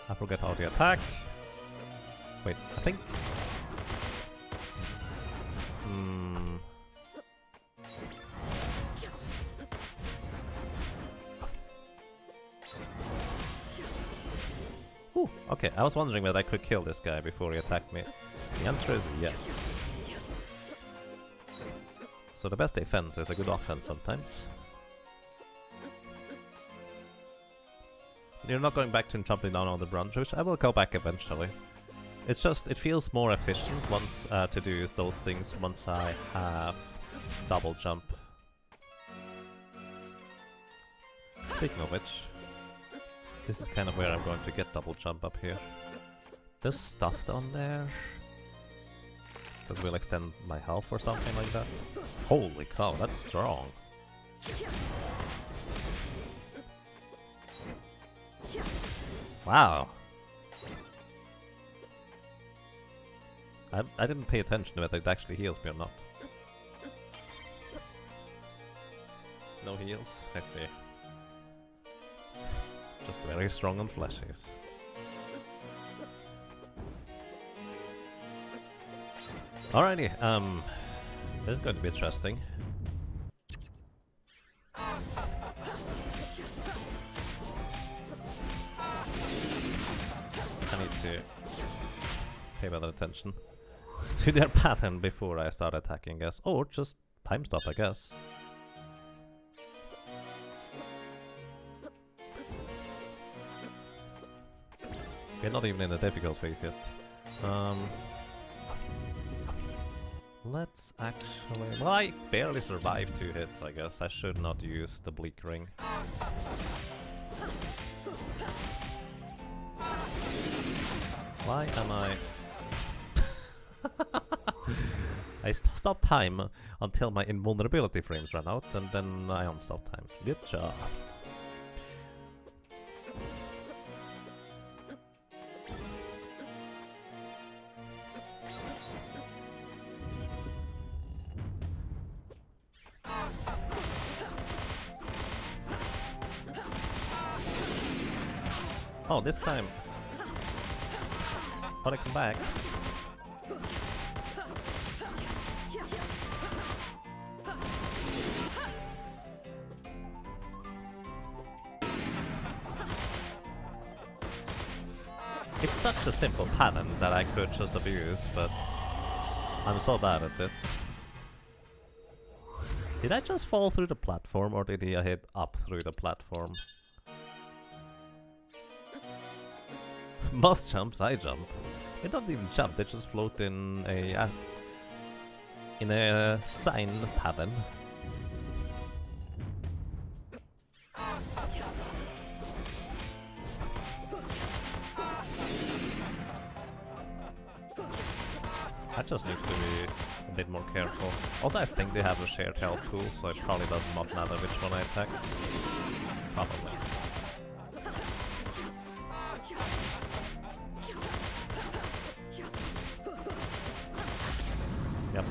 S1: I forget how to attack. Wait, I think. Ooh, okay, I was wondering whether I could kill this guy before he attacked me. The answer is yes. So the best defense is a good offense sometimes. You're not going back to jumping down on the branch, which I will go back eventually. It's just, it feels more efficient once to do those things once I have double jump. Speaking of which, this is kind of where I'm going to get double jump up here. There's stuff down there that will extend my health or something like that. Holy cow, that's strong. Wow. I didn't pay attention to whether it actually heals me or not. No heals? I see. It's just very strong on flashes. Alrighty, this is going to be interesting. I need to pay better attention to their pattern before I start attacking, I guess. Or just time stop, I guess. We're not even in the difficult phase yet. Let's actually... Well, I barely survived 2 hits, I guess. I should not use the bleak ring. Why am I... I stopped time until my invulnerability frames ran out, and then I unstopped time. Good job. Oh, this time... But I come back. It's such a simple pattern that I could just abuse, but I'm so bad at this. Did I just fall through the platform, or did he hit up through the platform? Boss jumps, I jump. They don't even jump, they just float in a sign pattern. I just need to be a bit more careful. Also, I think they have a shared health pool, so it probably does not matter which one I attack. Probably. Yep.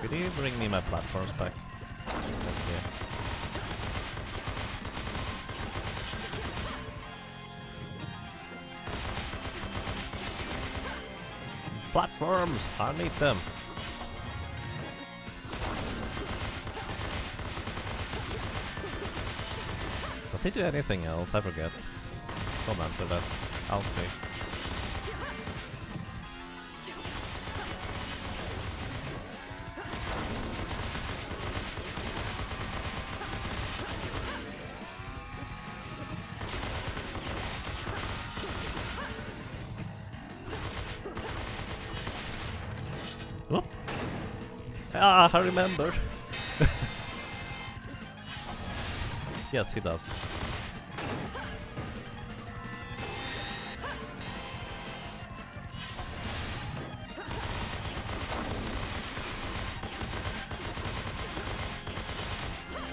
S1: Could you bring me my platforms back? Thank you. Platforms! I need them! Does he do anything else? I forget. Don't answer that. I'll see. Oh. Ah, I remember. Yes, he does.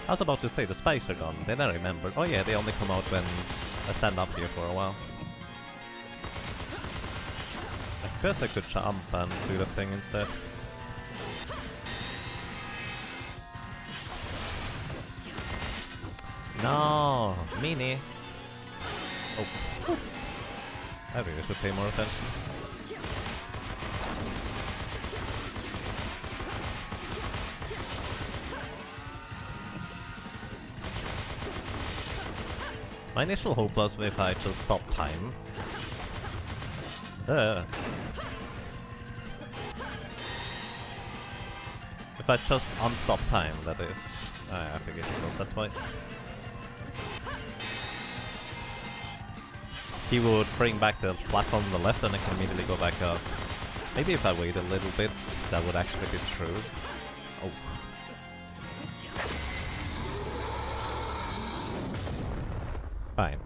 S1: I was about to say the spikes are gone, then I remembered. Oh yeah, they only come out when I stand up here for a while. I guess I could jump and do the thing instead. No, Mini. Oh, I really should pay more attention. My initial hope was if I just stop time. If I just unstop time, that is. I forget it was that twice. He would bring back the platform on the left and I can immediately go back up. Maybe if I wait a little bit, that would actually be true. Oh. Fine.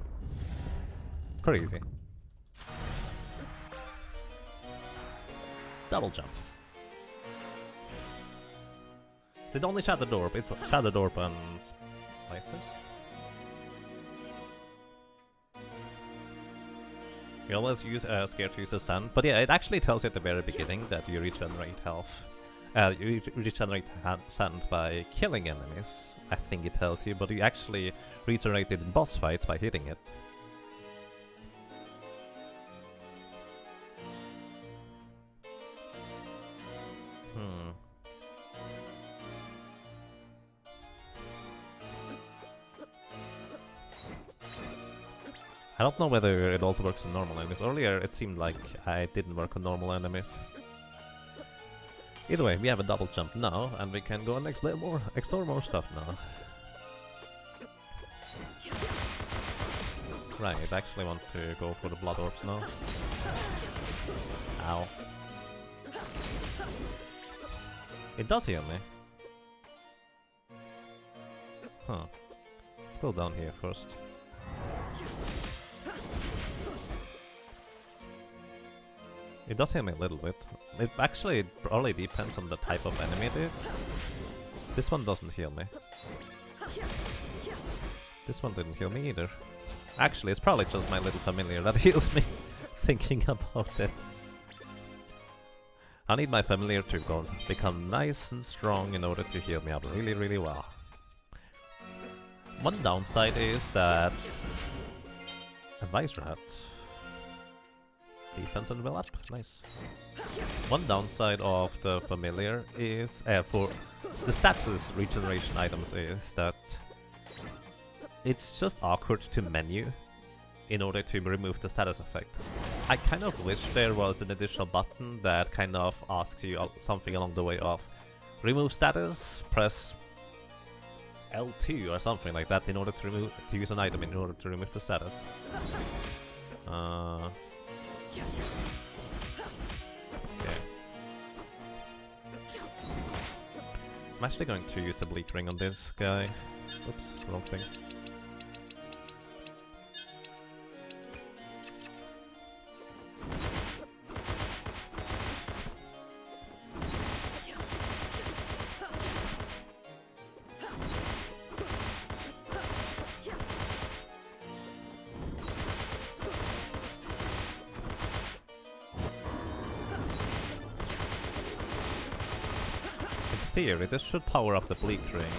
S1: Pretty easy. Double jump. Is it only Shadow Orb? It's Shadow Orb and places. You always use scared to use the sand, but yeah, it actually tells you at the very beginning that you regenerate health. You regenerate sand by killing enemies. I think it tells you, but you actually regenerate it in boss fights by hitting it. I don't know whether it also works on normal enemies. Earlier it seemed like I didn't work on normal enemies. Either way, we have a double jump now, and we can go and explore more stuff now. Right, I actually want to go for the blood orbs now. Ow. It does heal me. Huh. Let's go down here first. It does heal me a little bit. It actually probably depends on the type of enemy it is. This one doesn't heal me. This one didn't heal me either. Actually, it's probably just my little familiar that heals me, thinking about it. I need my familiar to go become nice and strong in order to heal me up really, really well. One downside is that a Vice Rat. Defense and will up, nice. One downside of the familiar is, for the status regeneration items is that it's just awkward to menu in order to remove the status effect. I kind of wish there was an additional button that kind of asks you something along the way of remove status, press L2 or something like that in order to use an item in order to remove the status. Okay. I'm actually going to use the bleak ring on this guy. Oops, wrong thing. Theory, this should power up the bleak ring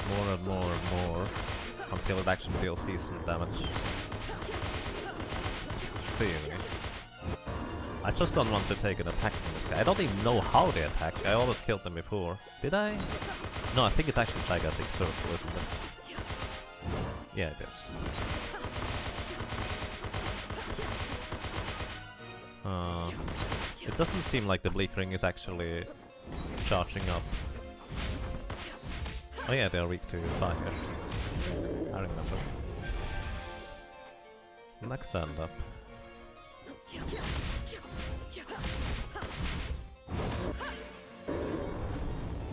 S1: more and more and more until it actually deals decent damage. Theory. I just don't want to take an attack from this guy. I don't even know how they attack. I always killed them before. Did I? No, I think it's actually Gigantic Circle, isn't it? Yeah, it is. It doesn't seem like the bleak ring is actually charging up. Oh yeah, they're weak to fire. I remember. Next stand up.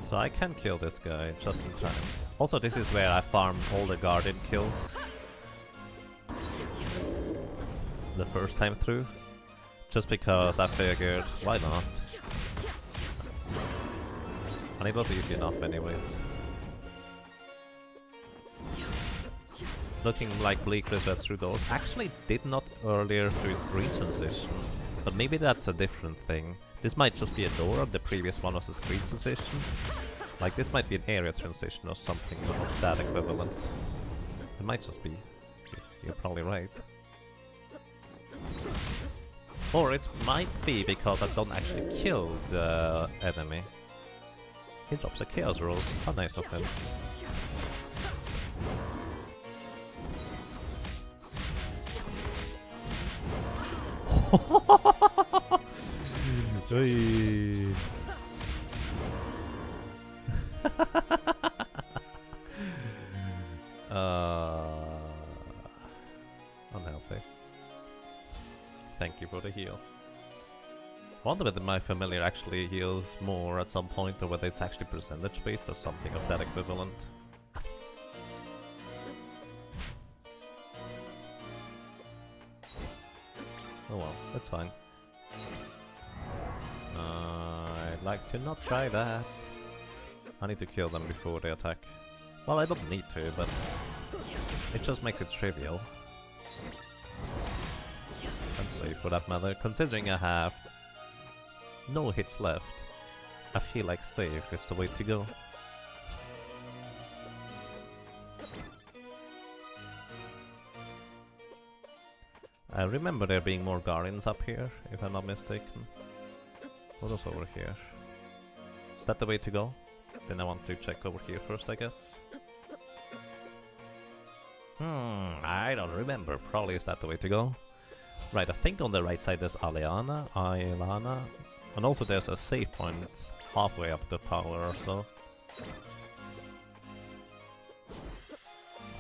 S1: So I can kill this guy just in time. Also, this is where I farm all the guardian kills the first time through, just because I figured, why not? And it was easy enough anyways. Looking like Bleakless went through doors. Actually did not earlier through screen transition, but maybe that's a different thing. This might just be a door, the previous one was a screen transition. Like this might be an area transition or something, but not that equivalent. It might just be. You're probably right. Or it might be because I don't actually kill the enemy. He drops a chaos rose. How nice of him. Unhealthy. Thank you for the heal. I wonder whether my familiar actually heals more at some point, or whether it's actually percentage based or something of that equivalent. Oh well, that's fine. I'd like to not try that. I need to kill them before they attack. Well, I don't need to, but it just makes it trivial. And safe for that matter. Considering I have no hits left, I feel like safe is the way to go. I remember there being more guardians up here, if I'm not mistaken. What was over here? Is that the way to go? Then I want to check over here first, I guess. I don't remember. Probably is that the way to go. Right, I think on the right side there's Alana, and also there's a save point halfway up the tower or so.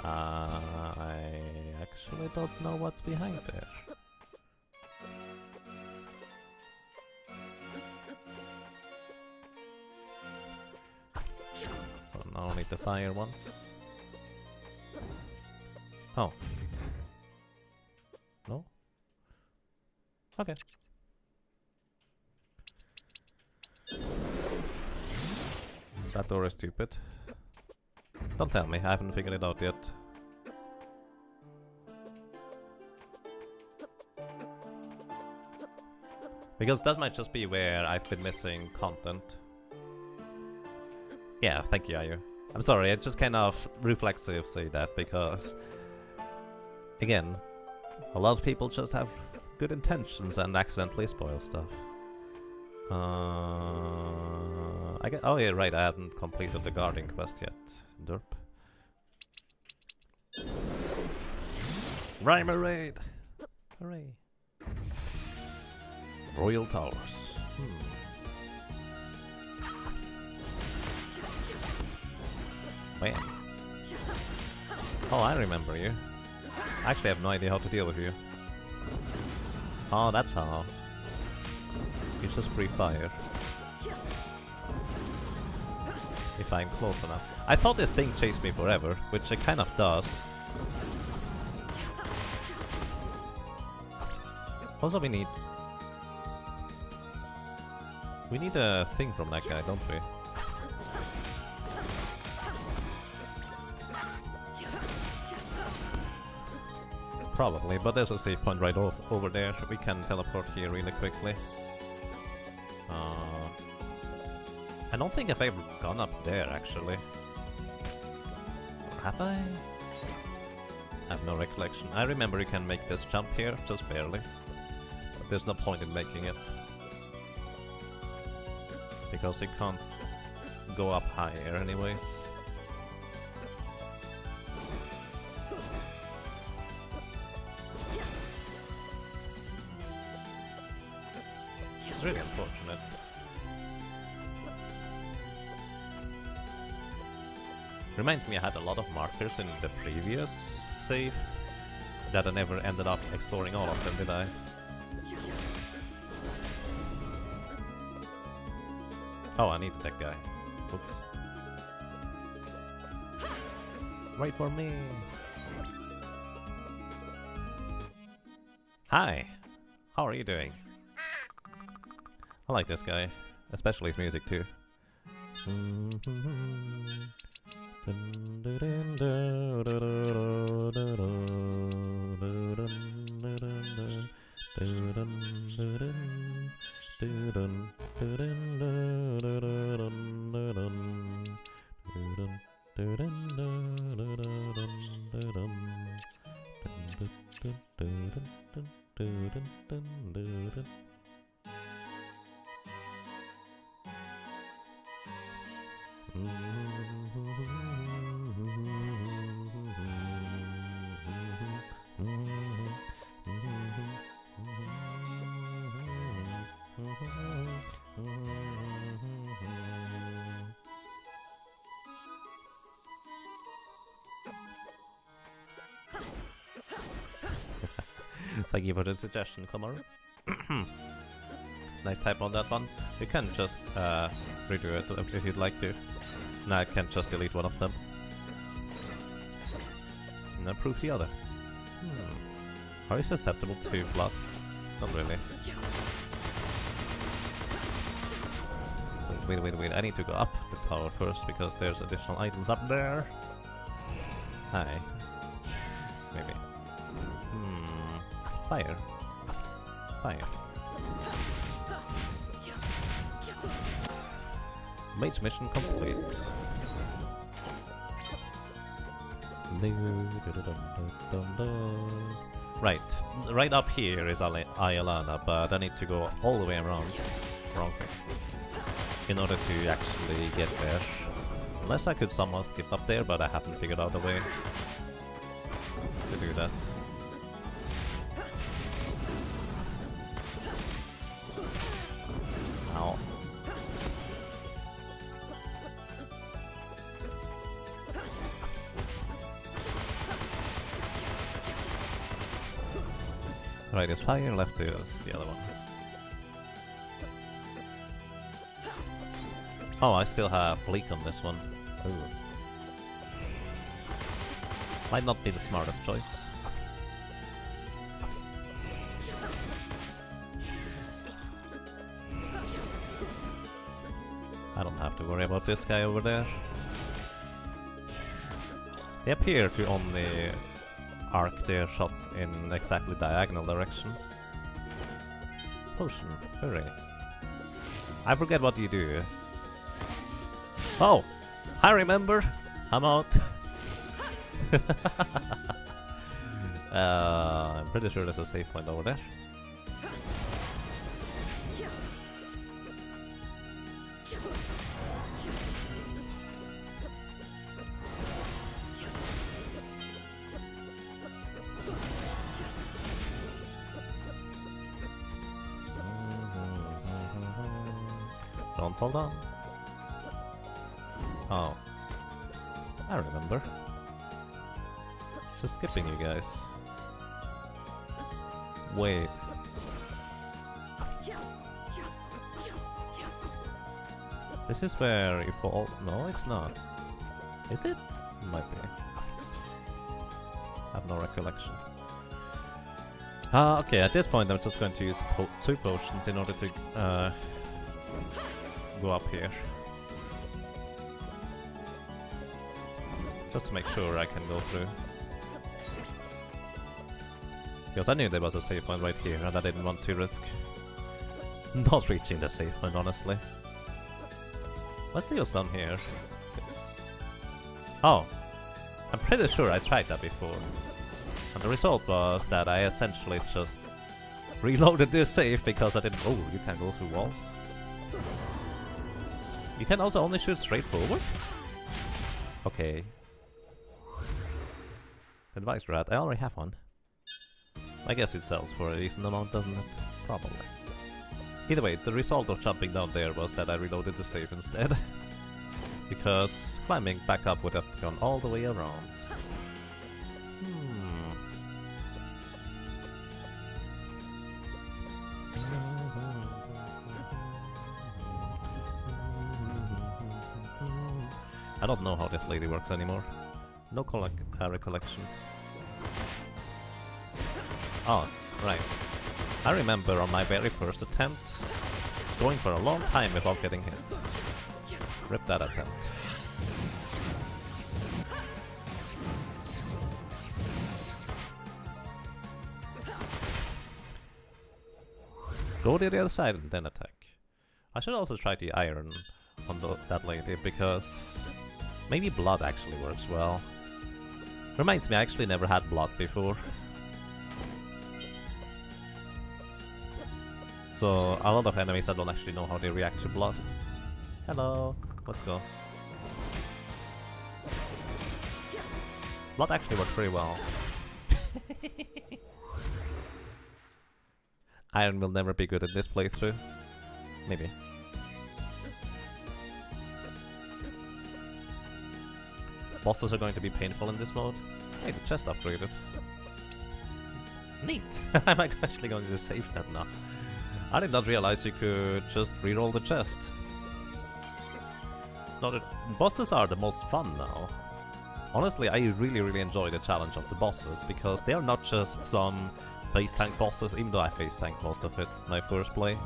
S1: I actually don't know what's behind there. So now I need to fire once. Oh. No? Okay. That door is stupid. Don't tell me, I haven't figured it out yet. Because that might just be where I've been missing content. Yeah, thank you, Ayu. I'm sorry, I just kind of reflexive say that because, again, a lot of people just have good intentions and accidentally spoil stuff. Oh yeah, right, I hadn't completed the guarding quest yet. Derp. Rhymer raid! Hooray! Royal Towers. Wait. Oh, I remember you. I actually have no idea how to deal with you. Oh, that's how. You just free fire. If I'm close enough. I thought this thing chased me forever, which it kind of does. Also, we need a thing from that guy, don't we? Probably, but there's a save point right over there. We can teleport here really quickly. I don't think I've ever gone up there, actually. Or have I? I have no recollection. I remember you can make this jump here, just barely. But there's no point in making it. Because you can't go up higher anyways. It's really unfortunate. Reminds me I had a lot of markers in the previous save that I never ended up exploring all of them, did I? Oh, I need that guy. Oops. Wait for me! Hi! How are you doing? I like this guy, especially his music too. Thank you for the suggestion, Kamaru. Nice type on that one. You can just redo it if you'd like to. And I can just delete one of them. And approve the other. Are you susceptible to blood? Not really. Wait, I need to go up the tower first because there's additional items up there. Hi. Maybe. Fire. Fire. Mage mission complete. Right up here is Ayalana, but I need to go all the way around. Wrong thing. In order to actually get there. Unless I could somehow skip up there, but I haven't figured out a way to do that. Ow. Right is fire, left is the other one. Oh, I still have bleak on this one. Ooh. Might not be the smartest choice. I don't have to worry about this guy over there. They appear to only arc their shots in exactly diagonal direction. Potion, hooray. I forget what you do. Oh! I remember! I'm out! I'm pretty sure there's a save point over there. Don't fall down. Oh. I remember. Just skipping you guys. Wait. This is where you fall. No, it's not. Is it? Might be. I have no recollection. Okay, at this point I'm just going to use 2 potions in order to go up here. Just to make sure I can go through. Because I knew there was a save point right here and I didn't want to risk not reaching the save point, honestly. Let's see what's down here. Oh! I'm pretty sure I tried that before. And the result was that I essentially just reloaded this save because I didn't— oh, you can go through walls. You can also only shoot straight forward? Okay. Advice rat, I already have one. I guess it sells for a decent amount, doesn't it? Probably. Either way, the result of jumping down there was that I reloaded the save instead. Because climbing back up would have gone all the way around. I don't know how this lady works anymore. No recollection. Oh, right. I remember on my very first attempt, going for a long time without getting hit. Rip that attempt. Go to the other side and then attack. I should also try the iron on that lady, because maybe blood actually works well. Reminds me, I actually never had blood before. So a lot of enemies I don't actually know how they react to blood. Hello, let's go. Blood actually works pretty well. Iron will never be good in this playthrough. Maybe. Bosses are going to be painful in this mode. Hey, the chest upgraded. Neat! I'm actually going to save that now. I did not realize you could just reroll the chest. No, the bosses are the most fun now. Honestly, I really enjoy the challenge of the bosses, because they are not just some face tank bosses, even though I face tanked most of it my first play.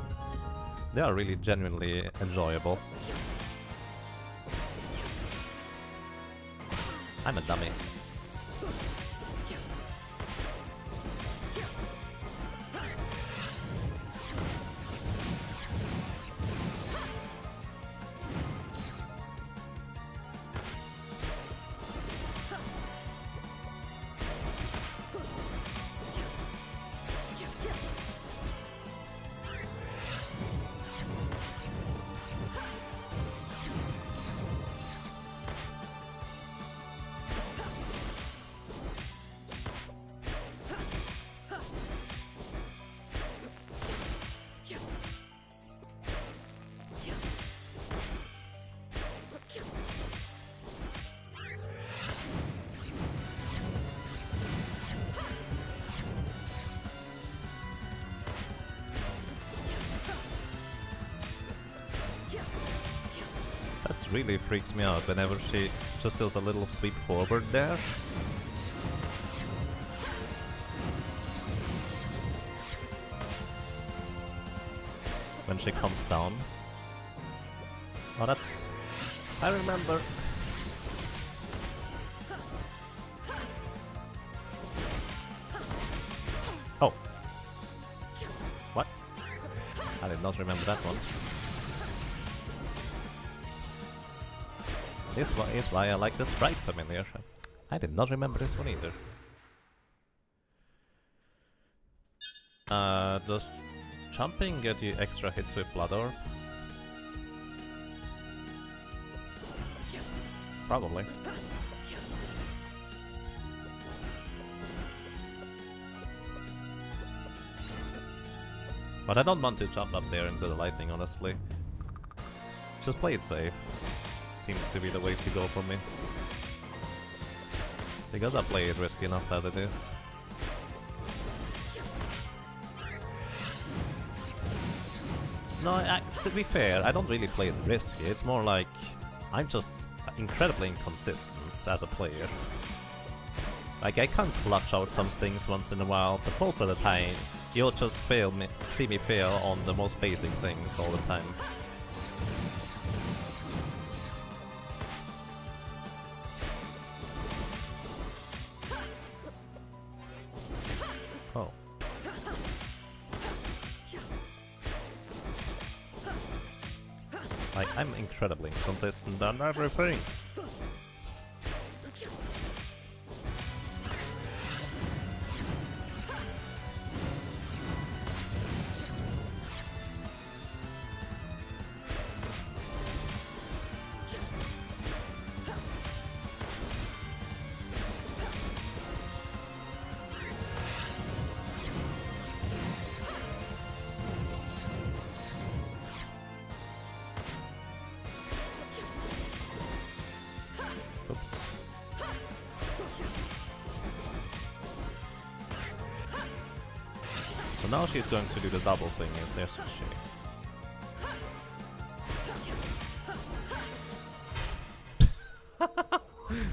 S1: They are really genuinely enjoyable. I'm a dummy. Really freaks me out whenever she just does a little sweep forward there. When she comes down. Oh, that's... I remember. Oh. What? I did not remember that one. This one is why I like the sprite familiar. I did not remember this one either. Does jumping get you extra hits with Blood Orb? Probably. But I don't want to jump up there into the lightning, honestly. Just play it safe. Seems to be the way to go for me. Because I play it risky enough as it is. No, to be fair, I don't really play it risky. It's more like I'm just incredibly inconsistent as a player. Like, I can clutch out some things once in a while, but most of the time you'll just see me fail on the most basic things all the time. Oh. Like, I'm incredibly inconsistent on everything. So now she's going to do the double thing, isn't she?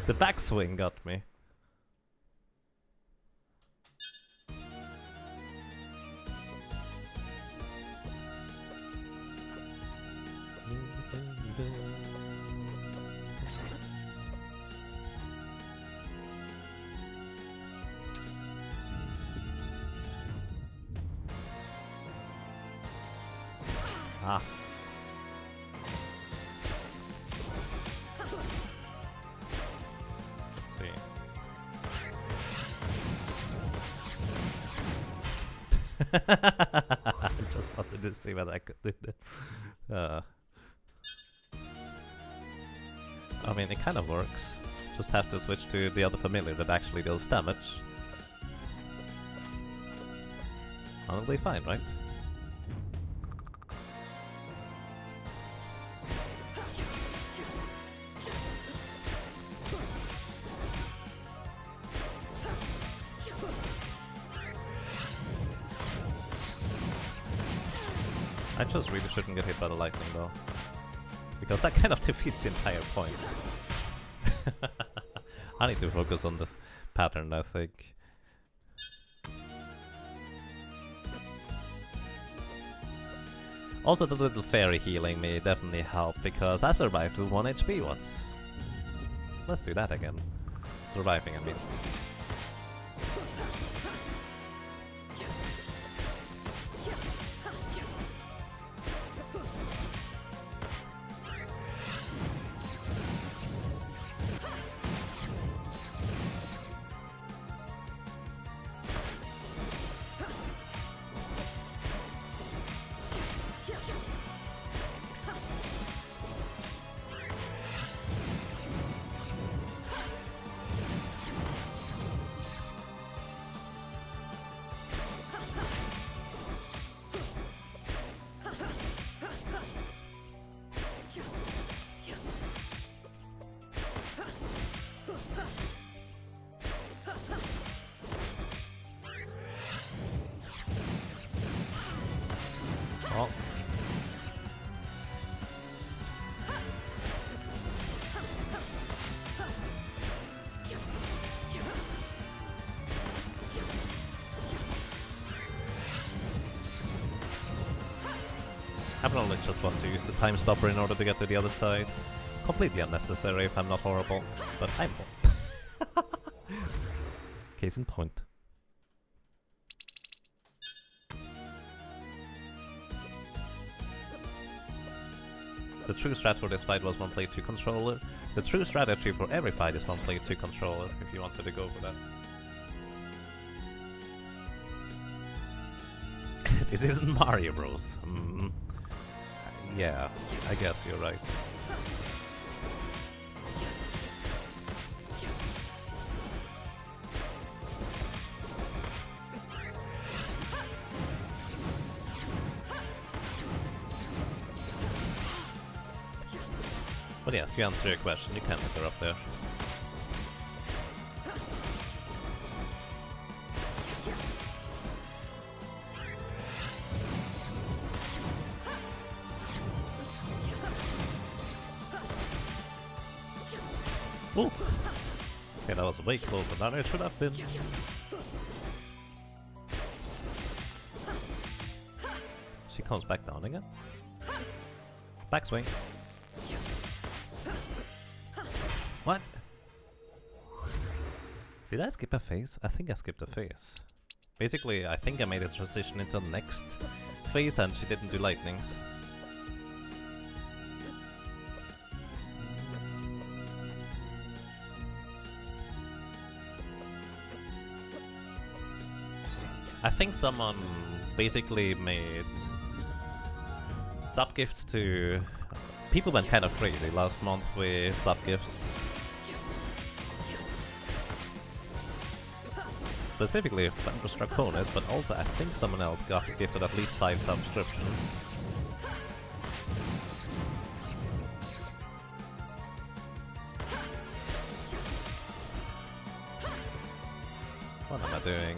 S1: The backswing got me. Ah. Let's see. I just wanted to see what I could do there. I mean, it kind of works. Just have to switch to the other familiar that actually deals damage. Probably fine, right? I just really shouldn't get hit by the lightning though, because that kind of defeats the entire point. I need to focus on the pattern, I think. Also, the little fairy healing me definitely helped, because I survived with 1 HP once. Let's do that again. Surviving, I mean. Oh. I probably just want to use the time stopper in order to get to the other side. Completely unnecessary if I'm not horrible, but I'm not. Case in point. The true strat for this fight was 1 play 2 controller. The true strategy for every fight is 1 play 2 controller, if you wanted to go for that. This isn't Mario Bros. Yeah, I guess you're right. But yes, to answer your question, you can hit her up there. Ooh! Okay, that was way closer than it should have been. She comes back down again. Backswing. What? Did I skip a phase? I think I skipped a phase. Basically, I think I made a transition into the next phase and she didn't do lightnings. I think someone basically made sub-gifts to... People went kind of crazy last month with sub-gifts. Specifically Thunderous Draconis, but also I think someone else got gifted at least 5 subscriptions. What am I doing?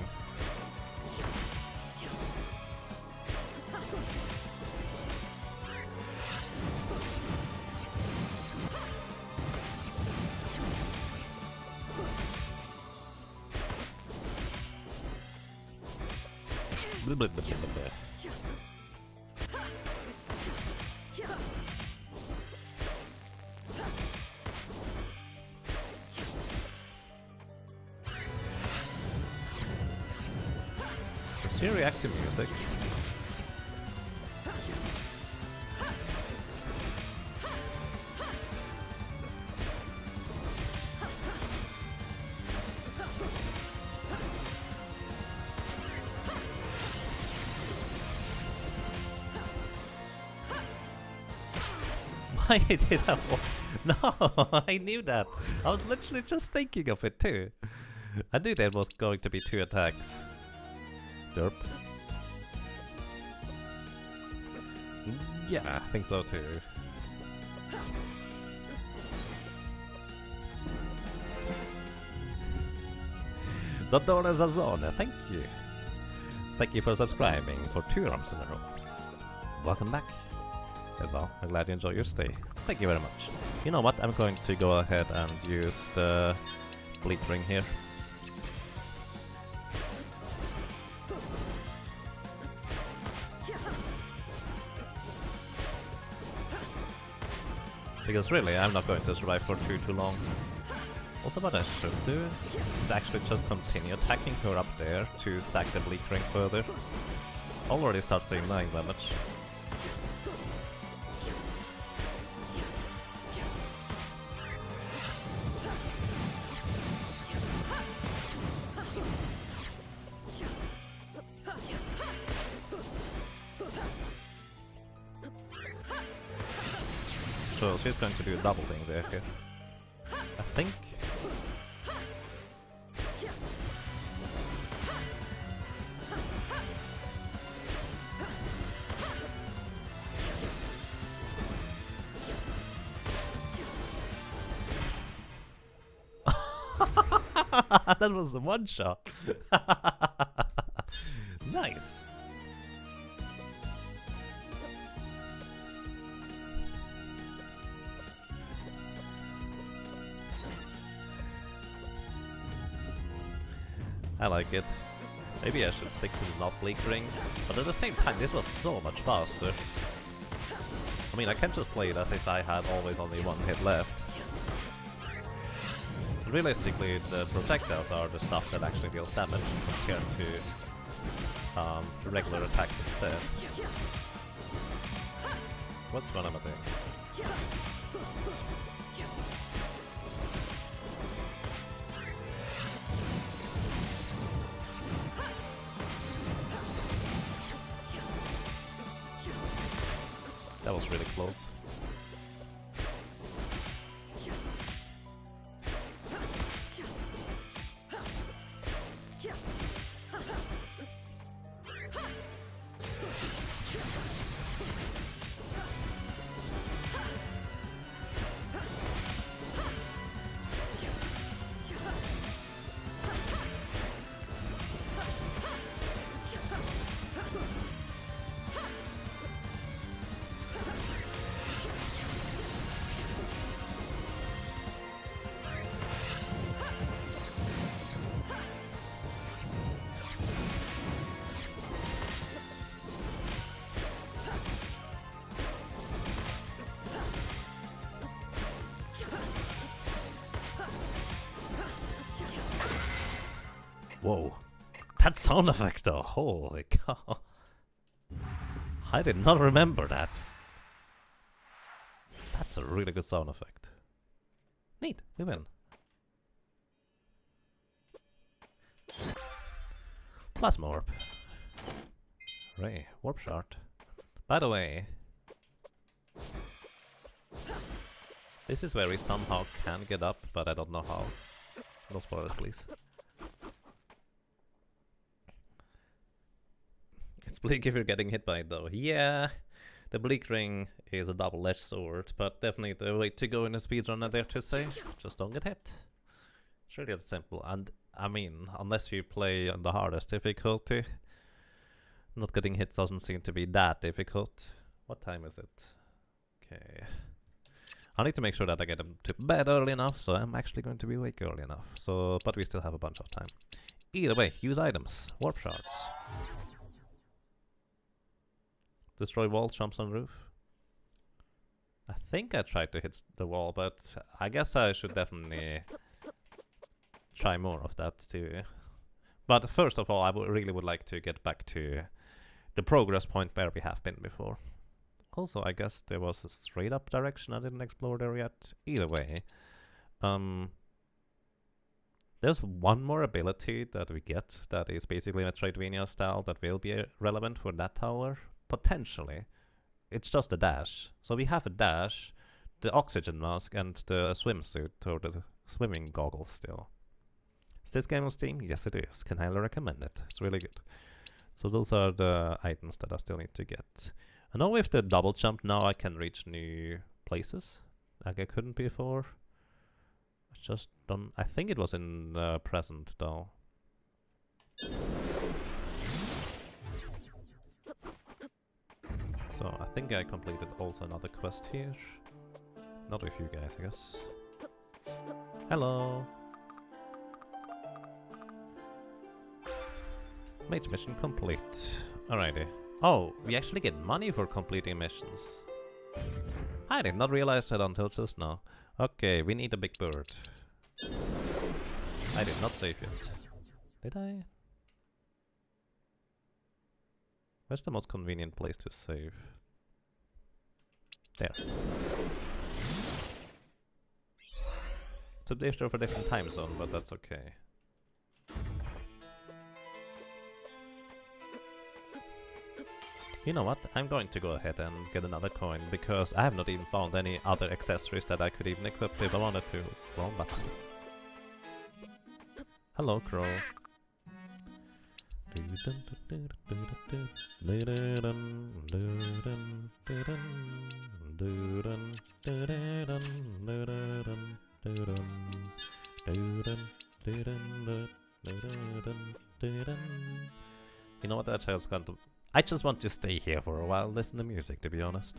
S1: It's very active music. Why did I No, I knew that. I was literally just thinking of it too. I knew there was going to be 2 attacks. Derp. Yeah, I think so too. Dodone Zazone, thank you. Thank you for subscribing for 2 rounds in a row. Welcome back. Well, I'm glad you enjoy your stay. Thank you very much. You know what? I'm going to go ahead and use the bleed ring here. Because really, I'm not going to survive for too long. Also, what I should do is actually just continue attacking her up there to stack the bleed ring further. Already starts doing 9 damage. So she's going to do a double thing there here. I think. That was a one shot. Nice. I like it. Maybe I should stick to not bleakering, but at the same time this was so much faster. I mean, I can just play it as if I had always only 1 hit left. But realistically, the projectiles are the stuff that actually deals damage compared to regular attacks instead. What's one am I doing? That was really close. Whoa. That sound effect though, holy cow. I did not remember that. That's a really good sound effect. Neat, we win. Plasma orb. Ray, warp shard. By the way, this is where we somehow can get up, but I don't know how. No spoilers, please. It's bleak if you're getting hit by it though. Yeah, the bleak ring is a double-edged sword, but definitely the way to go in a speedrun, I dare to say. Just don't get hit. It's really that simple. And I mean, unless you play on the hardest difficulty, not getting hit doesn't seem to be that difficult. What time is it? Okay. I need to make sure that I get them to bed early enough, so I'm actually going to be awake early enough. So, but we still have a bunch of time. Either way, use items. Warp shards. Destroy walls, jumps on roof. I think I tried to hit the wall, but I guess I should definitely try more of that too. But first of all, I really would like to get back to the progress point where we have been before. Also, I guess there was a straight up direction I didn't explore there yet. Either way, there's one more ability that we get that is basically a Metroidvania style that will be relevant for that tower. Potentially. It's just a dash. So we have a dash, the oxygen mask, and the swimsuit, or the swimming goggles still. Is this game on Steam? Yes, it is. Can highly recommend it. It's really good. So those are the items that I still need to get. I know with the double jump now I can reach new places, like I couldn't before. I just don't... I think it was in the present though. So I think I completed also another quest here. Not with you guys, I guess. Hello! Mage mission complete. Alrighty. Oh, we actually get money for completing missions. I did not realize that until just now. Okay, we need a big bird. I did not save yet. Did I? Where's the most convenient place to save? There. It's a different time zone, but that's okay. You know what? I'm going to go ahead and get another coin, because I have not even found any other accessories that I could even equip if I wanted to. Wrong button. Hello, crow. You know what? I just want to stay here for a while, listen to music, to be honest.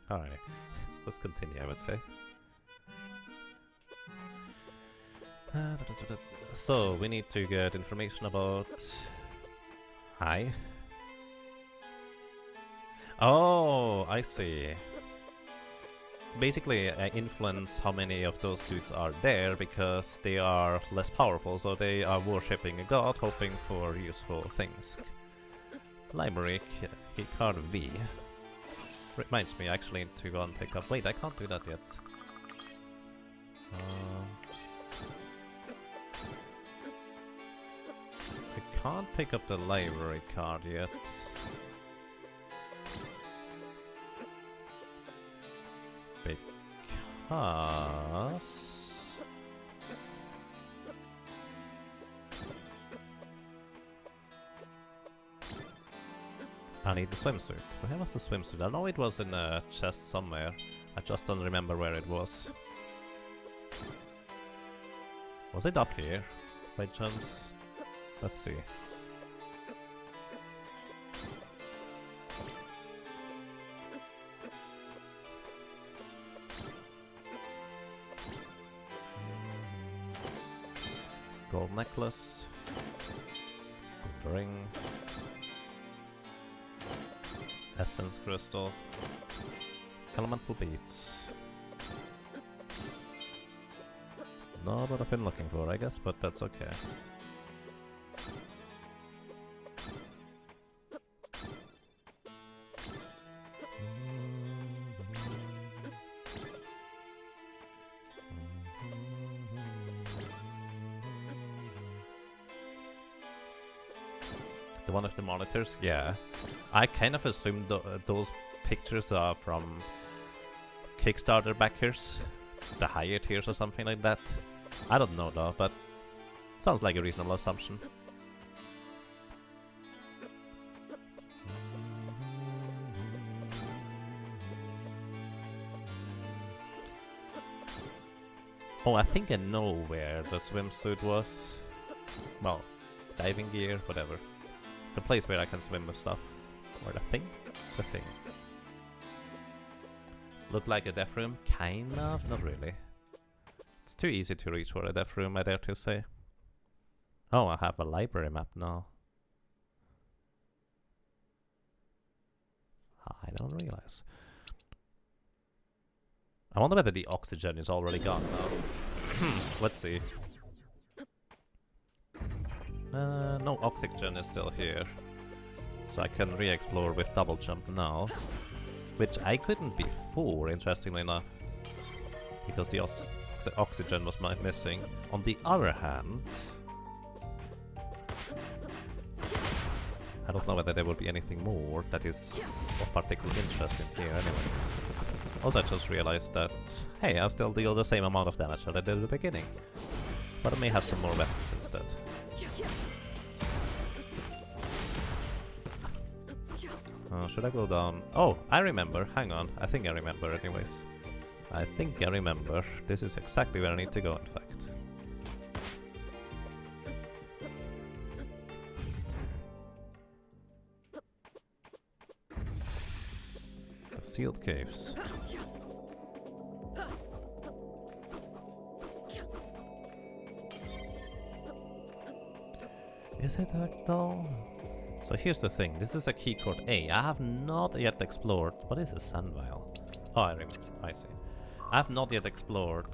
S1: Alright, let's continue, I would say. So, we need to get information about... Hi? Oh, I see. Basically, I influence how many of those dudes are there because they are less powerful, so they are worshipping a god, hoping for useful things. Library, card V. Reminds me, I actually need to go and pick up... Wait, I can't do that yet. I can't pick up the library card yet. Because... I need the swimsuit. Where was the swimsuit? I know it was in a chest somewhere. I just don't remember where it was. Was it up here? By chance? Let's see. Gold necklace. Gold ring. Essence crystal. Elemental beads. not what I've been looking for, I guess, but that's okay. The one of the monitors? Yeah. I kind of assumed those pictures are from Kickstarter backers, the higher tiers or something like that. I don't know though, but sounds like a reasonable assumption. Oh, I think I know where the swimsuit was. Well, diving gear, whatever. The place where I can swim with stuff. Or the thing? The thing. Look like a death room? Kind of? Not really. It's too easy to reach for a death room, I dare to say. Oh, I have a library map now. I don't realize. I wonder whether the oxygen is already gone now. Let's see. No, oxygen is still here. So I can re-explore with double jump now. Which I couldn't before, interestingly enough. Because the oxygen was missing. On the other hand... I don't know whether there will be anything more that is of particular interest in here anyways. Also I just realized that, hey, I still deal the same amount of damage that I did at the beginning. But I may have some more weapons instead. Should I go down? Oh, I remember. Hang on. I think I remember anyways. I think I remember. This is exactly where I need to go, in fact. The sealed caves. Is it though? So here's the thing, this is a keycard A. I have not yet explored... What is a sand vial? Oh, I remember. I see. I have not yet explored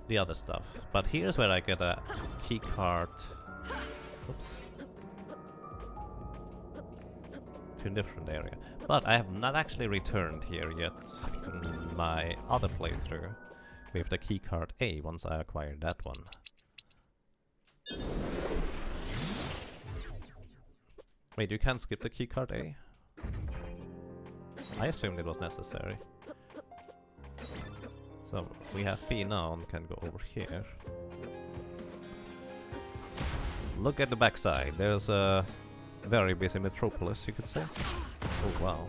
S1: the other stuff. But here's where I get a keycard... Oops. To a different area. But I have not actually returned here yet in my other playthrough with the keycard A once I acquired that one. Wait, you can't skip the keycard A? I assumed it was necessary. So, we have B now and can go over here. Look at the backside, there's a very busy metropolis, you could say. Oh wow.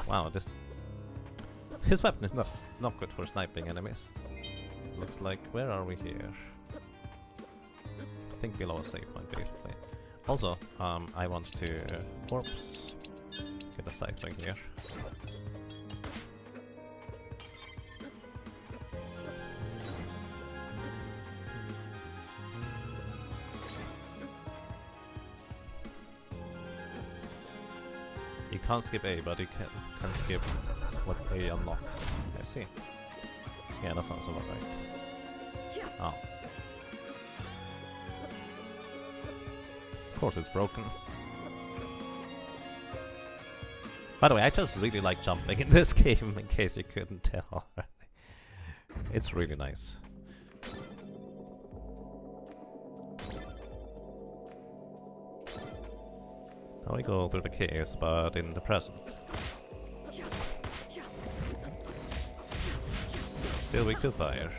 S1: Wow, his weapon is not good for sniping enemies. Looks like, where are we here? I think below a save point basically. Also, I want to corpse. Get a sight ring here. You can't skip A, but you can skip what A unlocks. I see. Yeah, that sounds about right. Oh. Of course it's broken. By the way, I just really like jumping in this game, in case you couldn't tell already. It's really nice. Now we go through the caves, but in the present. Still we could fire.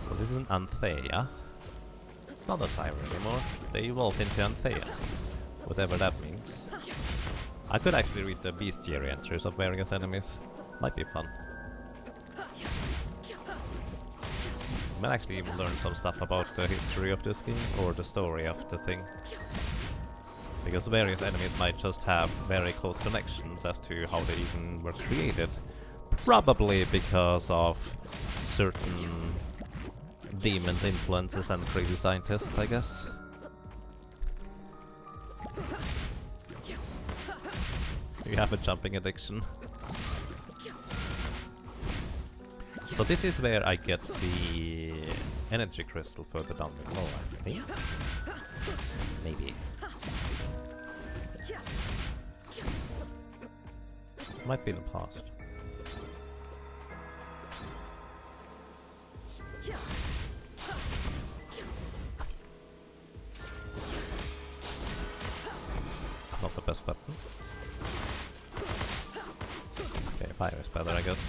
S1: So this is an Anthea. It's not a siren anymore. They evolved into Antheas. Whatever that means. I could actually read the bestiary entries of various enemies. Might be fun. Might actually even learn some stuff about the history of this game, or the story of the thing. Because various enemies might just have very close connections as to how they even were created. Probably because of certain demons' influences and crazy scientists, I guess. You have a jumping addiction. So this is where I get the energy crystal further down below, I think. Maybe. Might be in the past. Not the best weapon. Okay, fire is better, I guess.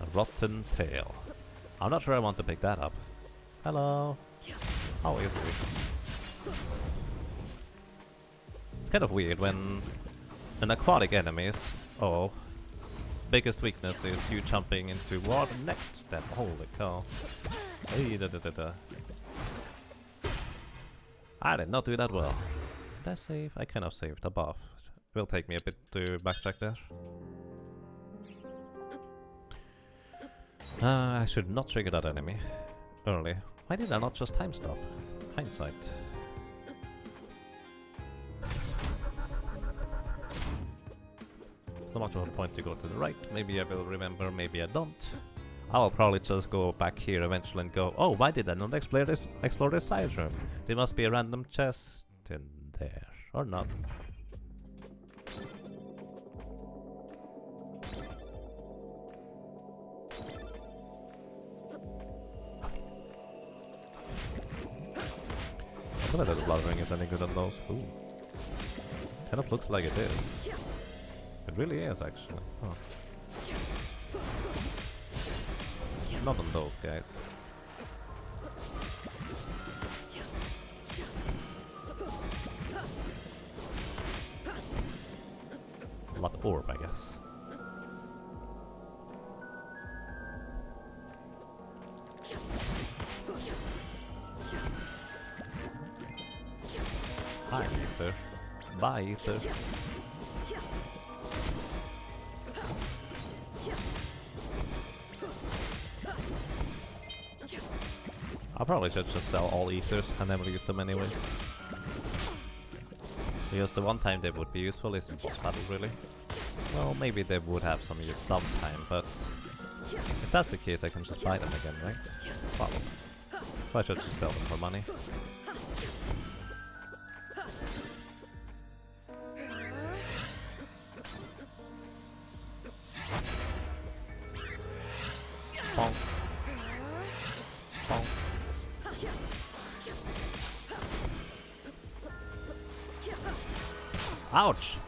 S1: A rotten tail. I'm not sure I want to pick that up. Hello. How is it? It's kind of weird when an aquatic enemy's biggest weakness is you jumping into water next step. Holy cow. Hey, I did not do that well. Did I save? I kind of saved above. It will take me a bit to backtrack there. I should not trigger that enemy early. Why did I not just time stop? Hindsight. It's not much of a point to go to the right. Maybe I will remember, maybe I don't. I'll probably just go back here eventually and go, oh, why did I not explore this side room? There must be a random chest in there. Or not. I don't know if the blood ring is any good on those. Ooh. Kind of looks like it is. It really is, actually. Huh. Not on those guys. A lot of orb, I guess. Hi, Ether. Bye, Ether. I probably should just sell all ethers. I never use them anyways. Because the one time they would be useful is in boss battle, really. Well, maybe they would have some use sometime, but if that's the case, I can just buy them again, right? Probably. So I should just sell them for money. Bonk. Bonk. Ouch!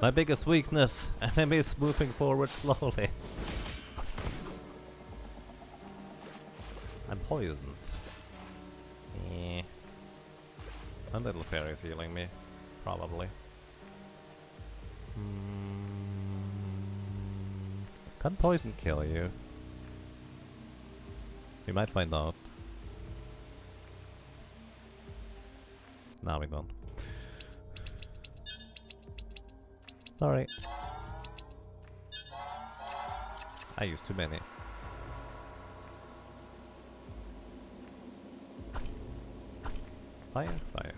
S1: My biggest weakness, enemies moving forward slowly. I'm poisoned. A little fairy's healing me, probably. Can poison kill you? We might find out. Now we don't. Sorry. I used too many. Fire, fire.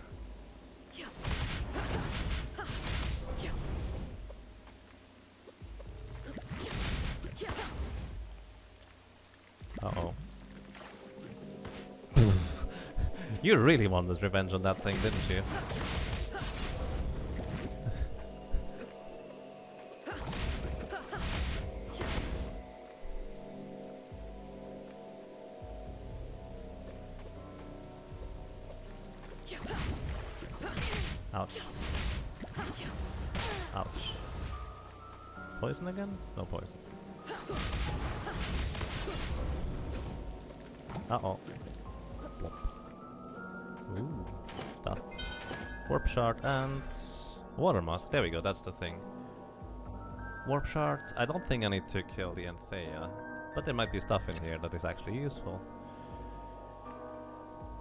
S1: Uh-oh. You really wanted revenge on that thing, didn't you? Ouch. Ouch. Poison again? No poison. Uh-oh. Plop. Ooh, stuff. Warp shard and water mask. There we go, that's the thing. Warp shard. I don't think I need to kill the Anthea, but there might be stuff in here that is actually useful.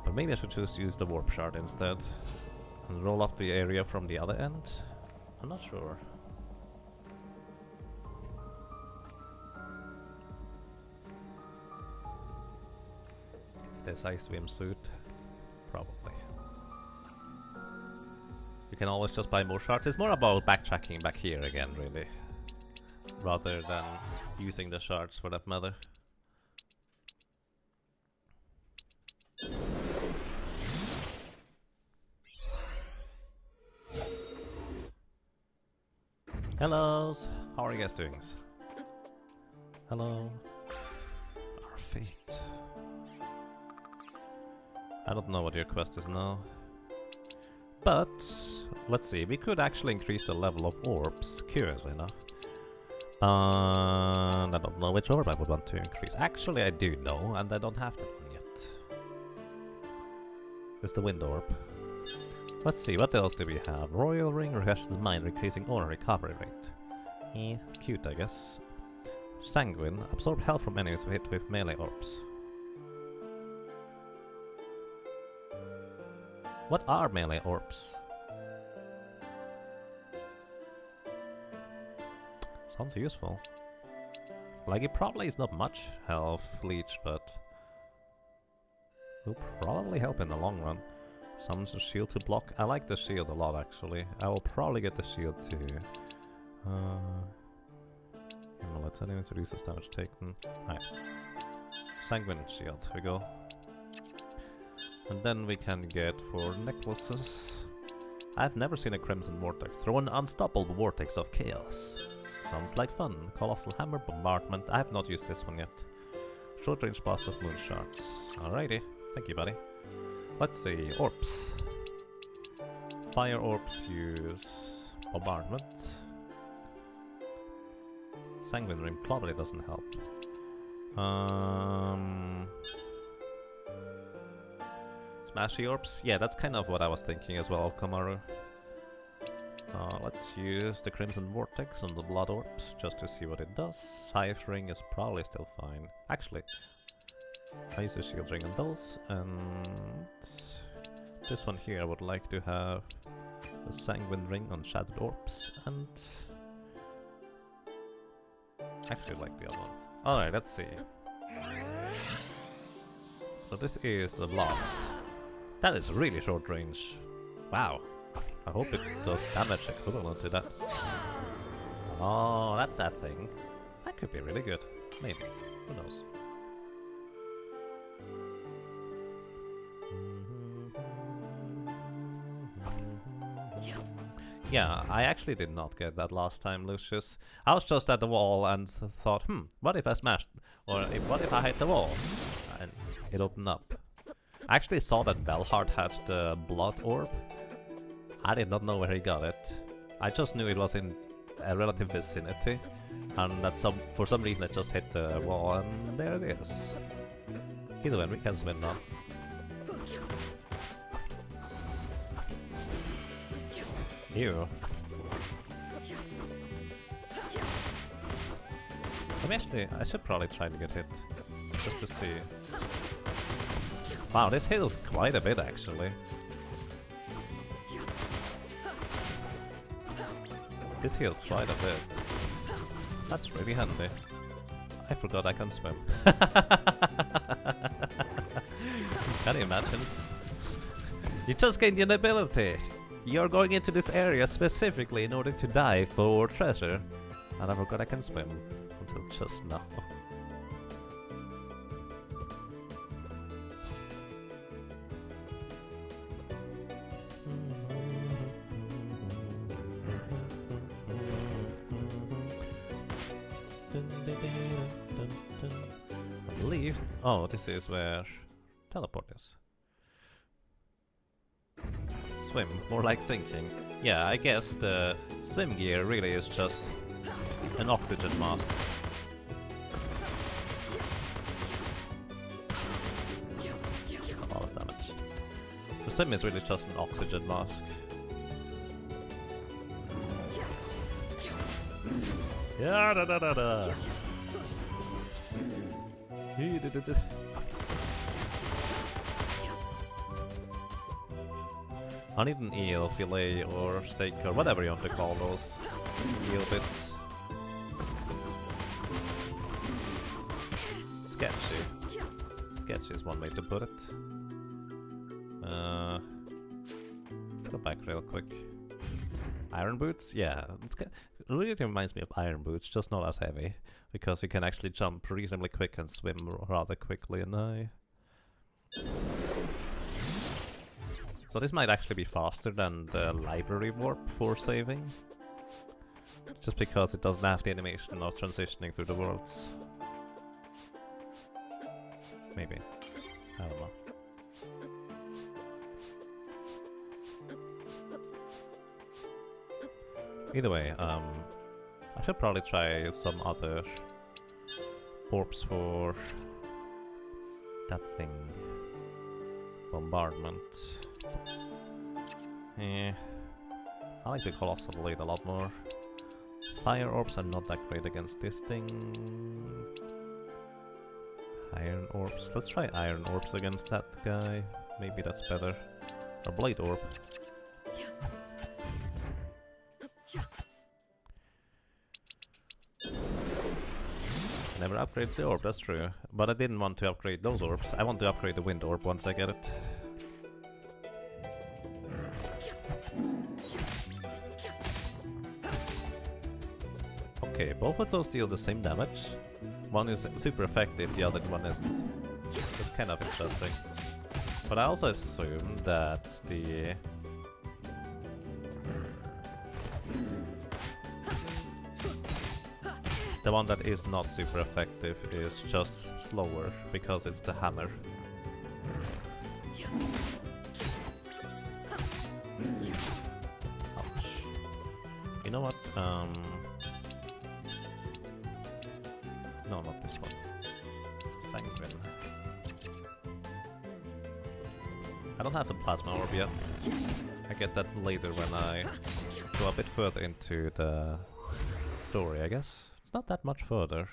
S1: But maybe I should just use the warp shard instead and roll up the area from the other end. I'm not sure. this ice swimsuit? Probably. You can always just buy more shards. It's more about backtracking back here again, really. Rather than using the shards for that matter. Hellos! How are you guys doing? Hello. Our fate. I don't know what your quest is now. But, let's see, we could actually increase the level of orbs, curiously enough. And I don't know which orb I would want to increase. Actually, I do know, and I don't have that one yet. It's the wind orb. Let's see, what else do we have? Royal Ring refreshes mind, increasing honor recovery rate. Cute, I guess. Sanguine, absorb health from enemies hit with melee orbs. What are melee orbs? Sounds useful. Like, it probably is not much health leech, but will probably help in the long run. Summons a shield to block. I like the shield a lot, actually. I will probably get the shield too. Let's enemies reduces damage taken. Alright. Sanguine shield, here we go. And then we can get for necklaces. I've never seen a Crimson Vortex. Throw an unstoppable vortex of chaos. Sounds like fun. Colossal Hammer, Bombardment. I have not used this one yet. Short range blast of moon shards. Alrighty. Thank you, buddy. Let's see. Orbs. Fire orbs use Bombardment. Sanguine Ring probably doesn't help. Smashy orbs? Yeah, that's kind of what I was thinking as well, Kamaru. Let's use the Crimson Vortex on the Blood Orbs, just to see what it does. Scythe Ring is probably still fine. Actually, I use the Shield Ring on those, and this one here I would like to have a Sanguine Ring on Shattered Orbs, and actually like the other one. Alright, let's see. So this is the Blast. That is really short range. Wow. I hope it does damage equivalent to that. Oh, that's that thing. That could be really good. Maybe. Who knows? Yeah, I actually did not get that last time, Lucius. I was just at the wall and thought, what if I smashed? Or what if I hit the wall? And it opened up. I actually saw that Belhard had the Blood Orb. I did not know where he got it. I just knew it was in a relative vicinity. And that for some reason it just hit the wall, and there it is. Either way, we can swim now. Ew. I should probably try to get hit. Just to see. Wow, this heals quite a bit actually. This heals quite a bit. That's really handy. I forgot I can swim. Can you imagine? You just gained an ability. You're going into this area specifically in order to dive for treasure. And I forgot I can swim until just now. I believe. Oh, this is where teleport is. Swim, more like sinking. Yeah, I guess the swim gear really is just an oxygen mask. A lot of damage. The swim is really just an oxygen mask. Yeah, da da da da. I need an eel, fillet, or steak, or whatever you want to call those eel bits. sketchy is one way to put it. Let's go back real quick. Iron boots? Yeah, it really reminds me of iron boots, just not as heavy. Because you can actually jump reasonably quick and swim rather quickly, and so this might actually be faster than the library warp for saving. Just because it doesn't have the animation of transitioning through the worlds. Maybe. I don't know. Either way, I should probably try some other orbs for that thing. Bombardment. I like the Colossal Blade a lot more. Fire orbs are not that great against this thing. Iron orbs. Let's try iron orbs against that guy. Maybe that's better. Or blade orb. Never upgrade the orb, that's true. But I didn't want to upgrade those orbs. I want to upgrade the wind orb once I get it. Okay, both of those deal the same damage. One is super effective, the other one isn't. It's kind of interesting. But I also assume that the one that is not super effective is just slower, because it's the hammer. Ouch. You know what? No, not this one. Sanguine. I don't have the plasma orb yet. I get that later when I go a bit further into the story, I guess. It's not that much further.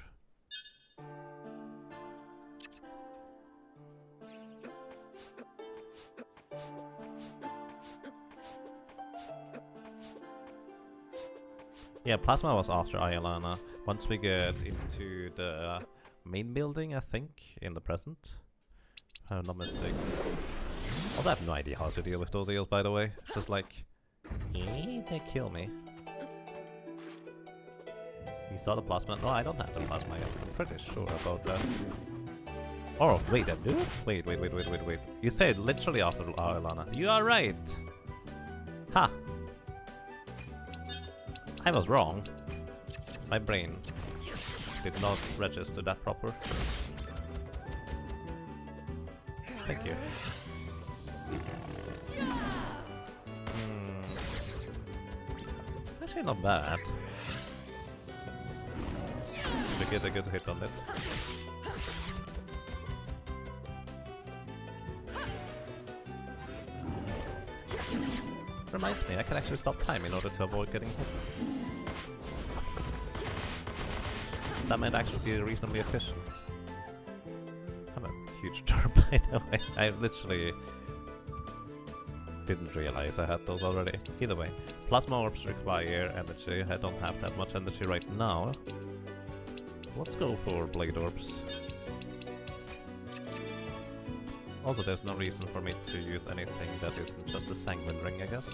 S1: Yeah, Plasma was after Ayalana. Once we get into the main building, I think, in the present. If I'm not mistaken. Although I have no idea how to deal with those eels, by the way. It's just like, they kill me. You saw the plasma? No, I don't have the plasma yet. I'm pretty sure about that. Oh, wait, I do? Wait. You said literally after Ayalana. You are right! Ha! I was wrong. My brain did not register that proper. Thank you. Actually not bad. We get a good hit on it. Reminds me, I can actually stop time in order to avoid getting hit. That might actually be reasonably efficient. I'm a huge turd, by the way. I literally didn't realize I had those already. Either way, plasma orbs require energy. I don't have that much energy right now. Let's go for blade orbs. Also, there's no reason for me to use anything that isn't just a sanguine ring, I guess.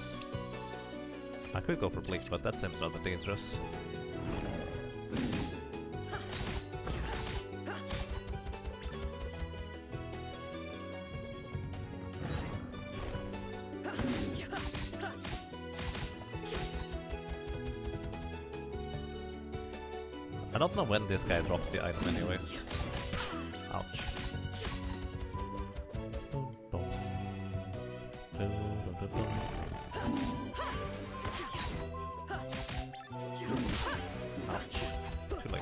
S1: I could go for bleak, but that seems rather dangerous. I don't know when this guy drops the item anyways. Ouch. Ouch. Too late.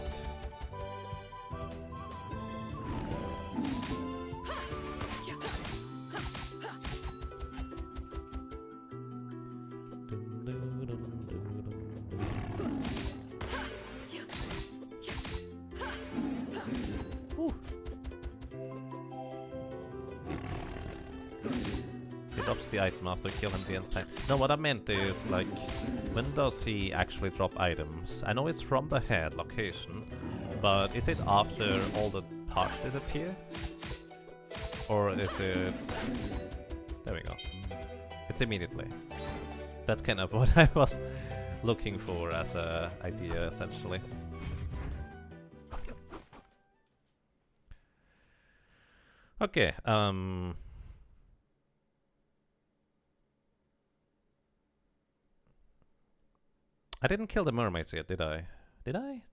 S1: He drops the item after killing the end time. No, what I meant is, like, when does he actually drop items? I know it's from the head location, but is it after all the parts disappear? Or is it... There we go. It's immediately. That's kind of what I was looking for as a idea, essentially. Okay, I didn't kill the mermaids yet, did I? Did I?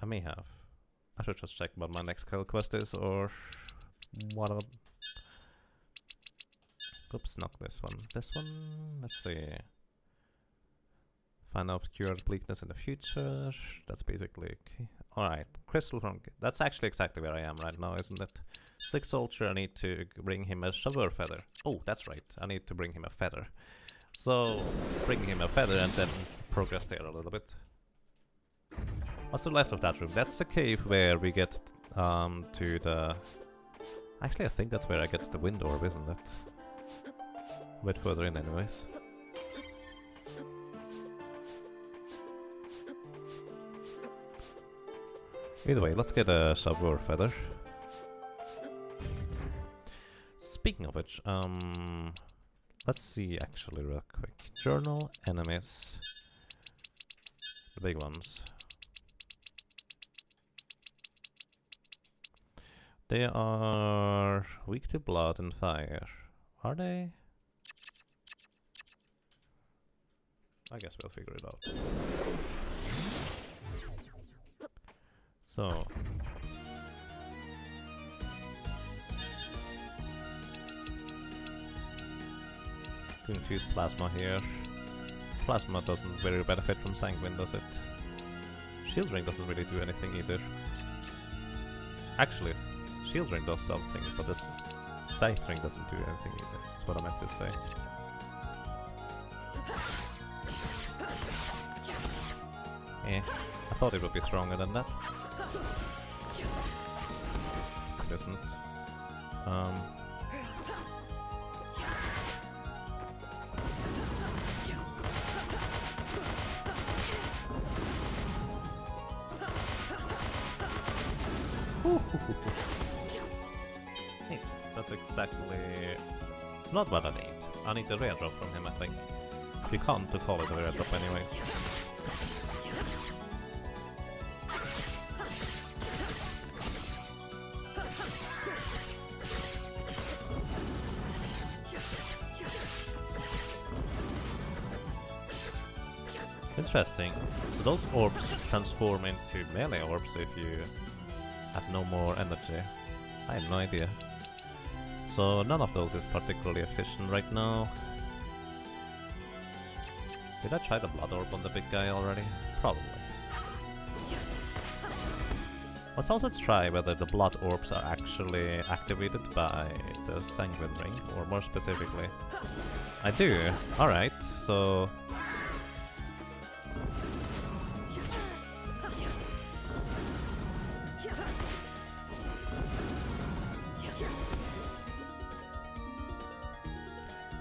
S1: I may have. I should just check what my next kill quest is, or... What a... Oops, not this one. This one? Let's see. Find obscured bleakness in the future. That's basically... Okay. Alright, crystal from... That's actually exactly where I am right now, isn't it? 6 soldier, I need to bring him a shovel feather. Oh, that's right. I need to bring him a feather. So, bring him a feather and then progress there a little bit. What's the left of that room? That's a cave where we get to the... Actually, I think that's where I get to the wind orb, isn't it? A bit further in anyways. Either way, let's get a shovel feather. Speaking of which, let's see actually real quick. Journal, enemies. The big ones. They are weak to blood and fire. Are they? I guess we'll figure it out. So... going to use plasma here. Plasma doesn't really benefit from sanguine, does it? Shield ring doesn't really do anything either. Actually, shield ring does something, but this sight ring doesn't do anything either. That's what I meant to say. Eh, I thought it would be stronger than that. It isn't. Hey, that's exactly not what I need. I need the rare drop from him, I think. You can't call it a rare drop anyway. Interesting. So those orbs transform into melee orbs if you have no more energy. I have no idea. So none of those is particularly efficient right now. Did I try the blood orb on the big guy already? Probably. Let's also try whether the blood orbs are actually activated by the sanguine ring, or more specifically. I do. Alright, so...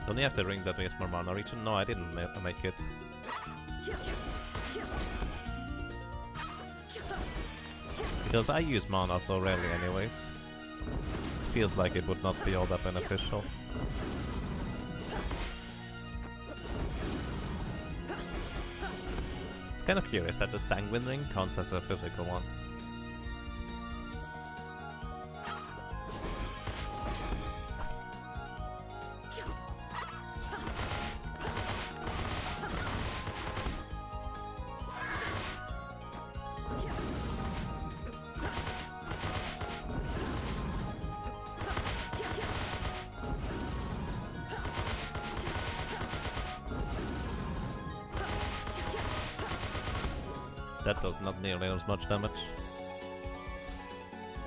S1: Don't you have the ring that makes more mana region? No, I didn't make it. Because I use mana so rarely anyways. Feels like it would not be all that beneficial. It's kind of curious that the sanguine ring counts as a physical one. That does not nearly as much damage.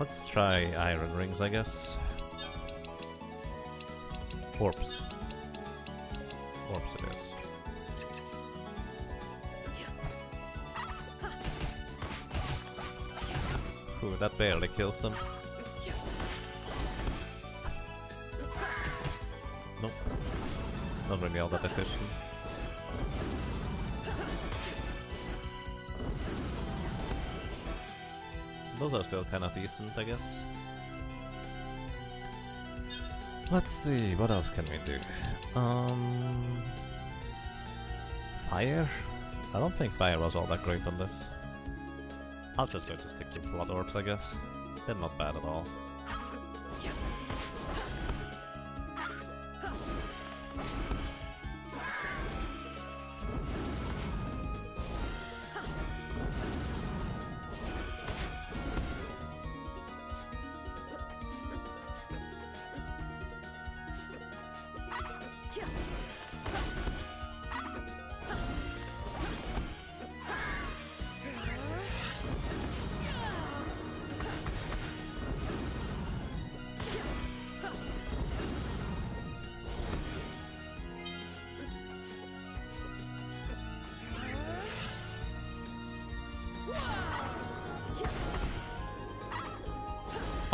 S1: Let's try iron rings, I guess. Orbs. Orbs it is. Ooh, that barely kills them. Nope. Not really all that efficient. those are still kind of decent, I guess. Let's see, what else can we do? Fire? I don't think fire was all that great on this. I'll just go to stick to blood orbs, I guess. They're not bad at all.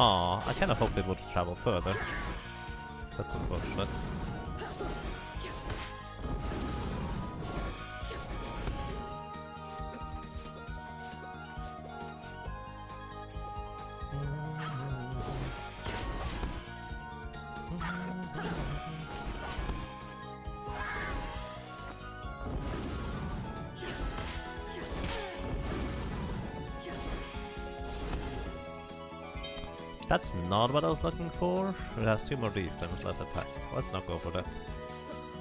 S1: Aw, I kind of hoped it would travel further. That's unfortunate. That's not what I was looking for. It has 2 more defense, less attack. Let's not go for that.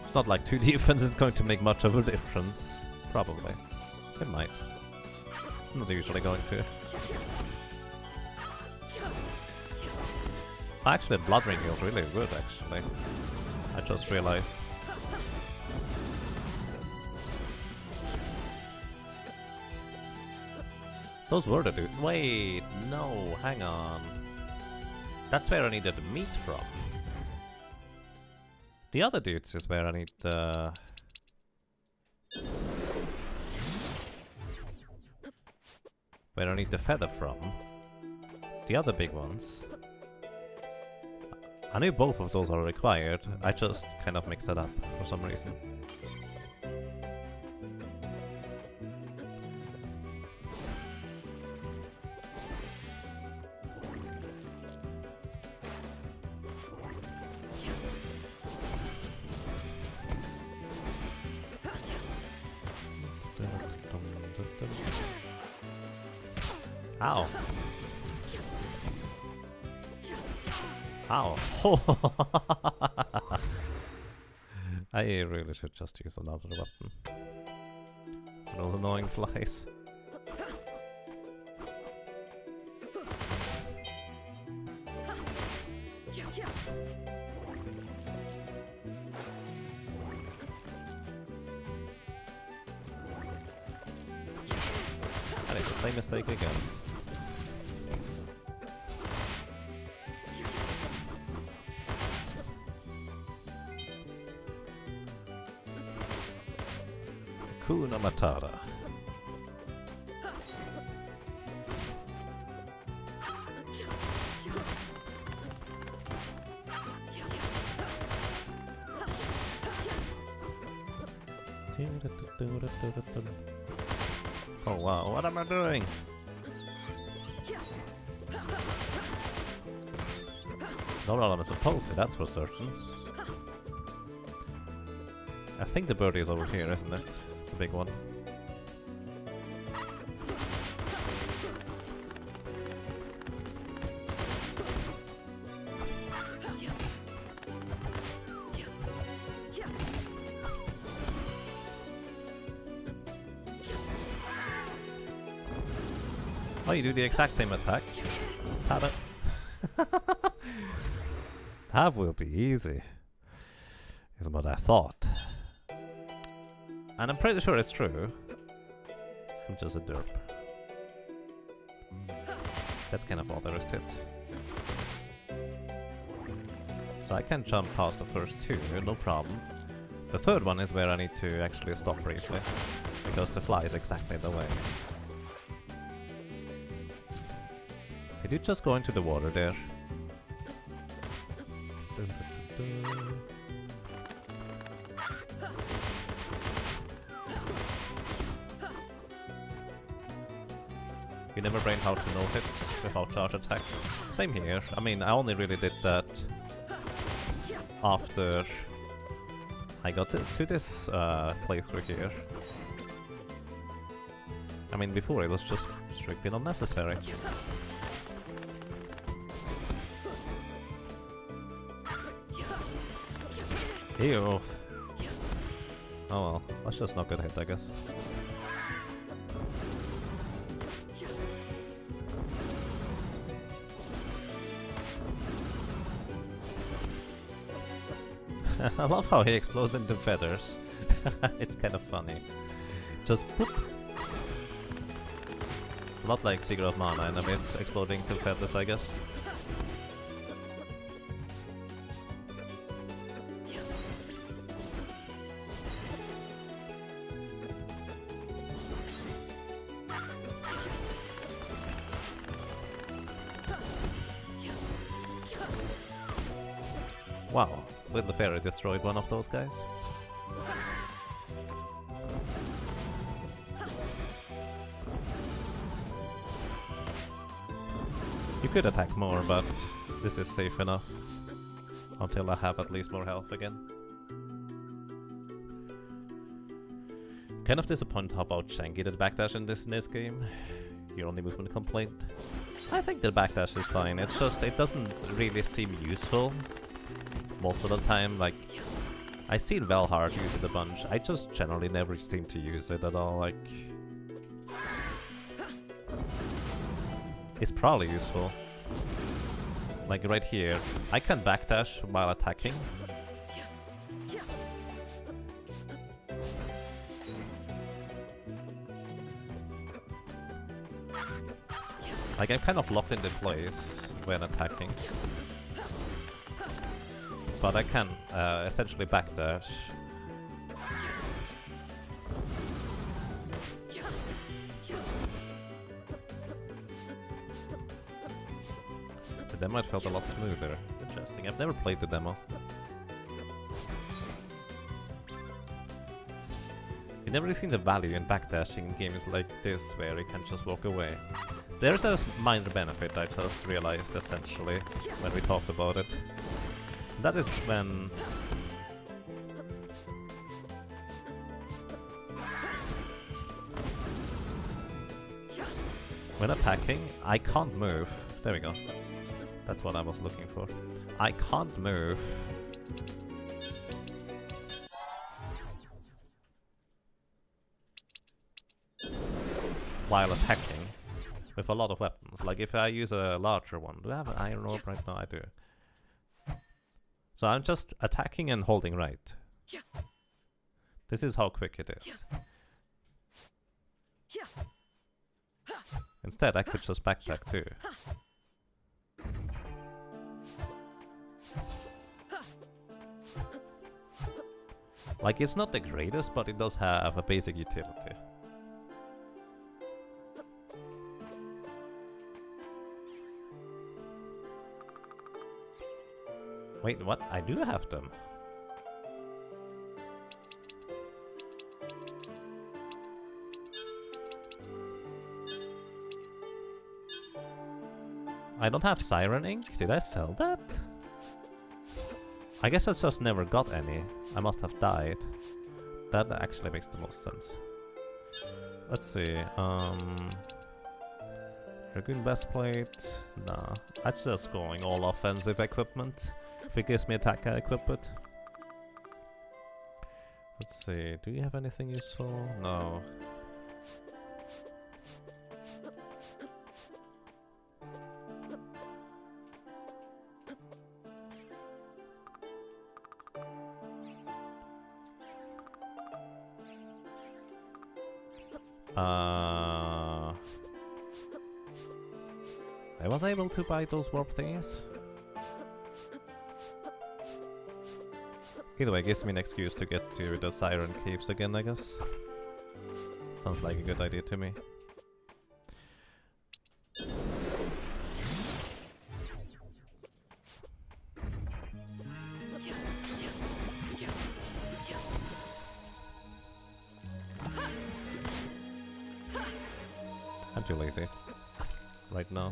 S1: It's not like 2 defense is going to make much of a difference. Probably. It might. It's not usually going to. Actually, Blood Ring feels really good, actually. I just realized. Those were the dudes. Wait, no, hang on. That's where I needed the meat from. The other dudes is where I need the... where I need the feather from. The other big ones. I knew both of those are required. I just kind of mixed it up for some reason. Ow. Ow. I really should just use another weapon. Those annoying flies. I did the same mistake again. Hakuna Matata. Oh wow, what am I doing? Not all I'm supposed to, that's for certain. I think the birdie is over here, isn't it? The big one. Oh, you do the exact same attack. Have it. That will be easy. Is what I thought. And I'm pretty sure it's true. I'm just a derp. That's kind of all there is to it. So I can jump past the first 2, no problem. The third one is where I need to actually stop briefly. Because the fly is exactly the way. Did you just go into the water there? You never brain how to note it without charge attacks. Same here. I mean, I only really did that after I got to this playthrough here. I mean, before it was just strictly unnecessary. Ew. Oh well, that's just not good hit, I guess. I love how he explodes into feathers. It's kind of funny. Just boop. It's a lot like Secret of Mana enemies exploding into feathers, I guess. Wow, Little Fairy destroyed one of those guys. You could attack more, but this is safe enough. Until I have at least more health again. Kind of disappointed how about Shanky did backdash in this game. Your only movement complaint. I think the backdash is fine, it's just it doesn't really seem useful. Most of the time, like, I see Velhard use it a bunch, I just generally never seem to use it at all, like... It's probably useful. Like right here, I can backdash while attacking. Like I'm kind of locked into place when attacking. But I can essentially backdash. The demo felt a lot smoother. Interesting, I've never played the demo. You've never really seen the value in backdashing in games like this where you can just walk away. There's a minor benefit I just realized essentially when we talked about it. That is when attacking, I can't move. There we go. That's what I was looking for. I can't move while attacking with a lot of weapons. Like if I use a larger one. Do I have an iron orb right now? I do. So I'm just attacking and holding right. This is how quick it is. Instead, I could just backtrack too. Like, it's not the greatest, but it does have a basic utility. Wait, what? I do have them. I don't have Siren Ink? Did I sell that? I guess I just never got any. I must have died. That actually makes the most sense. Let's see, Dragoon Breastplate? Nah, I'm just going all offensive equipment. If it gives me attack, I equip it. Let's see, do you have anything useful? No. I was able to buy those warp thingies. Either way, it gives me an excuse to get to the Siren Caves again, I guess. Sounds like a good idea to me. I'm too lazy. right now.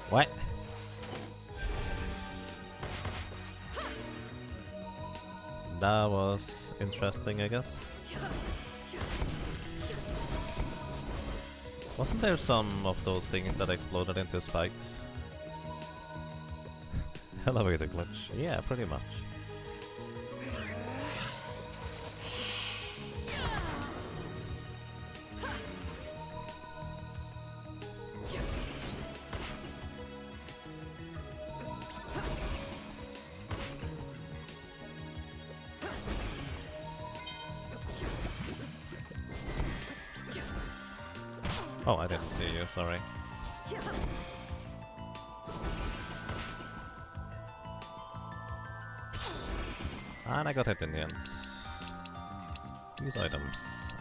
S1: What? That was interesting, I guess. Wasn't there some of those things that exploded into spikes? Elevator glitch. Yeah, pretty much. Oh, I didn't see you, sorry. And I got hit in the end. Use items.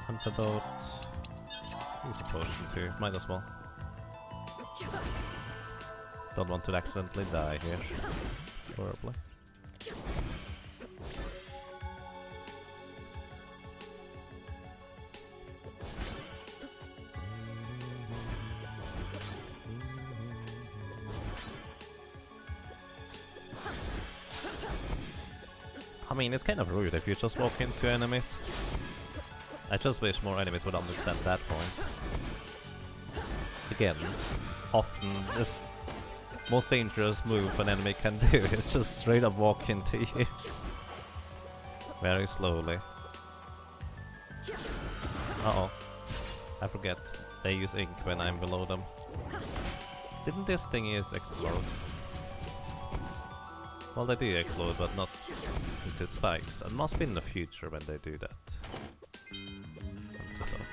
S1: Antidote. Use a potion too, might as well. Don't want to accidentally die here. Horribly. I mean, it's kind of rude if you just walk into enemies. I just wish more enemies would understand that point. Again, often this most dangerous move an enemy can do is just straight up walk into you. Very slowly. Uh-oh. I forget. They use ink when I'm below them. Didn't this thingy explode? Well, they do explode, but not into spikes. It must be in the future when they do that. Antidote.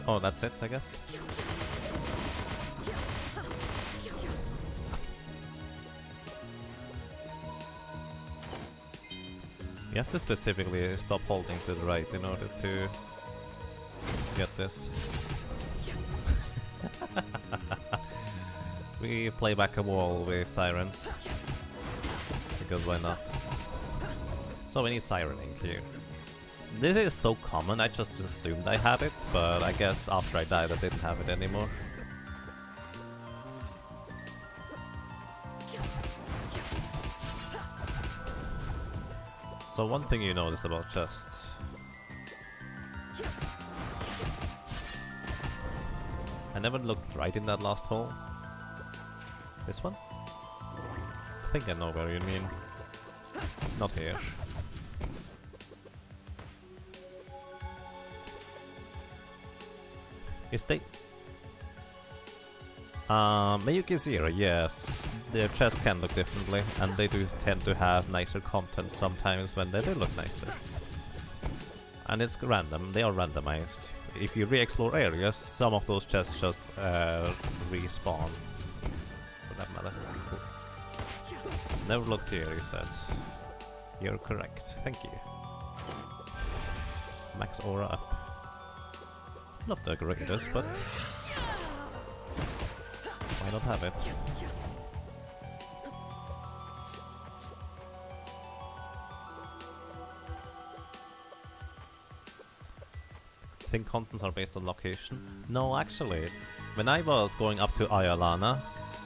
S1: Oh, that's it, I guess. You have to specifically stop holding to the right in order to get this. We play back a wall with sirens. Because why not? So we need sirening here. This is so common, I just assumed I had it, but I guess after I died I didn't have it anymore. So one thing you notice about chests. I never looked right in that last hole. This one? I think I know where you mean. Not here. Is they... Mayuki Zero, yes. Their chests can look differently, and they do tend to have nicer content sometimes when they do look nicer. And it's random, they are randomized. If you re-explore areas, some of those chests just respawn. For that matter. Cool. Never looked here, he said. You're correct, thank you. Max aura up. Not the greatest, but why not have it? Think contents are based on location? No, actually, when I was going up to Ayalana,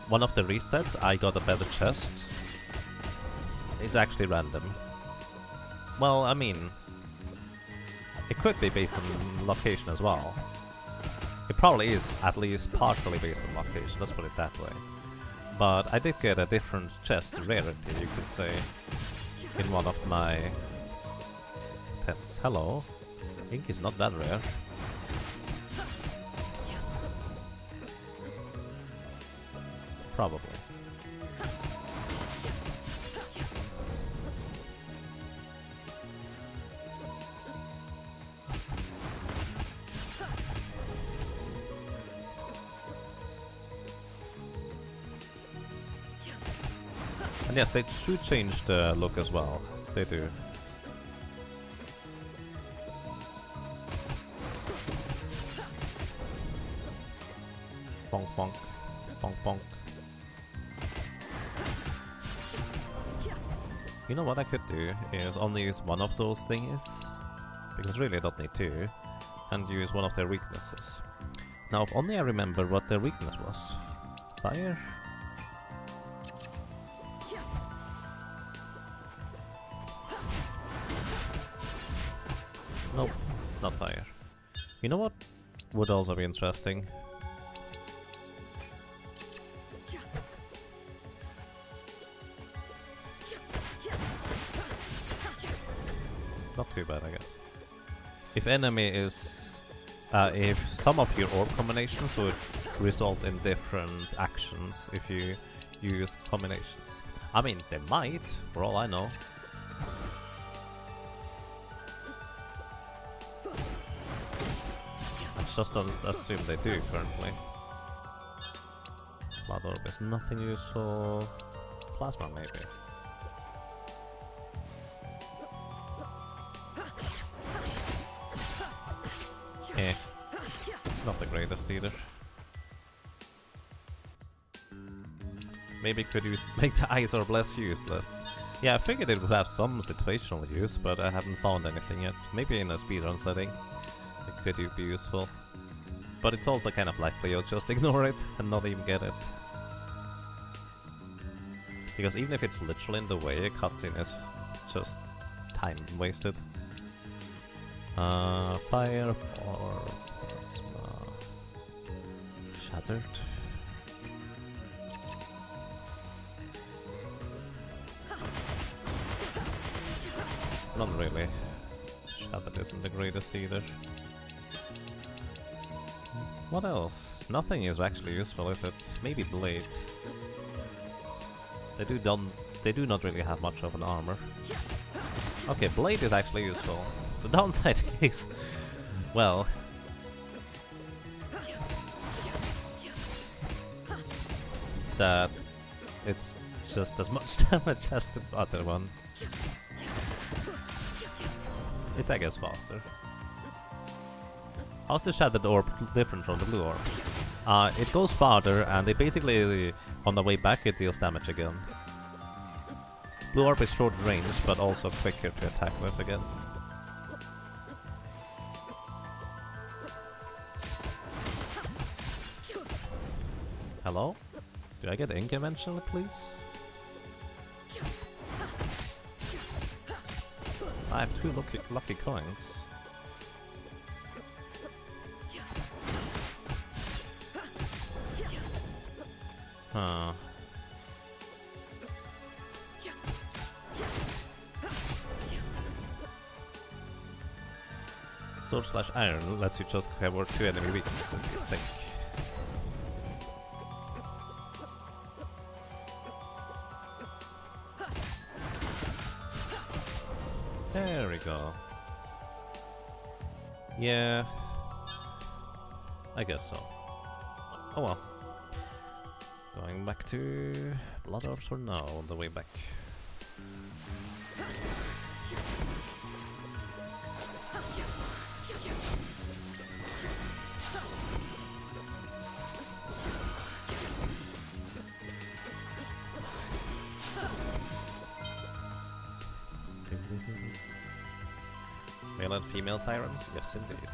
S1: one of the resets I got a better chest. It's actually random. Well, I mean, it could be based on location as well. It probably is at least partially based on location, let's put it that way. But I did get a different chest rarity, you could say, in one of my attempts. Hello. Ink is not that rare. Probably. And yes, they should change the look as well. They do. Bonk bonk. Bonk bonk. You know what I could do is only use one of those thingies, because really I don't need two, and use one of their weaknesses. Now if only I remember what their weakness was. Fire? Nope, it's not fire. You know what would also be interesting? Not too bad, I guess. If enemy is... if some of your orb combinations would result in different actions if you use combinations. I mean, they might, for all I know. Just don't assume they do currently. Blood orb is nothing useful. Plasma maybe. Eh. Not the greatest either. Maybe could use make the ice orb less useless. Yeah, I figured it would have some situational use, but I haven't found anything yet. Maybe in a speedrun setting it could be useful. But it's also kind of likely you'll just ignore it and not even get it. Because even if it's literally in the way, a cutscene is just time wasted. Fire or plasma. Shattered. Not really. Shattered isn't the greatest either. What else? Nothing is actually useful, is it? Maybe Blade. They do not really have much of an armor. Okay, Blade is actually useful. The downside is, well, that it's just as much damage as the other one. It's, I guess, faster. How's the Shattered Orb different from the Blue Orb? It goes farther, and it basically, on the way back, it deals damage again. Blue Orb is short range, but also quicker to attack with again. Hello? Did I get ink eventually, please? I have 2 lucky coins. Huh. Sword/iron lets you just cover 2 enemy weaknesses, you think. There we go. Yeah. I guess so. Oh well. Going back to Blood Orbs for now, on the way back. Male and female sirens? Yes, indeed.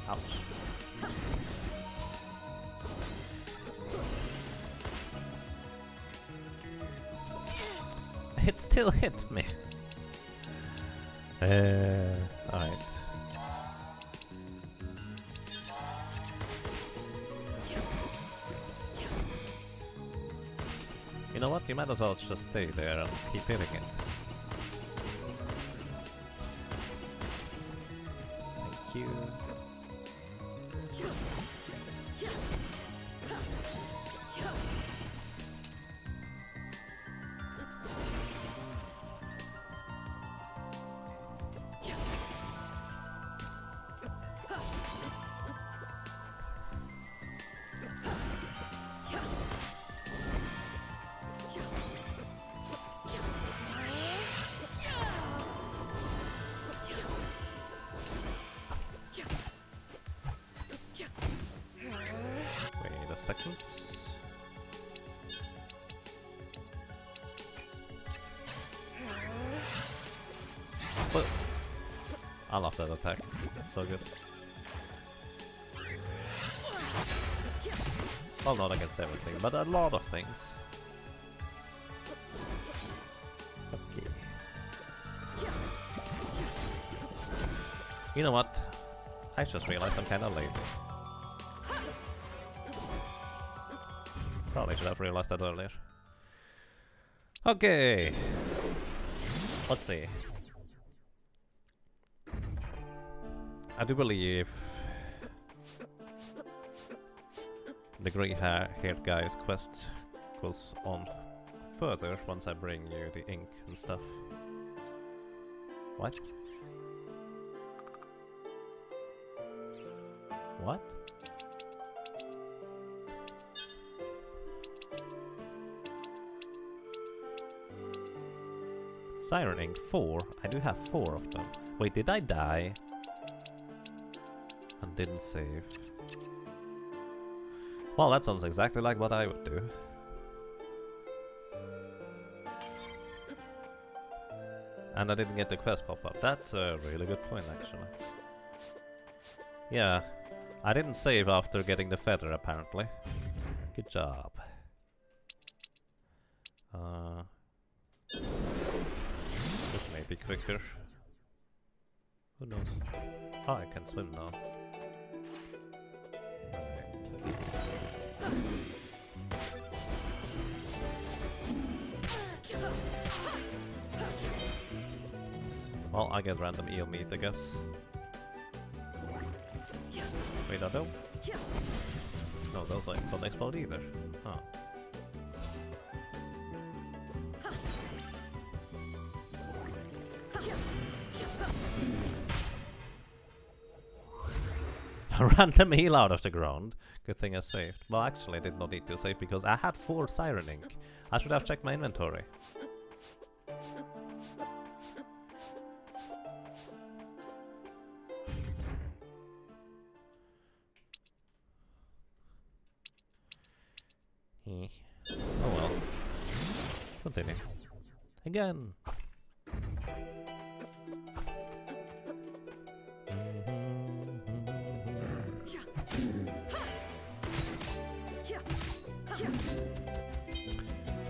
S1: Ouch. It still hit me. Alright. You know what? You might as well just stay there and keep hitting it. you. Wait a second. But I love that attack. It's so good. Well, not against everything, but a lot of things. Okay. You know what? I just realized I'm kinda lazy. Probably should have realized that earlier. Okay. Let's see. I do believe the grey-haired guy's quest goes on further once I bring you the ink and stuff. What? What? Siren ink 4? I do have 4 of them. Wait, did I die? And didn't save. Well, that sounds exactly like what I would do. And I didn't get the quest pop-up. That's a really good point, actually. Yeah, I didn't save after getting the feather, apparently. Good job. This may be quicker. Who knows? Oh, I can swim now. Well, I get random eel meat, I guess. Wait, I don't? No, those don't explode either. Huh. A random eel out of the ground. Good thing I saved. Well, actually, I did not need to save because I had 4 siren ink. I should have checked my inventory. Oh well. Continue. Again.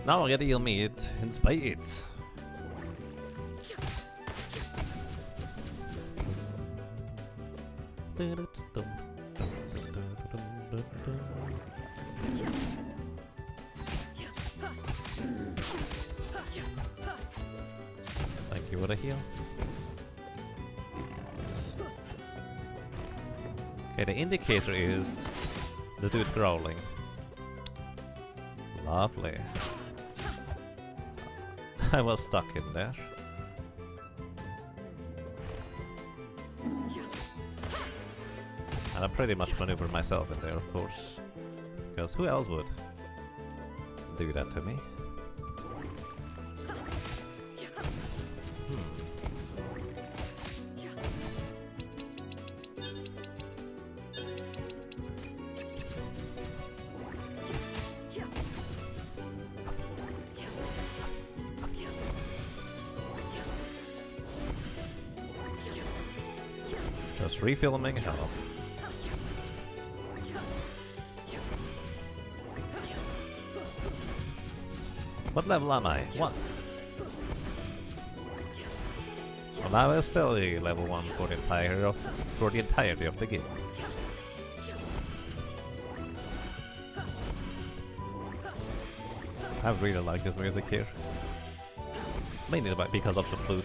S1: Now I get eel meat in spades. Thank you for the heal. Okay, the indicator is the dude growling. Lovely. I was stuck in there. And I pretty much maneuvered myself in there, of course. Because who else would do that to me? Just refilming hell. What level am I? 1. Well, now I'm still level 1 for the entirety of the game. I really like this music here. Mainly because of the flute.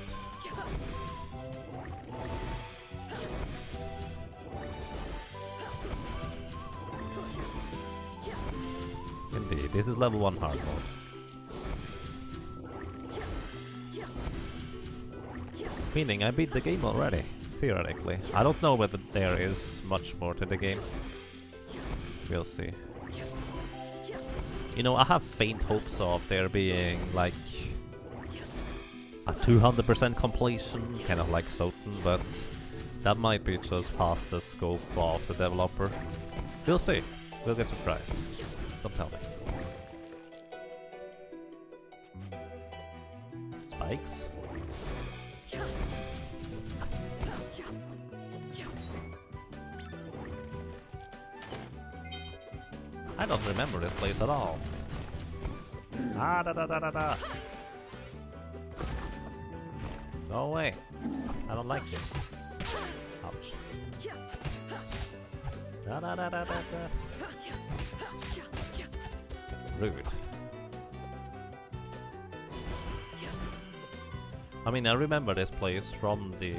S1: This is level 1 hard mode. Meaning I beat the game already, theoretically. I don't know whether there is much more to the game. We'll see. You know, I have faint hopes of there being like a 200% completion, kind of like Soten, but that might be just past the scope of the developer. We'll see. We'll get surprised. Don't tell me. Spikes? I don't remember this place at all. Ah, da da da da da. Go away. I don't like you. Ouch. Da da da da da da. Rude. I mean, I remember this place from the...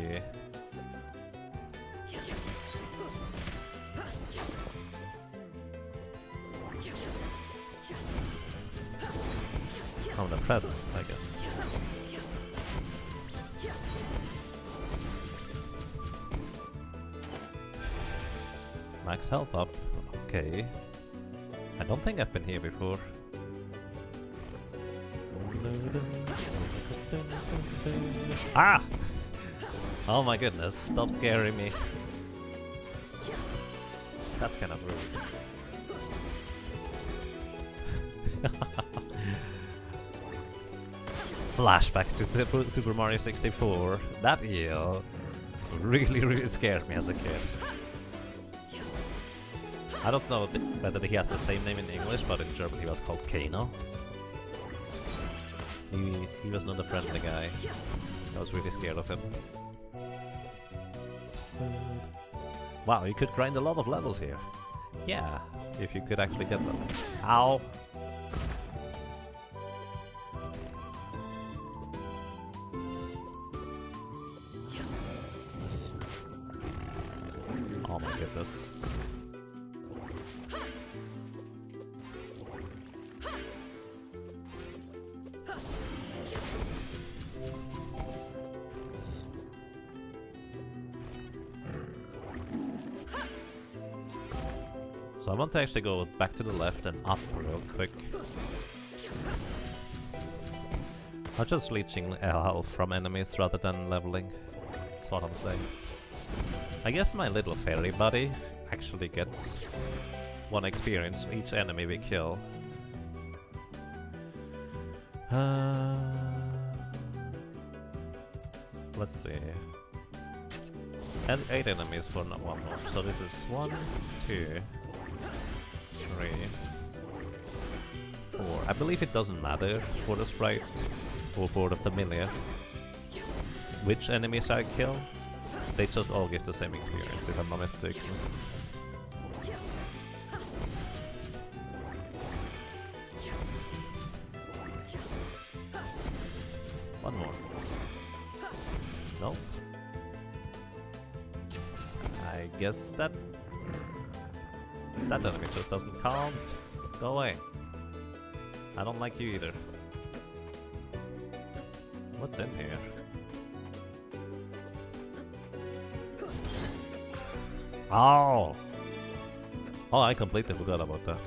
S1: from the present, I guess. Max health up. Okay. I don't think I've been here before. Ah! Oh my goodness, stop scaring me. That's kind of rude. Flashbacks to Super Mario 64. That eel really scared me as a kid. I don't know whether he has the same name in English, but in German he was called Kano. He was not a friendly guy. I was really scared of him. Wow, you could grind a lot of levels here. Yeah, if you could actually get them. Ow! Oh my goodness. So I want to actually go back to the left and up real quick. I'm just leeching health from enemies rather than leveling. That's what I'm saying. I guess my little fairy buddy actually gets 1 experience for each enemy we kill. Let's see. And 8 enemies for 1 more. So this is 1, 2, 3, 4. I believe it doesn't matter for the sprite or for the familiar which enemies I kill. They just all give the same experience, if I'm not mistaken. One more. No? I guess that enemy just doesn't count. Go away. I don't like you either. What's in here? Oh! Oh, I completely forgot about that.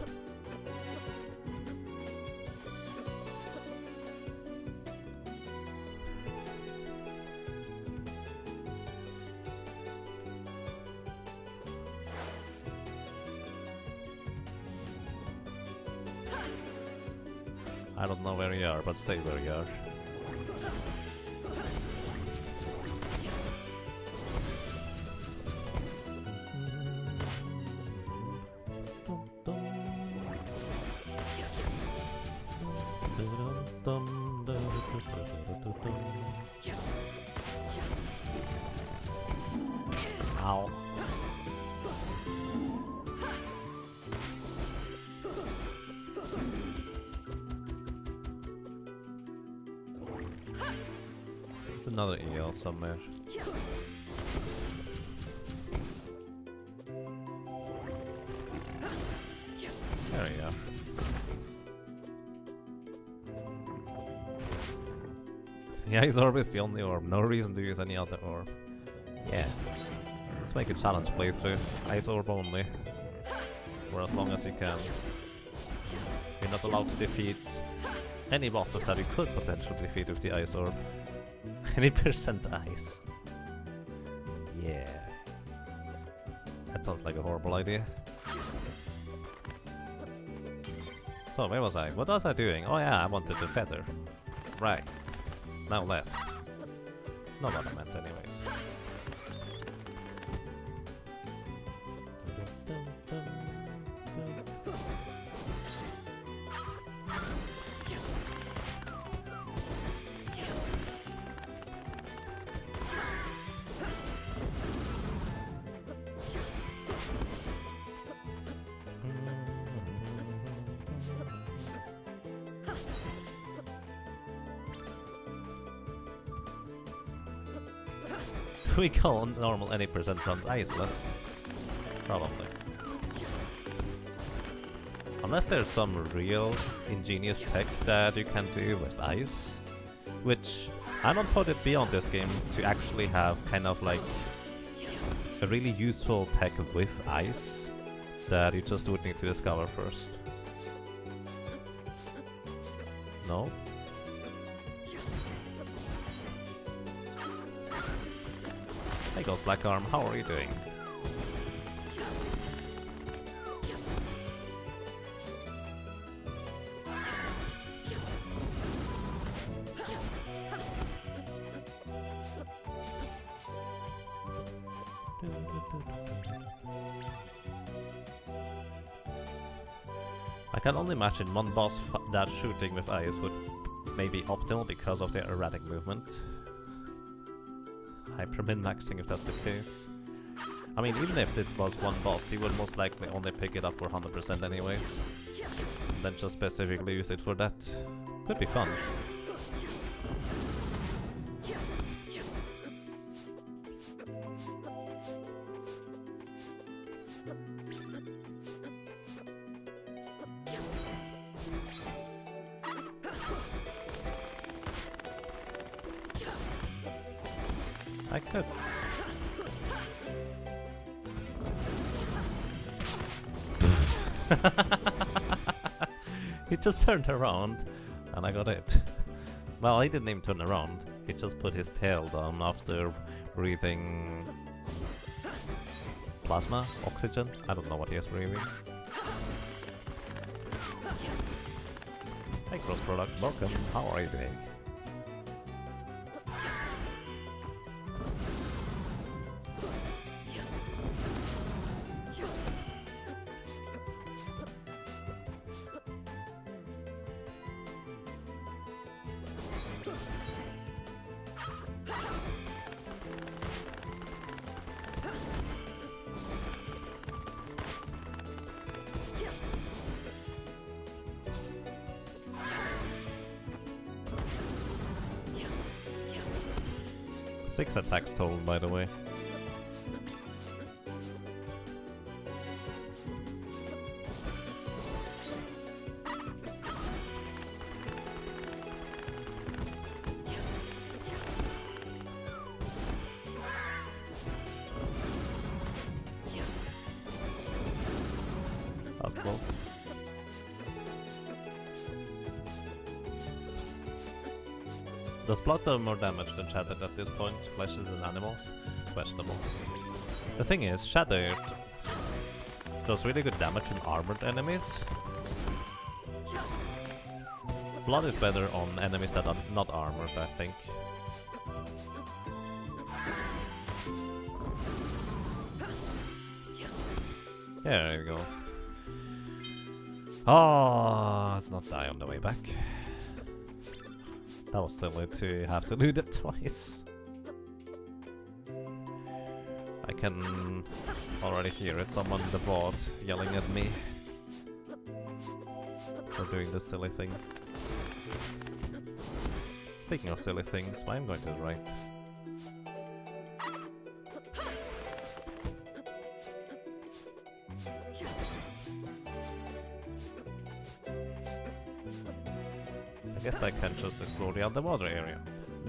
S1: I don't know where you are, but stay where you are. Ow. There's another eel somewhere. There we go. The ice orb is the only orb, no reason to use any other orb. Yeah. Let's make a challenge playthrough. Ice orb only. For as long as you can. You're not allowed to defeat any bosses that you could potentially defeat with the ice orb. Any percent ice. Yeah. That sounds like a horrible idea. So, where was I? What was I doing? Oh yeah, I wanted the feather. Right. Now left. It's not what I meant anyways. We call normal any percent runs iceless. Probably. Unless there's some real ingenious tech that you can do with ice. Which I don't put it beyond this game to actually have kind of like a really useful tech with ice that you just would need to discover first. No? Hey Ghost Black Arm, how are you doing? I can only imagine one boss that shooting with ice would maybe optimal because of their erratic movement. Hyper min-maxing if that's the case. I mean, even if this was one boss, he would most likely only pick it up for 100% anyways. And then just specifically use it for that. Could be fun. I could. He just turned around and I got it. Well, he didn't even turn around. He just put his tail down after breathing plasma, oxygen. I don't know what he is breathing. Hey Cross Product, welcome. How are you doing? Six attacks total, by the way. That was close. Does blood do more damage than Shattered at this point? Fleshes and animals? Questionable. The thing is, Shattered does really good damage on armored enemies. Blood is better on enemies that are not armored, I think. Yeah, there you go. Oh, let's not die on the way back. That was silly to have to do that twice. I can already hear it, someone in the board yelling at me for doing this silly thing. Speaking of silly things, I'm going to the right. I guess I can just explore the underwater area.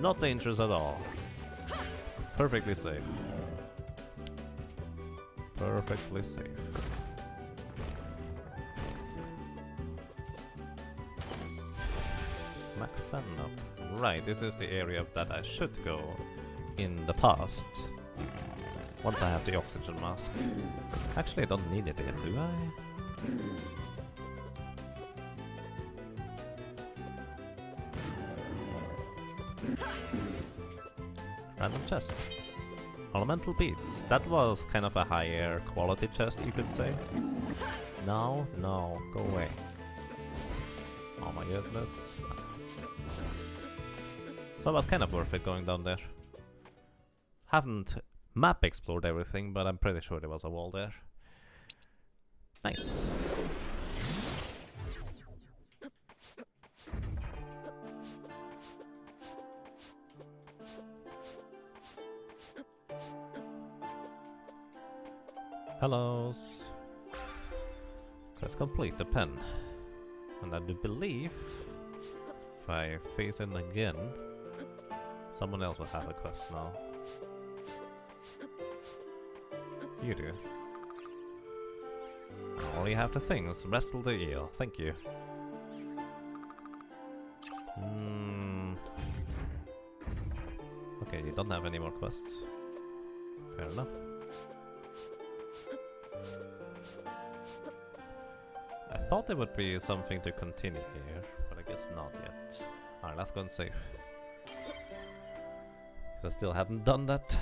S1: Not dangerous at all. Perfectly safe. Perfectly safe. Maxano. Right, this is the area that I should go in the past. Once I have the oxygen mask. Actually, I don't need it yet, do I? Random chest. Elemental beads. That was kind of a higher quality chest, you could say. No, no, go away. Oh my goodness. So it was kind of worth it going down there. Haven't map explored everything, but I'm pretty sure there was a wall there. Nice. Hellos. Let's complete the pen. And I do believe if I face in again, someone else will have a quest now. You do. All you have to things. Wrestle the eel. Thank you. Okay, you don't have any more quests. Fair enough. I thought there would be something to continue here, but I guess not yet. Alright, let's go and save. I still hadn't done that.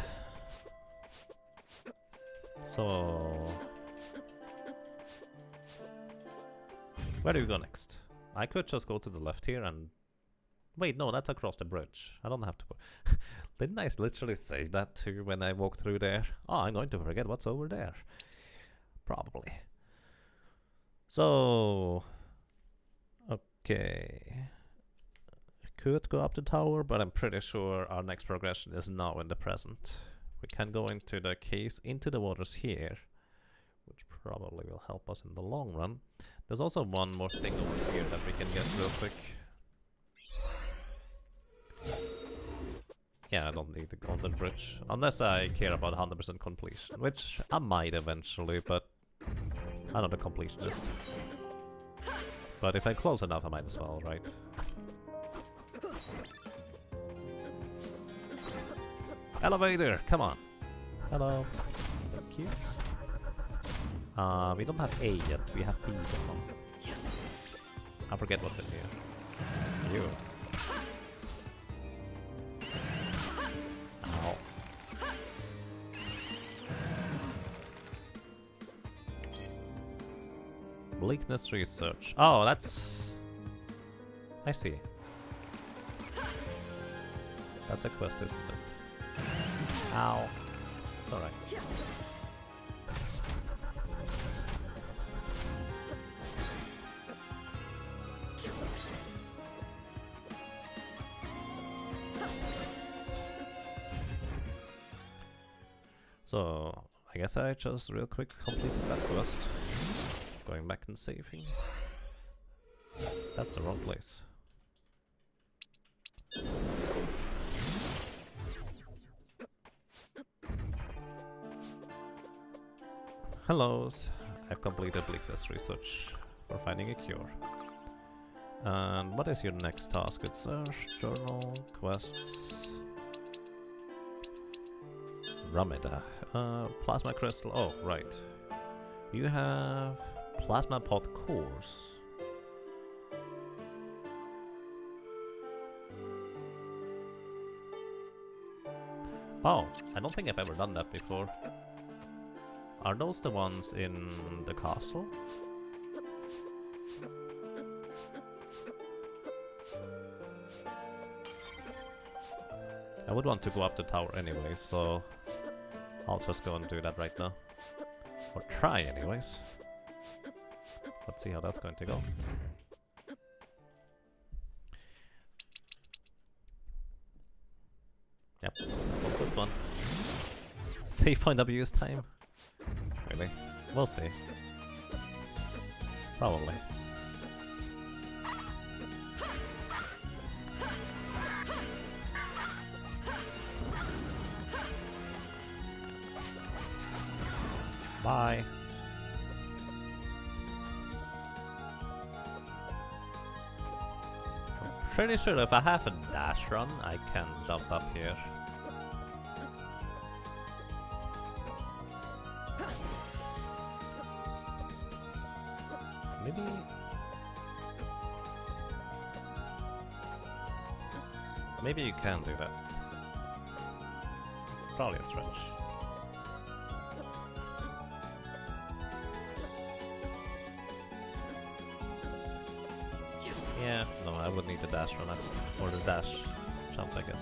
S1: So... where do we go next? I could just go to the left here and... wait, no, that's across the bridge. I don't have to... Didn't I literally say that too when I walked through there? Oh, I'm going to forget what's over there. Probably. So... okay... I could go up the tower, but I'm pretty sure our next progression is now in the present. We can go into the caves, into the waters here, which probably will help us in the long run. There's also one more thing over here that we can get real quick. Yeah, I don't need the golden bridge, unless I care about 100% completion, which I might eventually, but I'm not a completionist. But if I'm close enough, I might as well, right? Elevator, come on. Hello. Thank you. We don't have A yet, we have B though. I forget what's in here. You. Ow. Bleakness research. Oh, that's... I see. That's a quest, isn't it? Ow. It's alright. So, I guess I just real quick completed that quest. Going back and saving. That's the wrong place. Hellos, I've completed bleakness research for finding a cure. And what is your next task? Good search, journal, quests. Ramida. Plasma crystal. Oh, right. You have plasma pod cores. Oh, I don't think I've ever done that before. Are those the ones in the castle? I would want to go up the tower anyway, so I'll just go and do that right now. Or try anyways. Let's see how that's going to go. Yep, closest one. Save point abuse time. Really? We'll see. Probably. Bye. I'm pretty sure if I have a dash run, I can jump up here. Maybe... Maybe you can do that. Probably a stretch. Yeah, no, I would need the dash run or the dash jump, I guess.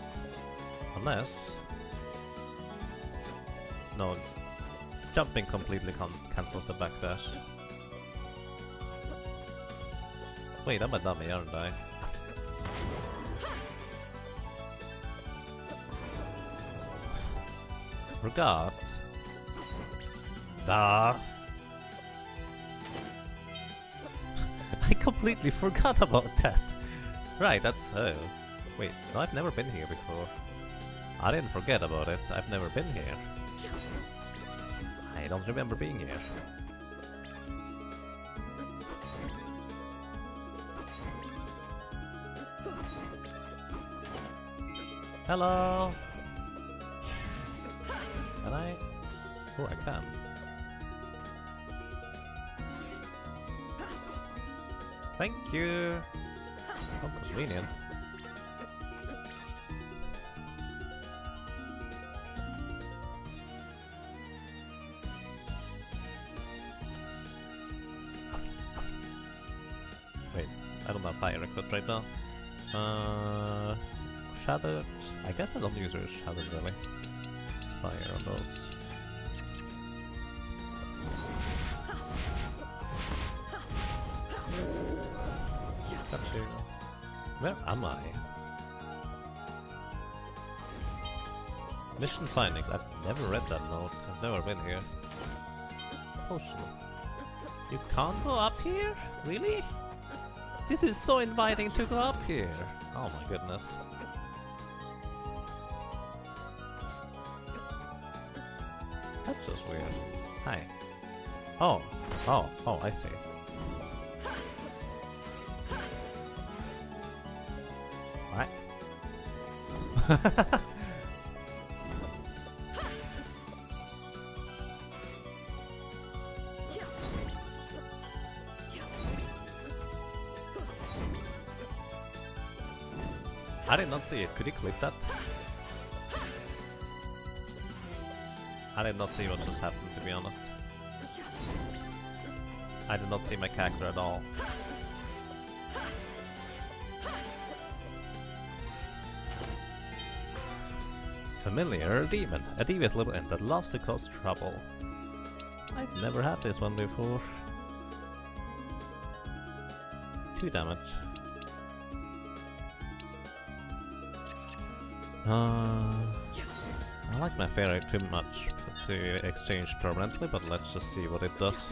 S1: Unless... No, jumping completely cancels the backdash. Wait, I'm a dummy, aren't I? Forgot. I completely forgot about that. Right, that's... Oh. Wait, no, I've never been here before. I didn't forget about it. I've never been here. I don't remember being here. Hello! Can I? Oh, I can. Thank you! How convenient. Wait, I don't have fire equipped right now. Shattered. I guess I don't use your shattered really. Fire on those. Got you. Where am I? Mission findings. I've never read that note. I've never been here. Potion. You can't go up here? Really? This is so inviting to go up here. Oh my goodness. That's just weird. Hi. Oh, I see. What? I did not see it. Could you click that? I did not see what just happened, to be honest. I did not see my character at all. Familiar demon. A devious little ant that loves to cause trouble. I've never had this one before. 2 damage. I like my fairy too much to exchange permanently, but let's just see what it does.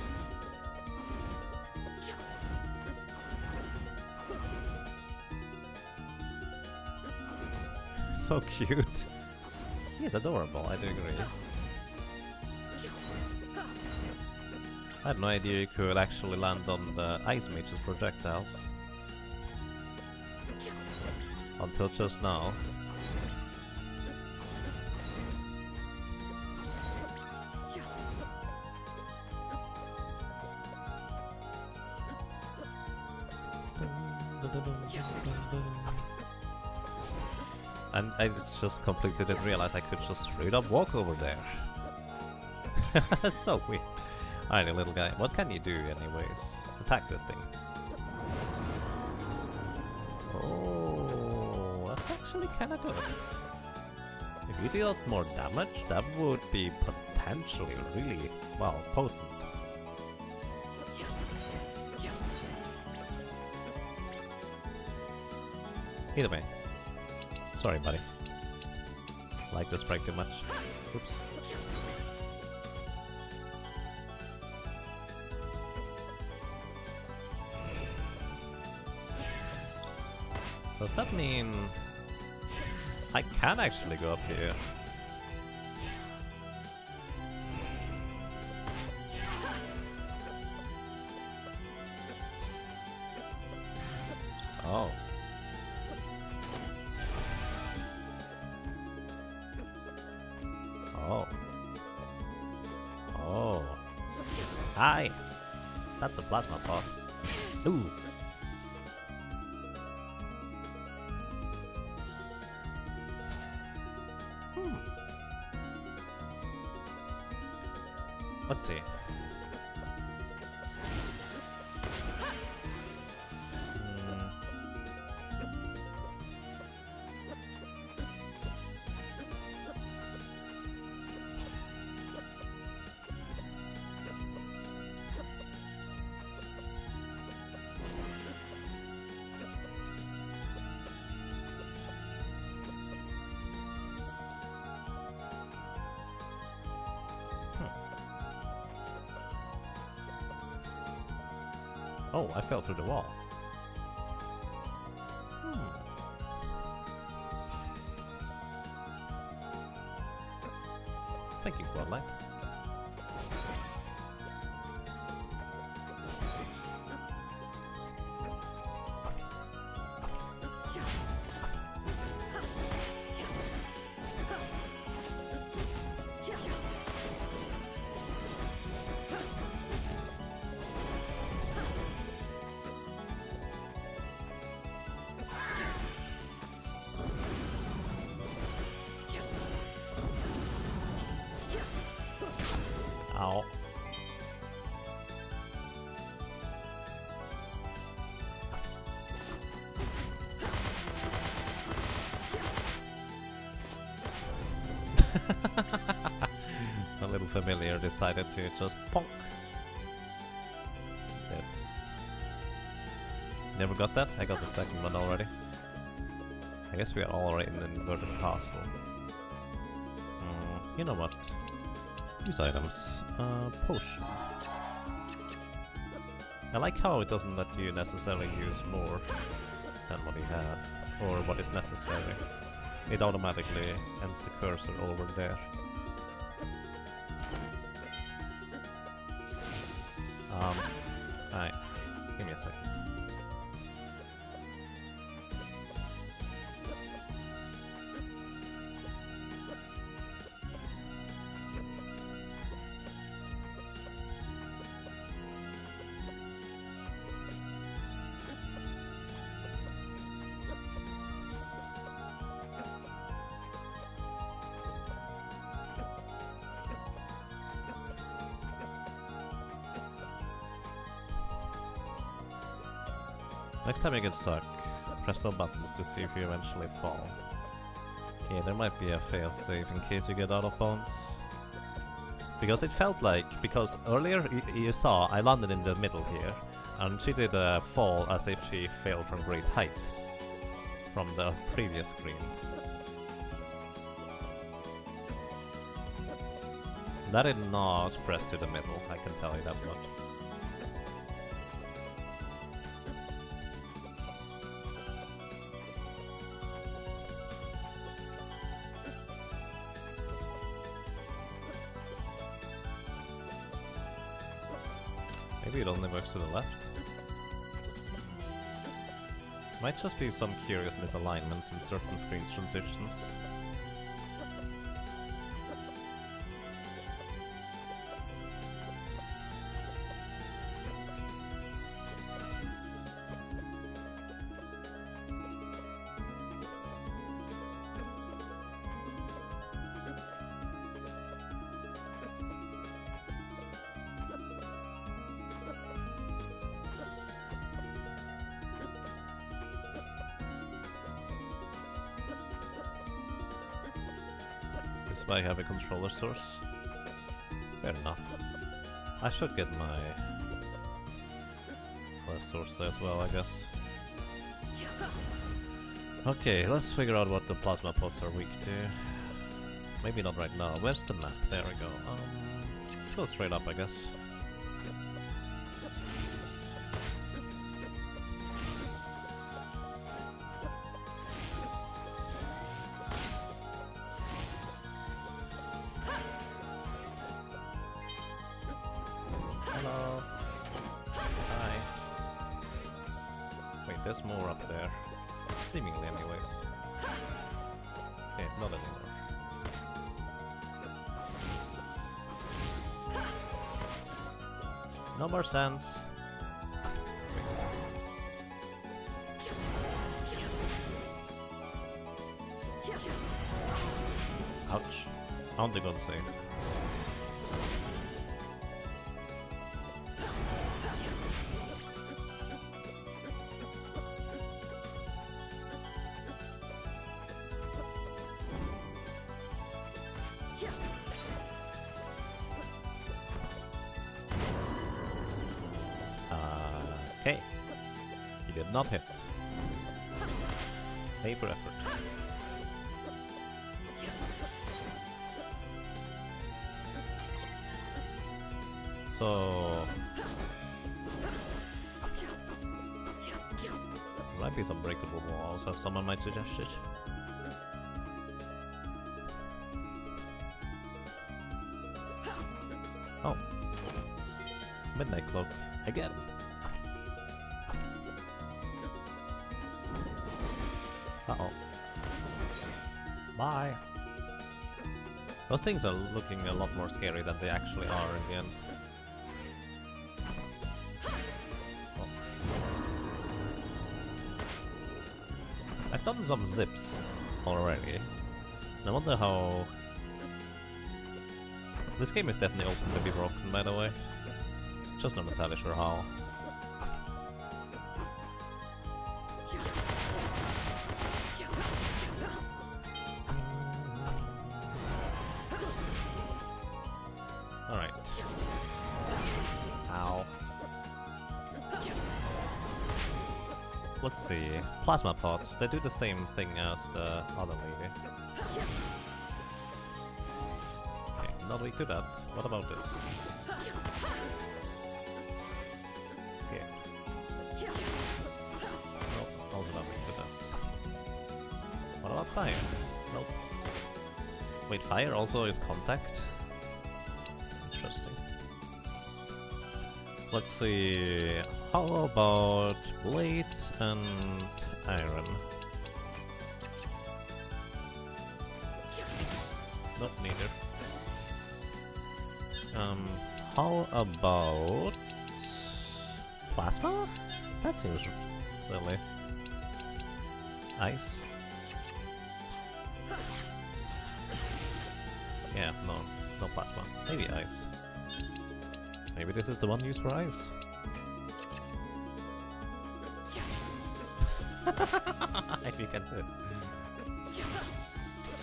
S1: So cute. He's adorable, I do agree. I had no idea you could actually land on the Ice Mage's projectiles. Until just now. And I just completely didn't realize I could just straight up walk over there. That's so weird. Alrighty, little guy, what can you do anyways? Attack this thing. Oh, that's actually kinda good. If you dealt more damage, that would be potentially really, well, potent. Either way. Sorry, buddy. Like this break too much. Oops. Does that mean I can actually go up here? Hi! That's a plasma pot. Ooh! Let's see. Oh, I fell through the wall. Thank you, Quadlight. Ow. A little familiar decided to just ponk. Dead. Never got that? I got the second one already. I guess we are already in the inverted castle. You know what? Use items. Potion. I like how it doesn't let you necessarily use more than what you have, or what is necessary. It automatically ends the cursor over there. Alright, give me a second. Next time you get stuck, press no buttons to see if you eventually fall. Yeah, there might be a failsafe in case you get out of bounds. Because it felt like, because earlier you saw I landed in the middle here, and she did a fall as if she fell from great height from the previous screen. That did not press to the middle, I can tell you that much. Maybe it only works to the left. Might just be some curious misalignments in certain screen transitions. This might have a controller source. Fair enough. I should get my source as well, I guess. Okay, let's figure out what the plasma pods are weak to. Maybe not right now. Where's the map? There we go. Let's go straight up, I guess. Hello. Hi. Wait, there's more up there. Seemingly, anyways. Okay, not anymore. No more sands. Ouch. On the gun save. Okay. He did not hit. Pay for effort. So... there might be some breakable walls, as someone might suggest it. Oh. Midnight Cloak. Again. Uh-oh. Bye. Those things are looking a lot more scary than they actually are in the end. Oh. I've done some zips already. I wonder how... this game is definitely open to be broken, by the way. Just not entirely sure how. Alright. Ow. Let's see. Plasma pots. They do the same thing as the other lady. Okay, not weak to that. What about this? Okay. Nope, also not weak to that. What about fire? Nope. Wait, fire also is contact? Interesting. Let's see. How about blade and iron? Not neither. How about plasma? That seems silly. Ice? Yeah, no plasma. Maybe ice. Maybe this is the one used for ice. If you can do it.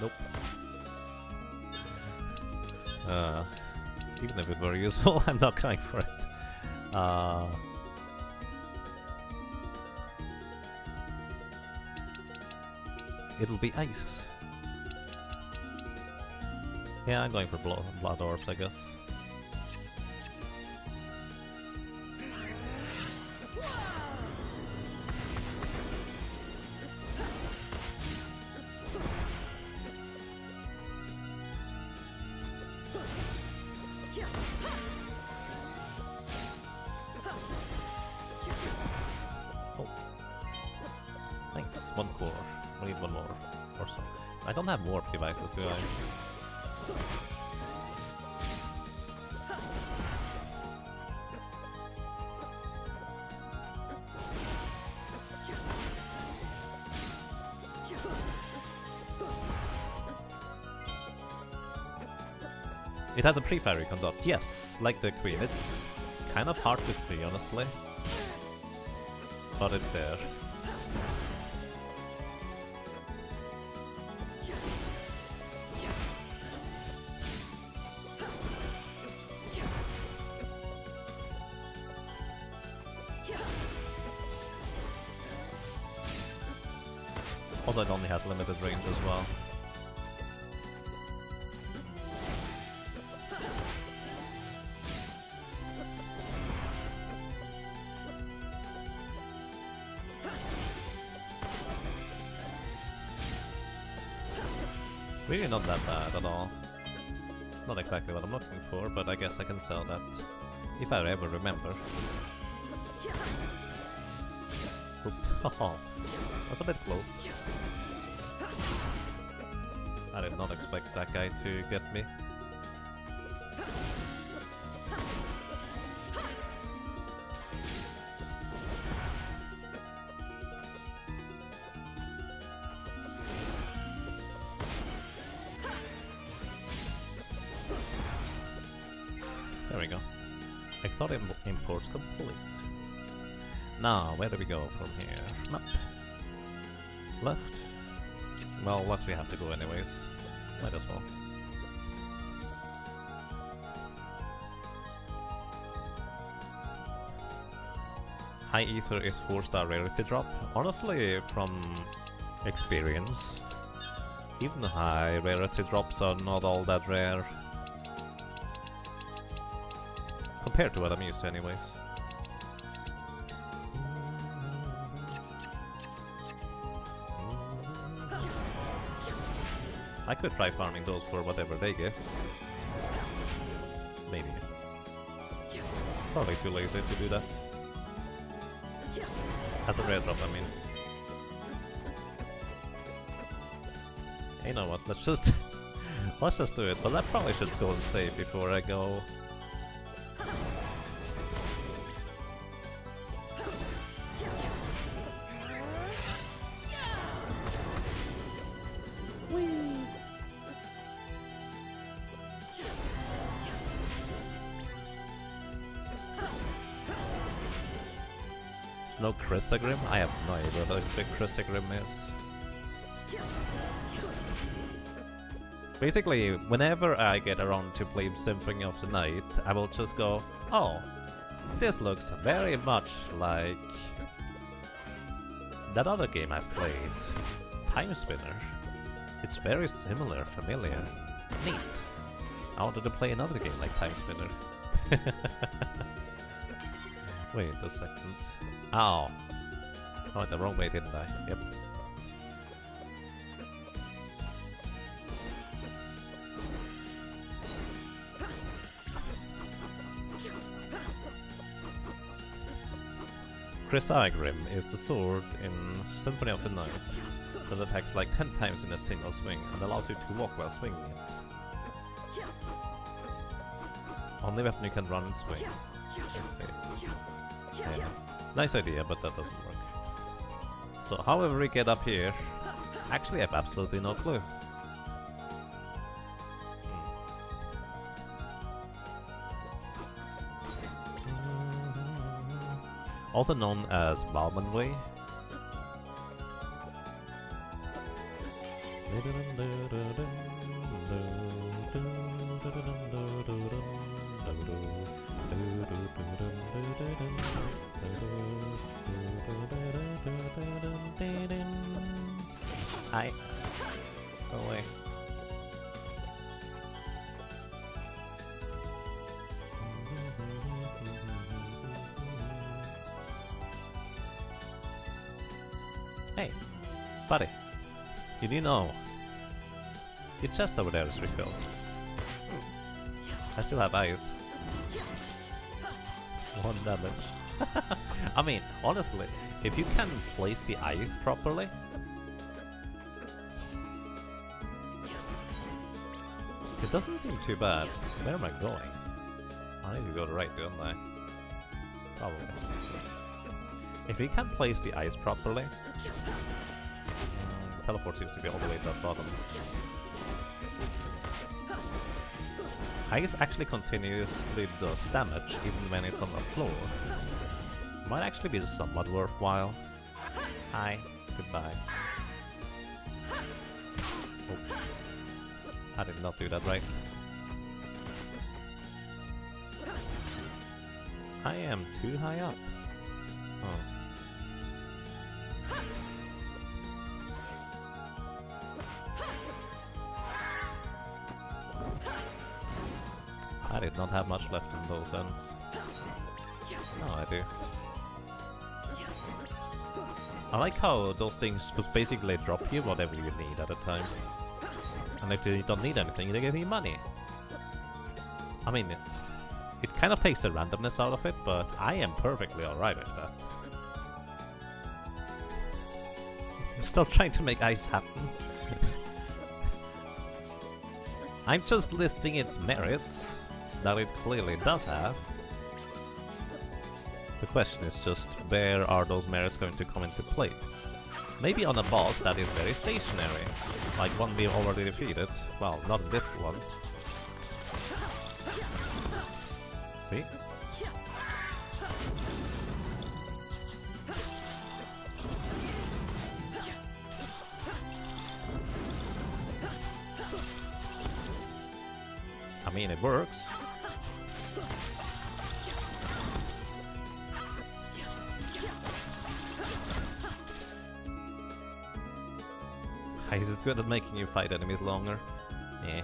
S1: Nope. Even if it were useful, I'm not going for it. It'll be ice. Yeah, I'm going for blood orbs, I guess. Oh. Nice, one core. We need one more or so. I don't have warp devices, do I? It has a pre-fire recon dot. Yes, like the Queen. It's kind of hard to see, honestly. But it's there. Also, it only has limited range as well. Really not that bad at all. Not exactly what I'm looking for, but I guess I can sell that if I ever remember. Oop. Oh, that's a bit close. I did not expect that guy to get me. There we go. Exotic imports complete. Now, where do we go from here? Map. Left. Well, left we have to go anyways. Might as well. High Ether is 4-star rarity drop. Honestly, from experience, even high rarity drops are not all that rare. Compared to what I'm used to anyways. I could try farming those for whatever they give. Maybe. Probably too lazy to do that. As a rare drop, I mean. You know what, let's just do it, but I probably should go and save before I go. No Chrysogrim? I have no idea what the Chrysogrim is. Basically, whenever I get around to play Symphony of the Night, I will just go, oh, this looks very much like that other game I played, Timespinner. It's very similar, familiar, neat. I wanted to play another game like Timespinner. Wait a second. Ow. I went the wrong way, didn't I? Yep. Chrysogrim is the sword in Symphony of the Night that attacks like 10 times in a single swing and allows you to walk while swinging it. Only weapon you can run and swing. Let's see. Yeah. Nice idea, but that doesn't work. So however we get up here, actually I have absolutely no clue. Also known as Bauman Way. Hi. Go away. Hey, buddy. Did you know your chest over there is refilled? I still have eyes. 1 damage. I mean, honestly, if you can place the ice properly, it doesn't seem too bad. Where am I going? I need to go to right, don't I? Probably. If you can place the ice properly, the teleport seems to be all the way to the bottom. Ice actually continuously does damage even when it's on the floor. Might actually be somewhat worthwhile. Hi, goodbye. Oh. I did not do that right. I am too high up. Oh. I did not have much left in those ends. No, I do. I like how those things just basically drop you whatever you need at a time. And if you don't need anything, they give you money. I mean, it kind of takes the randomness out of it, but I am perfectly alright with that. Stop trying to make ice happen. I'm just listing its merits that it clearly does have. The question is just, where are those merits going to come into play? Maybe on a boss that is very stationary, like one we've already defeated. Well, not this one. See? I mean, it works. He's good at making you fight enemies longer. Yeah.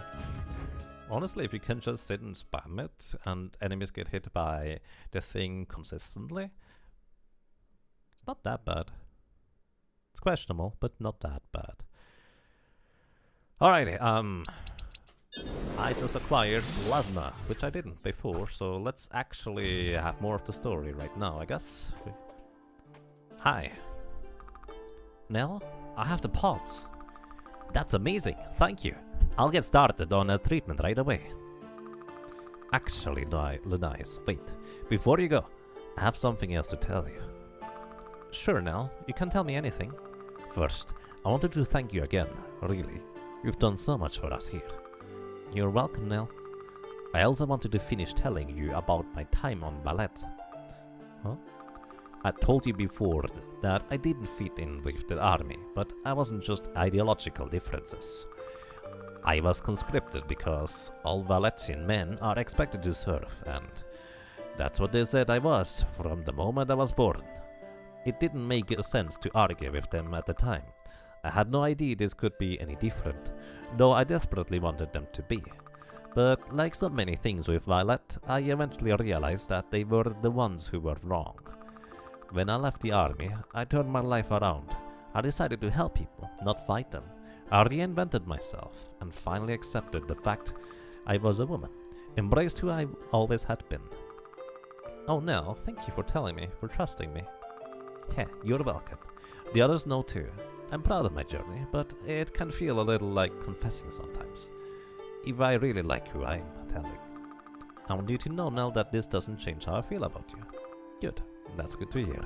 S1: Honestly, if you can just sit and spam it, and enemies get hit by the thing consistently, it's not that bad. It's questionable, but not that bad. Alrighty, I just acquired plasma, which I didn't before, so let's actually have more of the story right now, I guess. Hi. Nell, I have the pods. That's amazing, thank you. I'll get started on a treatment right away. Actually, nice. Wait, before you go, I have something else to tell you. Sure, Nell, you can tell me anything. First, I wanted to thank you again, really. You've done so much for us here. You're welcome, Nell. I also wanted to finish telling you about my time on ballet. Huh? I told you before that I didn't fit in with the army, but I wasn't just ideological differences. I was conscripted because all Valetian men are expected to serve, and that's what they said I was from the moment I was born. It didn't make sense to argue with them at the time. I had no idea this could be any different, though I desperately wanted them to be. But like so many things with Violet, I eventually realized that they were the ones who were wrong. When I left the army, I turned my life around. I decided to help people, not fight them. I reinvented myself, and finally accepted the fact I was a woman, embraced who I always had been. Oh no, thank you for telling me, for trusting me. Heh, you're welcome. The others know too. I'm proud of my journey, but it can feel a little like confessing sometimes. If I really like who I'm telling. I want you to know, Nell, that this doesn't change how I feel about you. Good, that's good to hear.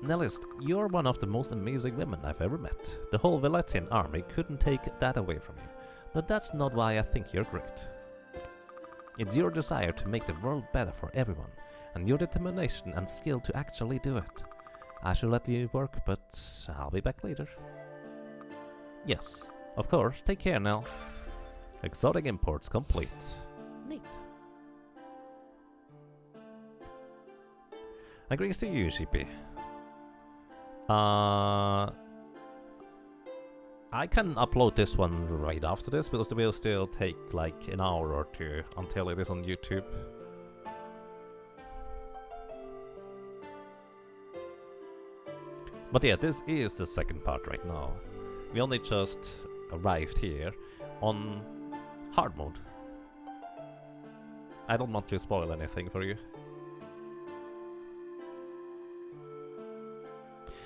S1: Nellist, you're one of the most amazing women I've ever met. The whole Valetian army couldn't take that away from you, but that's not why I think you're great. It's your desire to make the world better for everyone, and your determination and skill to actually do it. I should let you work, but I'll be back later. Yes, of course, take care, Nell. Exotic imports complete. Neat. Agrees to you, GP. I can upload this one right after this, because it will still take like an hour or two until it is on YouTube. But yeah, this is the second part right now. We only just arrived here on hard mode. I don't want to spoil anything for you.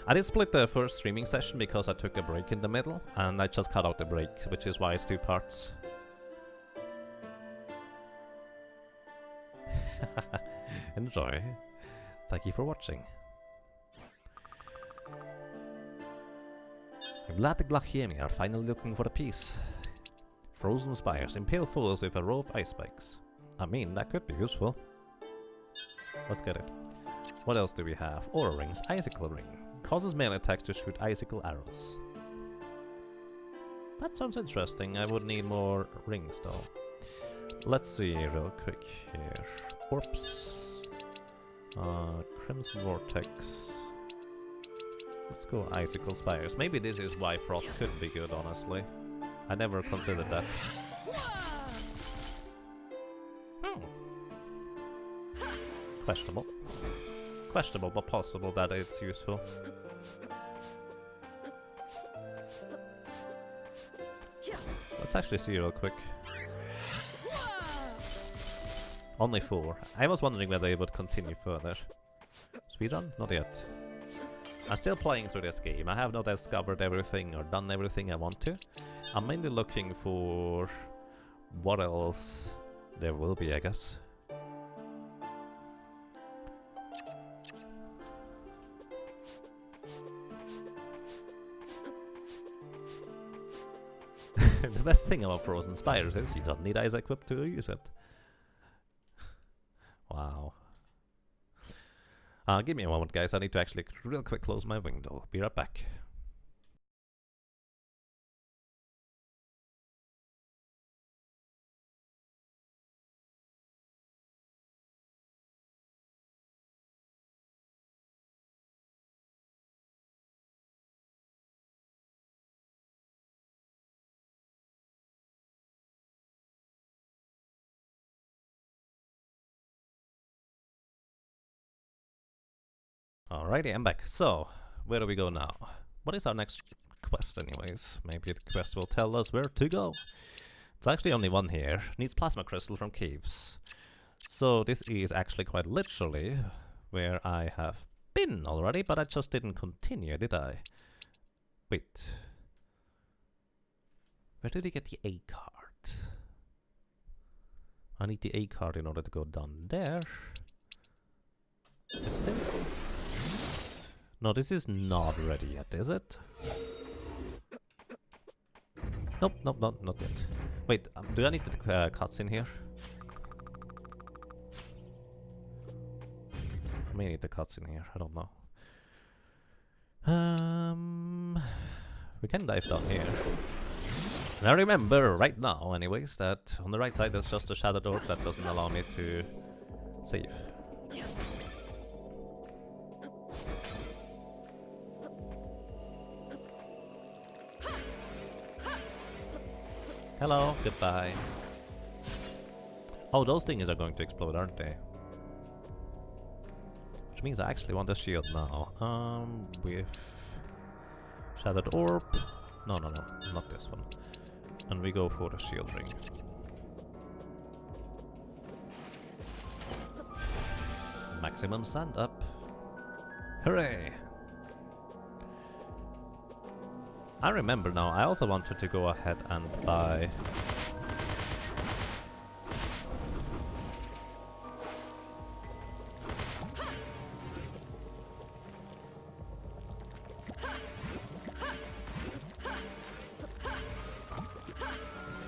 S1: I did split the first streaming session because I took a break in the middle, and I just cut out the break, which is why it's 2 parts. Enjoy. Thank you for watching. I'm glad the Glachemi are finally looking for a peace. Frozen spires impale foes with a row of ice spikes. I mean, that could be useful. Let's get it. What else do we have? Aura rings, icicle ring. Causes melee attacks to shoot icicle arrows. That sounds interesting. I would need more rings though. Let's see real quick here. Orbs. Crimson Vortex. Let's go Icicle Spires. Maybe this is why Frost could be good, honestly. I never considered that. Questionable. Questionable, but possible that it's useful. Let's actually see real quick. Only 4. I was wondering whether it would continue further. Speedrun? Not yet. I'm still playing through this game. I have not discovered everything or done everything I want to. I'm mainly looking for what else there will be, I guess. The best thing about Frozen Spires is you don't need ice equipped to use it. Give me a moment, guys. I need to actually real quick close my window. Be right back. Alrighty, I'm back. So, where do we go now? What is our next quest anyways? Maybe the quest will tell us where to go. It's actually only one here. Needs plasma crystal from caves. So this is actually quite literally where I have been already, but I just didn't continue, did I? Wait. Where did I get the A card? I need the A card in order to go down there. Is this? No, this is not ready yet, is it? Nope, nope, not yet. Wait, do I need the cutscene here? I may need the cutscene here, I don't know. We can dive down here. And I remember right now, anyways, that on the right side there's just a shadow door that doesn't allow me to save. Hello, goodbye. Oh, those things are going to explode, aren't they? Which means I actually want a shield now. With Shattered Orb. No, not this one. And we go for the shield ring. Maximum stand up. Hooray! I remember now, I also wanted to go ahead and buy...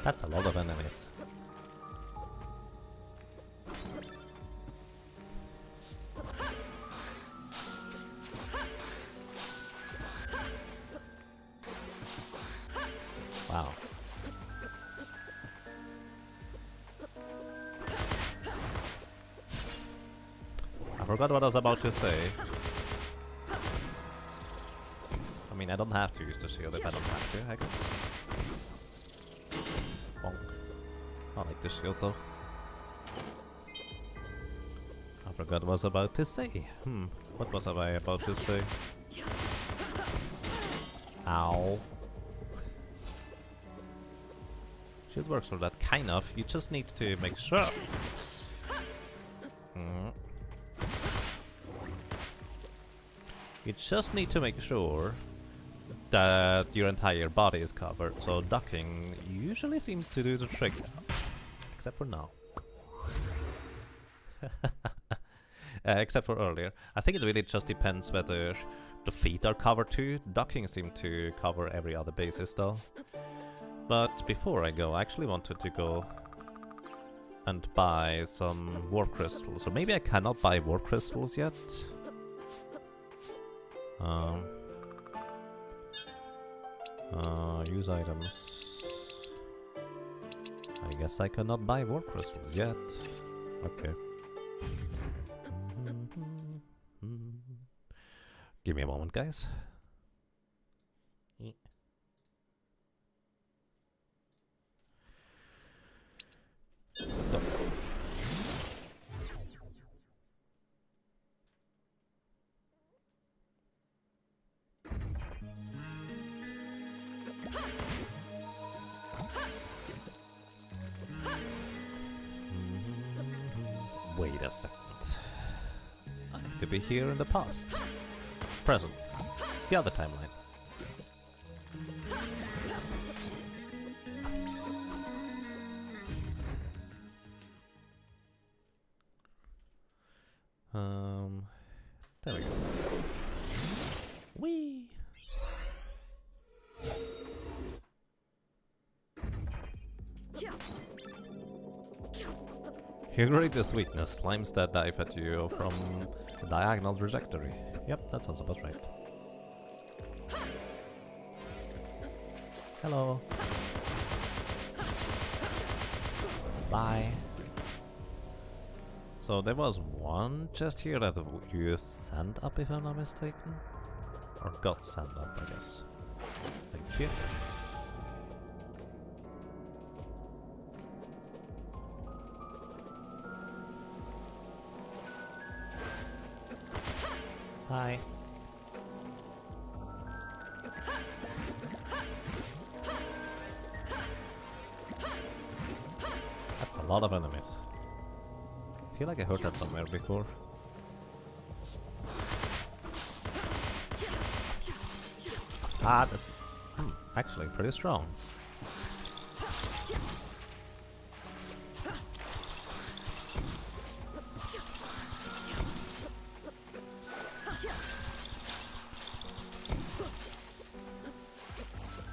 S1: That's a lot of enemies. Wow. I forgot what I was about to say. I mean, I don't have to use the shield if I don't have to, I guess. Bonk. I like the shield though. I forgot what I was about to say. What was I about to say? Ow. Shield works for that, kind of. You just need to make sure. You just need to make sure that your entire body is covered, so ducking usually seems to do the trick. Except for now. Except for earlier. I think it really just depends whether the feet are covered too. Ducking seemed to cover every other basis though. But before I go, I actually wanted to go and buy some warp crystals. Or maybe I cannot buy warp crystals yet. Use items. I guess I cannot buy warp crystals yet. Okay. Give me a moment, guys. Let's go. Wait a second. I need to be here in the past. Present. The other timeline. There we go. Whee! Your greatest weakness, slimes that dive at you from a diagonal trajectory. Yep, that sounds about right. Hello. Bye. So there was one chest here that you sent up, if I'm not mistaken. Or got sent up, I guess. Thank you. Hi. That's a lot of enemies. I feel like I heard that somewhere before. Ah, that's actually pretty strong.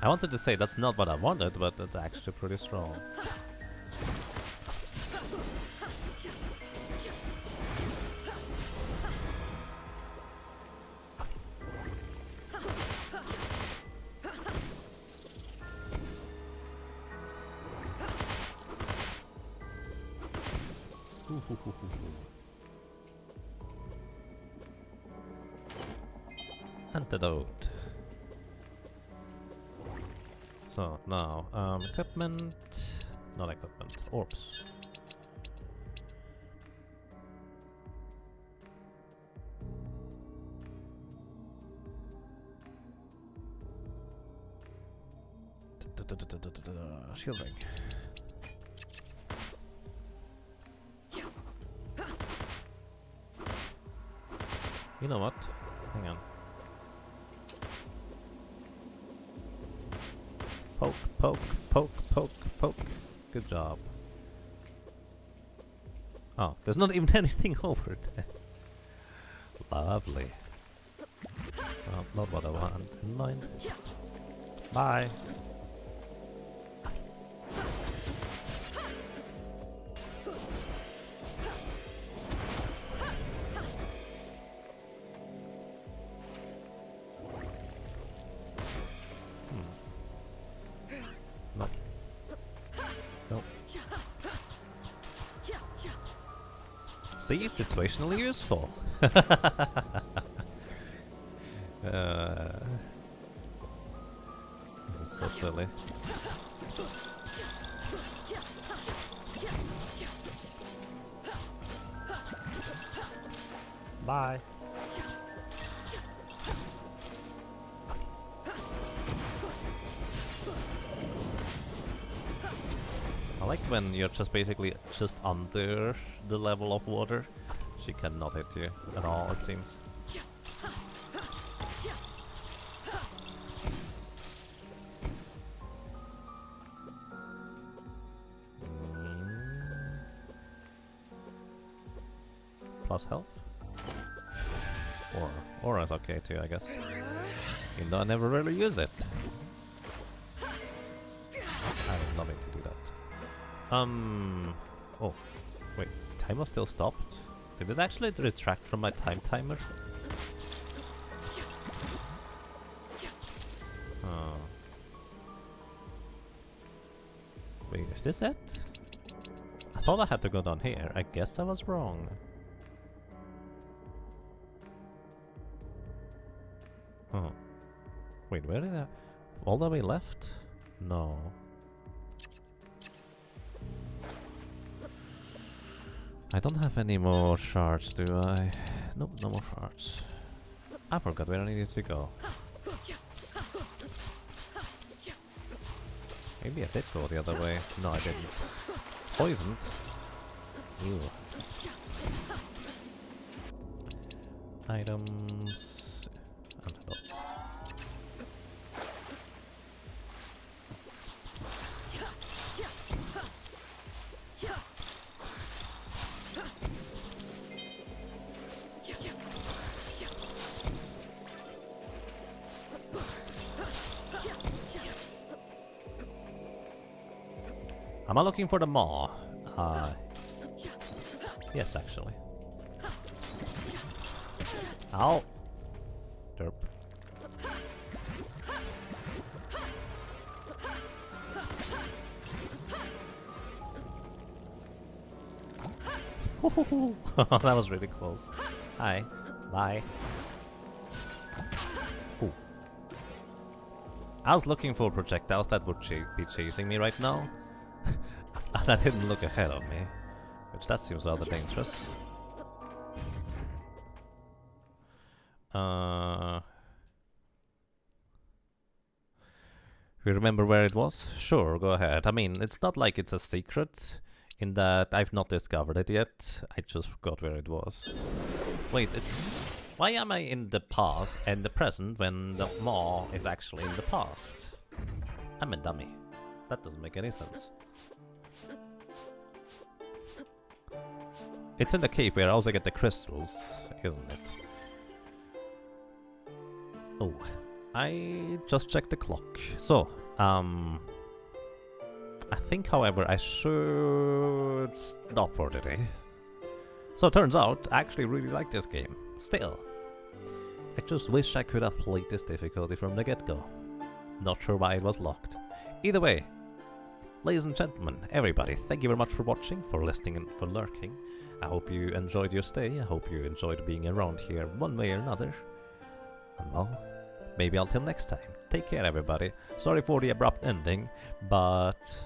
S1: I wanted to say that's not what I wanted, but it's actually pretty strong. Antidote. So now, equipment, not equipment, orbs. Shield ring. You know what? Hang on. Poke, poke, poke, poke, poke. Good job. Oh, there's not even anything over there. Lovely. Oh, not what I want in mind. Bye. See, situationally useful. This is so silly. Bye. I like when you're just basically just under the level of water. She cannot hit you at all, it seems. Plus health? Or it's okay too, I guess. Even though I never really use it. I'm loving to do that. Oh, wait, the timer still stopped? Did it actually retract from my time timer? Oh. Wait, is this it? I thought I had to go down here. I guess I was wrong. Oh. Wait, where did I... all the way left? No. I don't have any more shards, do I? Nope, no more shards. I forgot where I needed to go. Maybe I did go the other way. No, I didn't. Poisoned? Ew. Items... antidote. Am I looking for the maw? Yes, actually. Ow! Derp. That was really close. Hi. Bye. Ooh. I was looking for projectiles that would be chasing me right now. And I didn't look ahead of me. Which that seems rather dangerous. You remember where it was? Sure, go ahead. I mean, it's not like it's a secret, in that I've not discovered it yet. I just forgot where it was. Wait, it's... Why am I in the past and the present when the maw is actually in the past? I'm a dummy. That doesn't make any sense. It's in the cave where I also get the crystals, isn't it? Oh, I just checked the clock. So, I think, however, I should stop for today. So it turns out, I actually really like this game. Still. I just wish I could have played this difficulty from the get-go. Not sure why it was locked. Either way, ladies and gentlemen, everybody, thank you very much for watching, for listening and for lurking. I hope you enjoyed your stay. I hope you enjoyed being around here one way or another. And well, maybe until next time. Take care, everybody. Sorry for the abrupt ending, but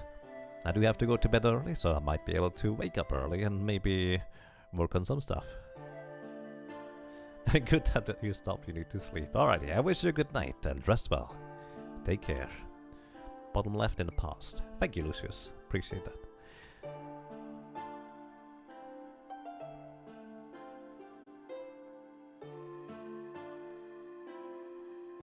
S1: I do have to go to bed early, so I might be able to wake up early and maybe work on some stuff. Good that you stop, you need to sleep. Alrighty, I wish you a good night and rest well. Take care. Bottom left in the past. Thank you, Lucius. Appreciate that.